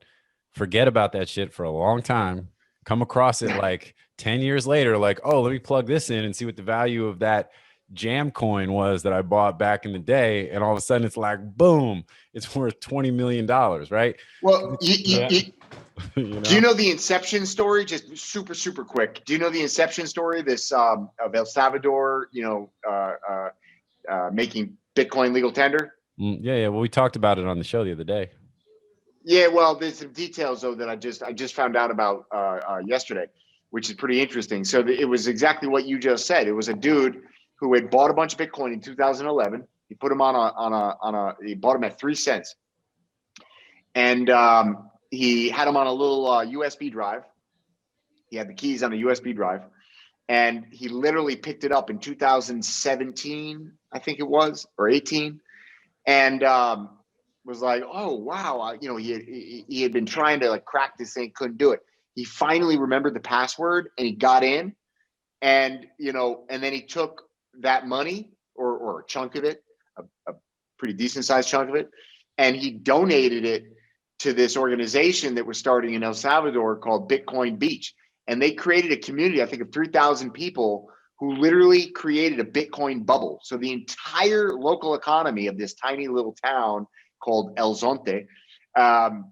forget about that shit for a long time, come across it like 10 years later, like, oh, let me plug this in and see what the value of that jam coin was that I bought back in the day. And all of a sudden it's like, boom, it's worth $20 million, right? Well, You know? do you know the inception story? Just super quick. Do you know the inception story? This of El Salvador, you know, making Bitcoin legal tender. Yeah. Well, we talked about it on the show the other day. Yeah, well, there's some details though that I just found out about yesterday, which is pretty interesting. So it was exactly what you just said. It was a dude who had bought a bunch of Bitcoin in 2011. He put them he bought them at 3 cents, and he had them on a little USB drive. He had the keys on a USB drive, and he literally picked it up in 2017, I think it was, or 18, and was like, oh wow, you know, he had been trying to like crack this thing, couldn't do it. He finally remembered the password and he got in, and you know, and then he took that money or a chunk of it, a pretty decent sized chunk of it, and he donated it to this organization that was starting in El Salvador called Bitcoin Beach. And they created a community, I think, of 3,000 people who literally created a Bitcoin bubble. So the entire local economy of this tiny little town called El Zonte ran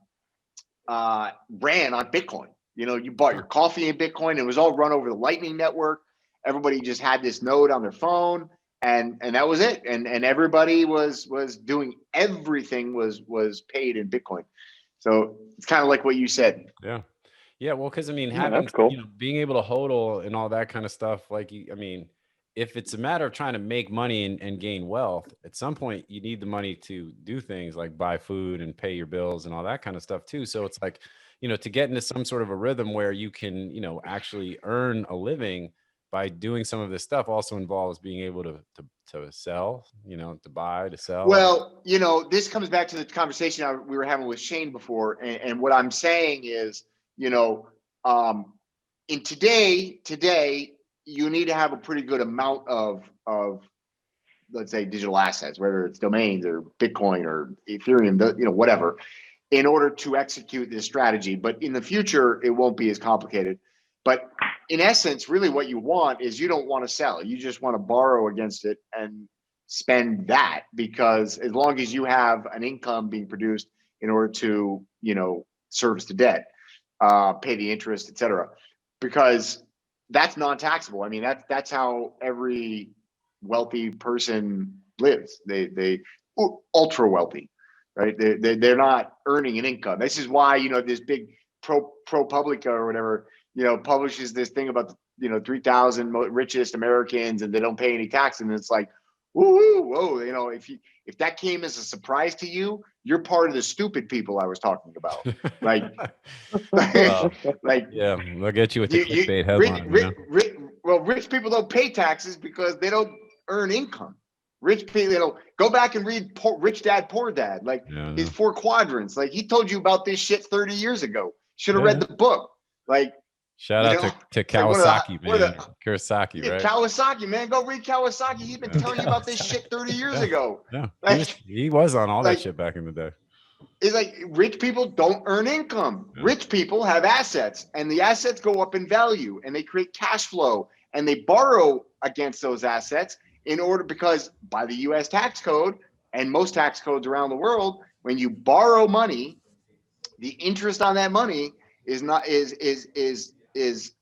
on Bitcoin. You know, you bought your coffee in Bitcoin. It was all run over the Lightning Network. Everybody just had this node on their phone, and that was it. And everybody was doing everything was paid in Bitcoin. So it's kind of like what you said. Yeah. Well, because I mean, Yeah, having, that's cool. you know, being able to hodl and all that kind of stuff, like, I mean, if it's a matter of trying to make money and gain wealth, at some point you need the money to do things like buy food and pay your bills and all that kind of stuff too. So it's like, you know, to get into some sort of a rhythm where you can, you know, actually earn a living by doing some of this stuff also involves being able to sell, you know, to buy, to sell. Well, you know, this comes back to the conversation we were having with Shane before. And what I'm saying is, you know, in today, you need to have a pretty good amount of let's say digital assets, whether it's domains or Bitcoin or Ethereum, you know, whatever, in order to execute this strategy. But in the future, it won't be as complicated. But in essence, really what you want is you don't want to sell. You just want to borrow against it and spend that, because as long as you have an income being produced in order to, you know, service the debt, pay the interest, et cetera, because that's non-taxable. I mean, that's how every wealthy person lives. They ultra wealthy, right? They're not earning an income. This is why, you know, this big ProPublica or whatever, you know, publishes this thing about, you know, 3,000 richest Americans and they don't pay any tax. And it's like, woo, whoa, you know, if that came as a surprise to you, you're part of the stupid people I was talking about. Like, like yeah, they'll get you with the you, clickbait headline. rich people don't pay taxes because they don't earn income. Rich people, you know, go back and read Rich Dad, Poor Dad, like his 4 quadrants. Like he told you about this shit 30 years ago. Should have read the book. Like, shout out to Kawasaki, man. Kawasaki, right? Kawasaki, man. Go read Kawasaki. He's been telling you about this shit 30 years ago. Yeah, like, he was on all that shit back in the day. It's like rich people don't earn income. Yeah. Rich people have assets, and the assets go up in value, and they create cash flow, and they borrow against those assets in order, because by the U.S. tax code and most tax codes around the world, when you borrow money, the interest on that money is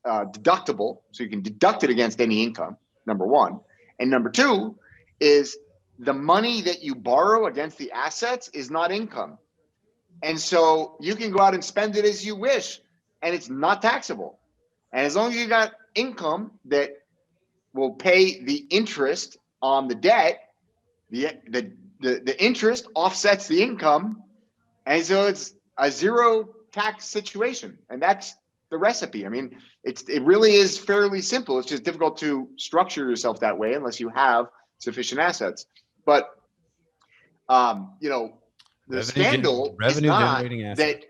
deductible, so you can deduct it against any income. Number one, and number two is the money that you borrow against the assets is not income. And so you can go out and spend it as you wish, and it's not taxable. And as long as you got income that will pay the interest on the debt, the interest offsets the income, and so it's a zero tax situation. And that's the recipe. I mean, it really is fairly simple. It's just difficult to structure yourself that way unless you have sufficient assets. But you know, the scandal is not that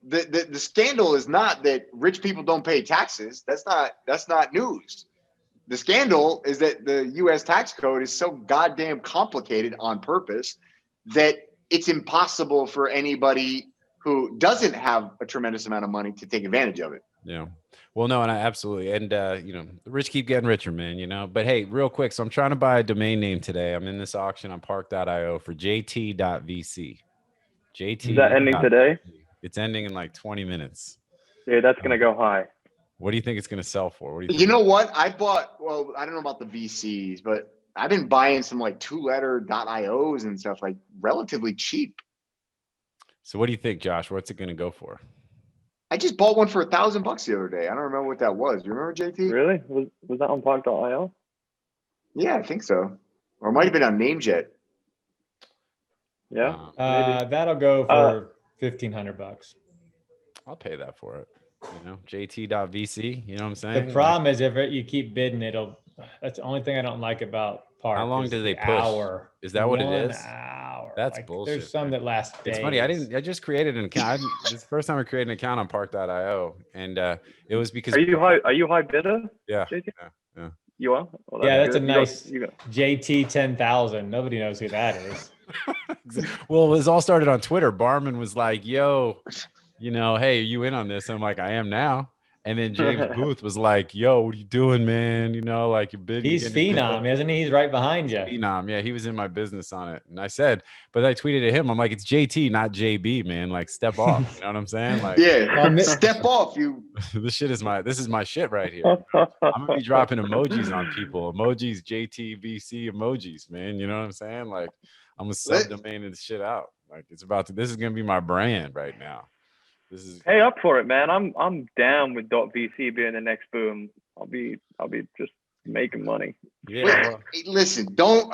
the scandal is not that rich people don't pay taxes. That's not news. The scandal is that the U.S. tax code is so goddamn complicated on purpose that it's impossible for anybody who doesn't have a tremendous amount of money to take advantage of it. Yeah. Well, no, and absolutely. And, you know, the rich keep getting richer, man, you know, but hey, real quick. So I'm trying to buy a domain name today. I'm in this auction on park.io for jt.vc. JT. Is that ending today? It's ending in like 20 minutes. Yeah, that's going to go high. What do you think it's going to sell for? What do you think? You know what? I don't know about the VCs, but I've been buying some like 2letter.ios and stuff like relatively cheap. So what do you think, Josh? What's it going to go for? I just bought one for $1,000 the other day. I don't remember what that was. Do you remember, JT? Really? Was that on park.io? Yeah, I think so. Or it might have been on NameJet. Yeah. That'll go for $1,500. I'll pay that for it. You know, jt.vc. You know what I'm saying? The problem is if you keep bidding, that's the only thing I don't like about Park. How long do they push? Hour. Is that what it is? 1 hour. That's like, bullshit. There's some that last days. It's funny. I just created an account. This is the first time I created an account on park.io, and it was because. Are you high bidder? Yeah. JT? Yeah. You are? Well, that's good. A nice JT 10,000. Nobody knows who that is. Well, it was all started on Twitter. Barman was like, "Yo, you know, hey, are you in on this?" I'm like, "I am now." And then James Booth was like, "Yo, what are you doing, man? You know, like you're big." He's Phenom, isn't he? He's right behind you. Phenom, yeah, he was in my business on it. And I said, but I tweeted at him, I'm like, "It's JT, not JB, man. Like, step off." You know what I'm saying? Like, yeah, step off, you. This is my shit right here. I'm gonna be dropping emojis on people. Emojis, JT, VC emojis, man. You know what I'm saying? like, I'm gonna subdomain this shit out. Like, this is gonna be my brand right now. Hey, up for it, man. I'm down with .vc being the next boom. I'll be just making money. Yeah. Listen, don't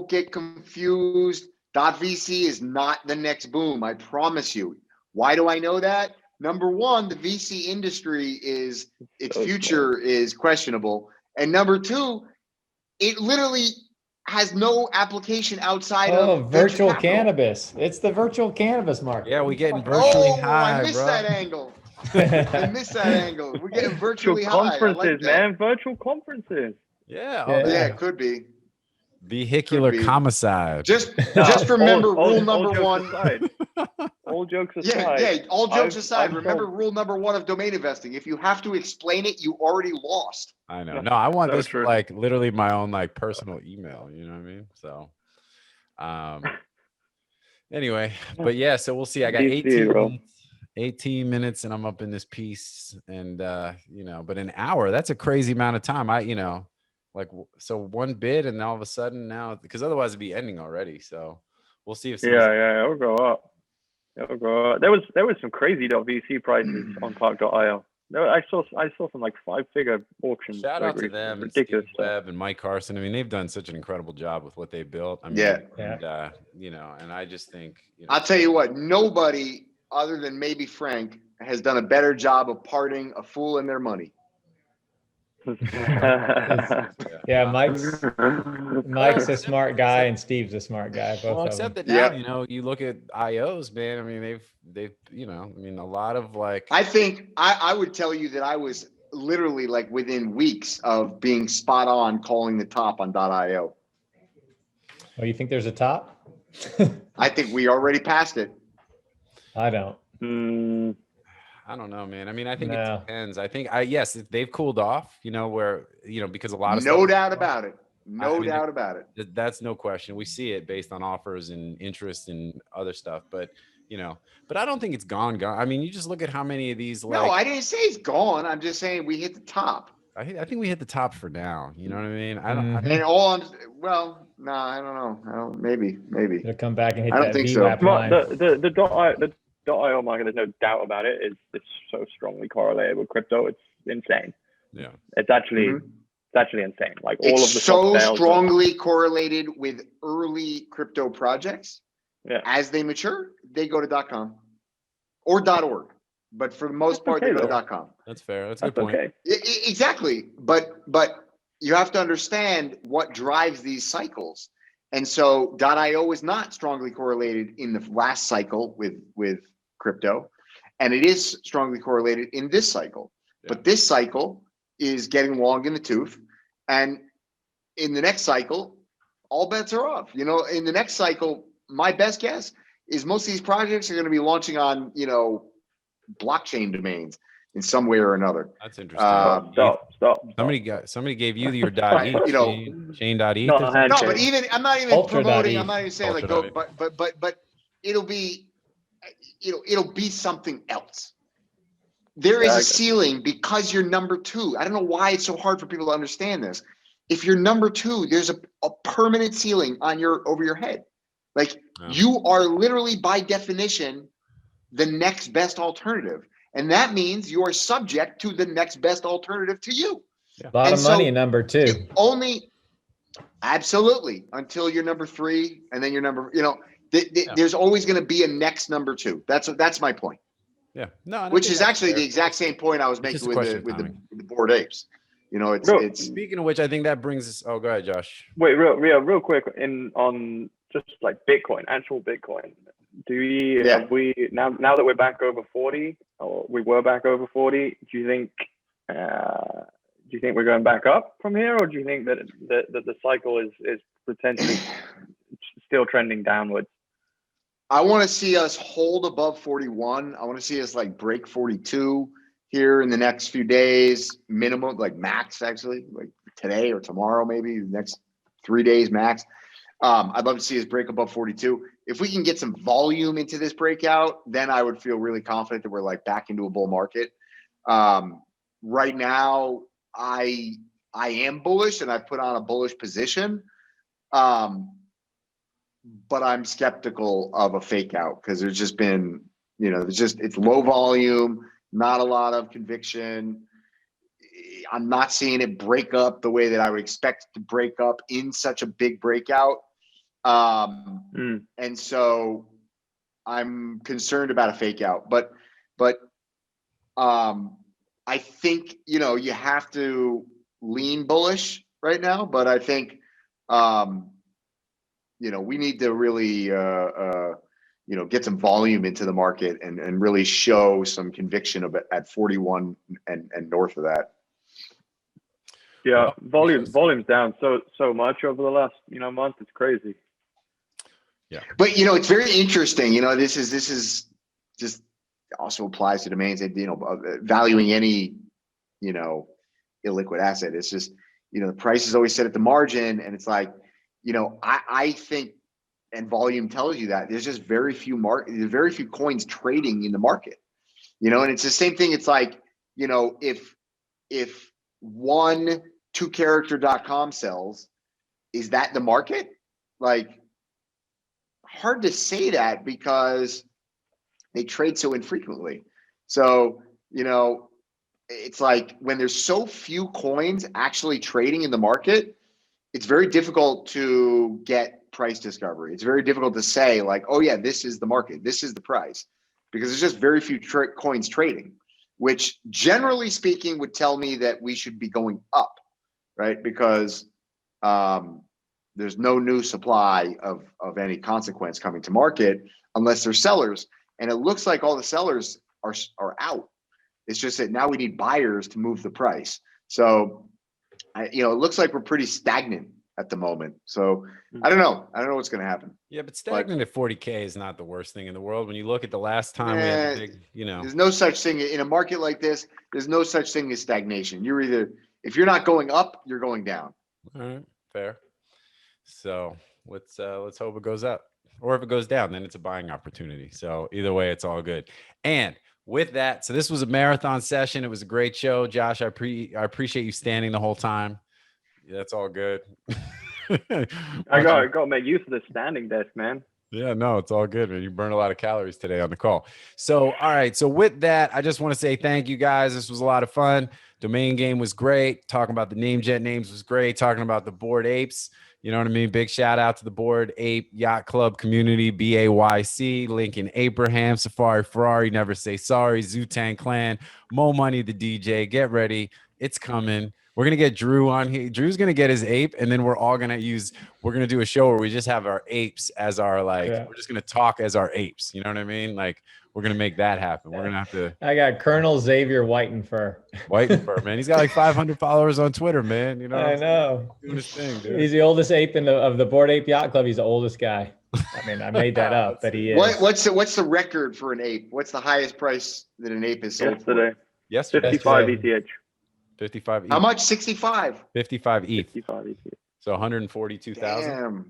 get confused. .vc is not the next boom. I promise you. Why do I know that? Number one, the VC industry its future is questionable, and number two, it literally has no application outside of virtual cannabis. It's the virtual cannabis market. Yeah, we're getting virtually high. I missed that angle. We're getting virtually high. Conferences, man. Virtual conferences. Yeah. Yeah, it could be. Vehicular homicide. Just remember rule number one. All jokes aside. Yeah. All jokes aside. Remember rule number one of domain investing. If you have to explain it, you already lost. I know. No, I want this for like literally my own like personal email. You know what I mean? So, anyway, but yeah. So we'll see. I got 18 minutes, and I'm up in this piece, and you know, but an hour. That's a crazy amount of time. Like, so one bid, and all of a sudden now, because otherwise it'd be ending already. So we'll see if it'll go up. There was some crazy .vc prices on park.io. No, I saw some like 5-figure auctions. Shout like, out to them and ridiculous Steve stuff. Webb and Mike Carson. I mean, they've done such an incredible job with what they built. I mean, Yeah. and you know, and I just think, you know, I'll tell you what, nobody other than maybe Frank has done a better job of parting a fool in their money. Yeah, Mike's a smart guy and Steve's a smart guy. Both well, of except them. that now, Yeah. you know, you look at IOs, man. I mean, they've, you know, I mean, a lot of like, I think I would tell you that I was literally like within weeks of being spot on calling the top on .io. Oh, you think there's a top? I think we already passed it. I don't. I don't know, man. I mean, I think No. it depends. I think yes, they've cooled off, you know, where, you know, because a lot of No stuff, doubt about it. I No mean, doubt about it. that's no question. We see it based on offers and interest and other stuff, but you know, but I don't think it's gone. I mean, you just look at how many of these, like, No, I didn't say it's gone. I'm just saying we hit the top. I think we hit the top for now. You know what I mean? I don't. Mhm. And all I'm well, no, I don't know. Maybe. It'll come back and hit I don't that think so. VWAP line. The .io market, there's no doubt about it. It's so strongly correlated with crypto. It's insane. Yeah. It's actually insane. Like all It's of the so top sales strongly correlated with early crypto projects. Yeah. As they mature, they go to .com or .org. But for the most part, okay, they go though. to .com. That's fair. That's a That's good point. okay. Exactly. But you have to understand what drives these cycles. And so .io is not strongly correlated in the last cycle with crypto. And it is strongly correlated in this cycle. Yeah. But this cycle is getting long in the tooth. And in the next cycle, all bets are off. You know, in the next cycle, my best guess is most of these projects are going to be launching on, you know, blockchain domains in some way or another. That's interesting. Stop. Somebody gave you your .e, You know, chain.eth. not or a something? No, handshake. but even I'm not even Ultra.e. promoting. I'm not even saying like go, Ultra.e. but it'll be, you know, it'll be something else. There is Yeah, I a get it. ceiling because you're number two. I don't know why it's so hard for people to understand this. If you're number two, there's a permanent ceiling on over your head. Like you are literally by definition the next best alternative. And that means you are subject to the next best alternative to you. A lot of money in number two. Absolutely, until you're number three, and then you're number, you know, there's always going to be a next number two. That's my point. Yeah, no, Which is actually the exact same point I was making with the Bored Apes. You know, it's Speaking of which, I think that brings us. Oh, go ahead, Josh. Wait, real quick on just like Bitcoin, actual Bitcoin. Have we now that we're back over 40, or we were back over 40? Do you think we're going back up from here, or do you think that the cycle is potentially still trending downwards? I want to see us hold above 41. I want to see us like break 42 here in the next few days, minimum, like max, actually, like today or tomorrow, maybe the next 3 days max. I'd love to see us break above 42. If we can get some volume into this breakout, then I would feel really confident that we're like back into a bull market. Right now, I am bullish and I've put on a bullish position. But I'm skeptical of a fake out because there's just been, you know, it's low volume, not a lot of conviction. I'm not seeing it break up the way that I would expect it to break up in such a big breakout. And so I'm concerned about a fake out, but I think, you know, you have to lean bullish right now, but I think, you know, we need to really, you know, get some volume into the market and really show some conviction of it at 41 and north of that. Yeah, volume's down so much over the last, you know, month. It's crazy. Yeah, but you know, it's very interesting. You know, this is just also applies to domains that, you know, valuing any, you know, illiquid asset. It's just, you know, the price is always set at the margin, and it's like, you know, I think, and volume tells you that there's just very few coins trading in the market, you know, and it's the same thing. It's like, you know, if one 2character.com sells, is that the market? Like, hard to say that because they trade so infrequently. So, you know, it's like when there's so few coins actually trading in the market, it's very difficult to get price discovery. It's very difficult to say like, oh yeah, this is the market, this is the price, because there's just very few coins trading, which generally speaking would tell me that we should be going up, right? Because there's no new supply of any consequence coming to market unless there's sellers. And it looks like all the sellers are out. It's just that now we need buyers to move the price. So, it looks like we're pretty stagnant at the moment. So I don't know. I don't know what's going to happen. Yeah, but stagnant at 40K is not the worst thing in the world. When you look at the last time we had the big, there's no such thing in a market like this. There's no such thing as stagnation. You're either, if you're not going up, you're going down. All right, fair. So let's hope it goes up, or if it goes down, then it's a buying opportunity. So either way, it's all good. And with that, so this was a marathon session. It was a great show, Josh. I appreciate you standing the whole time. Yeah, that's all good. I got to make use of the standing desk, man. Yeah, no, it's all good, man. You burned a lot of calories today on the call. So, all right. So with that, I just want to say thank you guys. This was a lot of fun. Domain game was great. Talking about the name jet names was great. Talking about the Bored Apes. You know what I mean? Big shout out to the Bored Ape Yacht Club community, BAYC, Lincoln Abraham, Safari Ferrari, Never Say Sorry, Zootan Clan, Mo Money the DJ. Get ready. It's coming. We're going to get Drew on here. Drew's going to get his ape, and then we're going to do a show where we just have our apes as our, we're just going to talk as our apes. You know what I mean? Like, we're going to make that happen. We're going to have to. I got Colonel Xavier Whitenfur. Whitenfur, man. He's got like 500 followers on Twitter, man. You know, I know. Doing his thing, dude. He's the oldest ape of the Bored Ape Yacht Club. He's the oldest guy. I mean, I made that up, but he is. What's the record for an ape? What's the highest price that an ape is sold yesterday? Yesterday. 55 ETH. 55 ETH. How much? 65. 55 ETH. 55 ETH. So 142,000. Damn.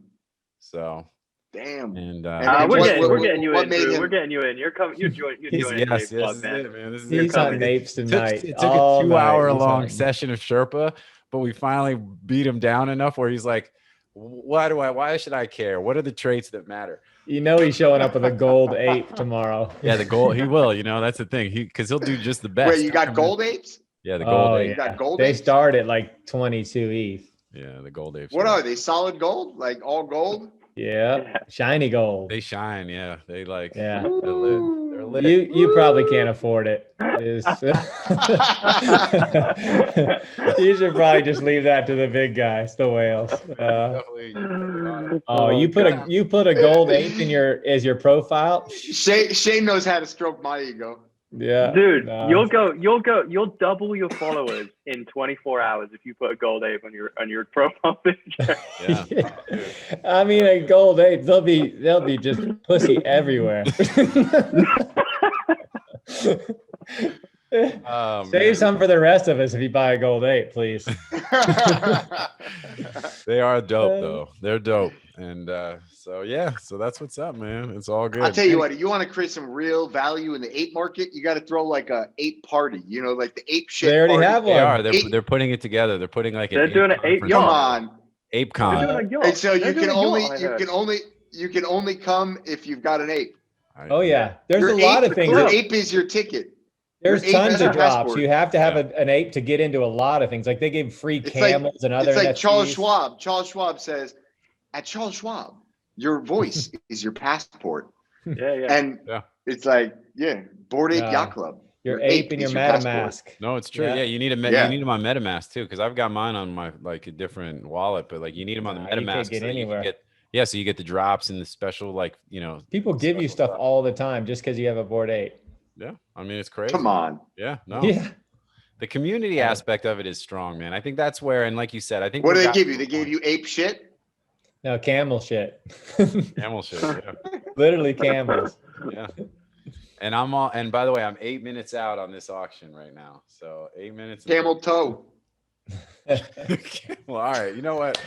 So. Damn. And we're getting you in. We're getting you in. You're coming. You're joining. Yes, club, man. it, man. This is He's on apes tonight. It took a 2-hour-long session of Sherpa, but we finally beat him down enough where he's like, why should I care? What are the traits that matter? You know he's showing up with a gold ape tomorrow. Yeah, the gold. He will. You know, that's the thing. Because he'll do just the best. Wait, you got gold apes? Yeah, the gold ape. You got gold they apes? start at like 22 ETH. Yeah, the gold apes. What are they? Solid gold? Like all gold? Yeah, shiny gold. They shine. Yeah, they like. Yeah, they're lit. You probably can't afford it. You should probably just leave that to the big guys, the whales. You put a gold ape in your profile. Shane knows how to stroke my ego. Yeah, dude, you'll double your followers in 24 hours if you put a gold ape on your profile picture. Yeah. I mean, a gold ape, they'll be just pussy everywhere. Save some for the rest of us if you buy a gold ape, please. They are dope though. They're dope. And so that's what's up, man. It's all good. I'll tell you what, you want to create some real value in the ape market, you got to throw like a ape party, like the ape shit. They already party. have one. They are. They're putting it together. They're putting like they're doing an ape Come on. Ape con. And so you can only come if you've got an ape. Oh yeah. There's a lot of things. Your ape is your ticket. There's tons of drops. passport. You have to have an ape to get into a lot of things. Like they gave free camels and other. It's like NFTs. Charles Schwab. Charles Schwab says, at Charles Schwab, your voice is your passport. Yeah. And it's like, Bored Ape Yacht Club. Your ape and your MetaMask. No, it's true. Yeah, you need you need them on MetaMask too, because I've got mine on my like a different wallet, but like you need them on the MetaMask. You can't get anywhere. So you get the drops and the special People give you stuff all the time just because you have a Bored Ape. Yeah, I mean it's crazy. Come on. Yeah, no. Yeah. The community aspect of it is strong, man. I think that's where, and like you said, I think. What did they give you? They gave you ape shit? No, camel shit. Camel shit. Yeah. Literally camels. Yeah. And by the way, I'm 8 minutes out on this auction right now. So 8 minutes. Camel toe. Well, all right. You know what?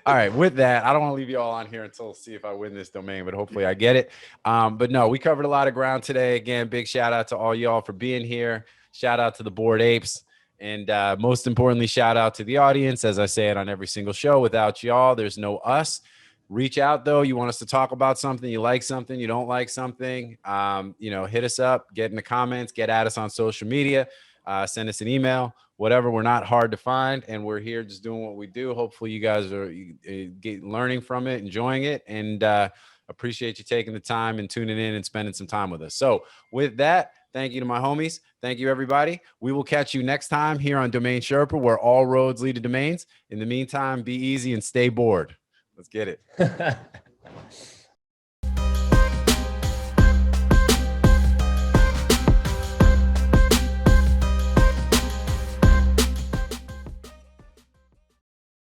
All right. With that, I don't want to leave you all on here until see if I win this domain, but hopefully I get it. But no, we covered a lot of ground today. Again, big shout out to all y'all for being here. Shout out to the Bored Apes. And most importantly, shout out to the audience. As I say it on every single show, without y'all, there's no us. Reach out though. You want us to talk about something, you like something, you don't like something, hit us up, get in the comments, get at us on social media. send us an email, whatever. We're not hard to find, and we're here just doing what we do. Hopefully you guys are learning from it, enjoying it, and appreciate you taking the time and tuning in and spending some time with us. So with that, thank you to my homies. Thank you, everybody. We will catch you next time here on Domain Sherpa, where all roads lead to domains. In the meantime, be easy and stay bored. Let's get it.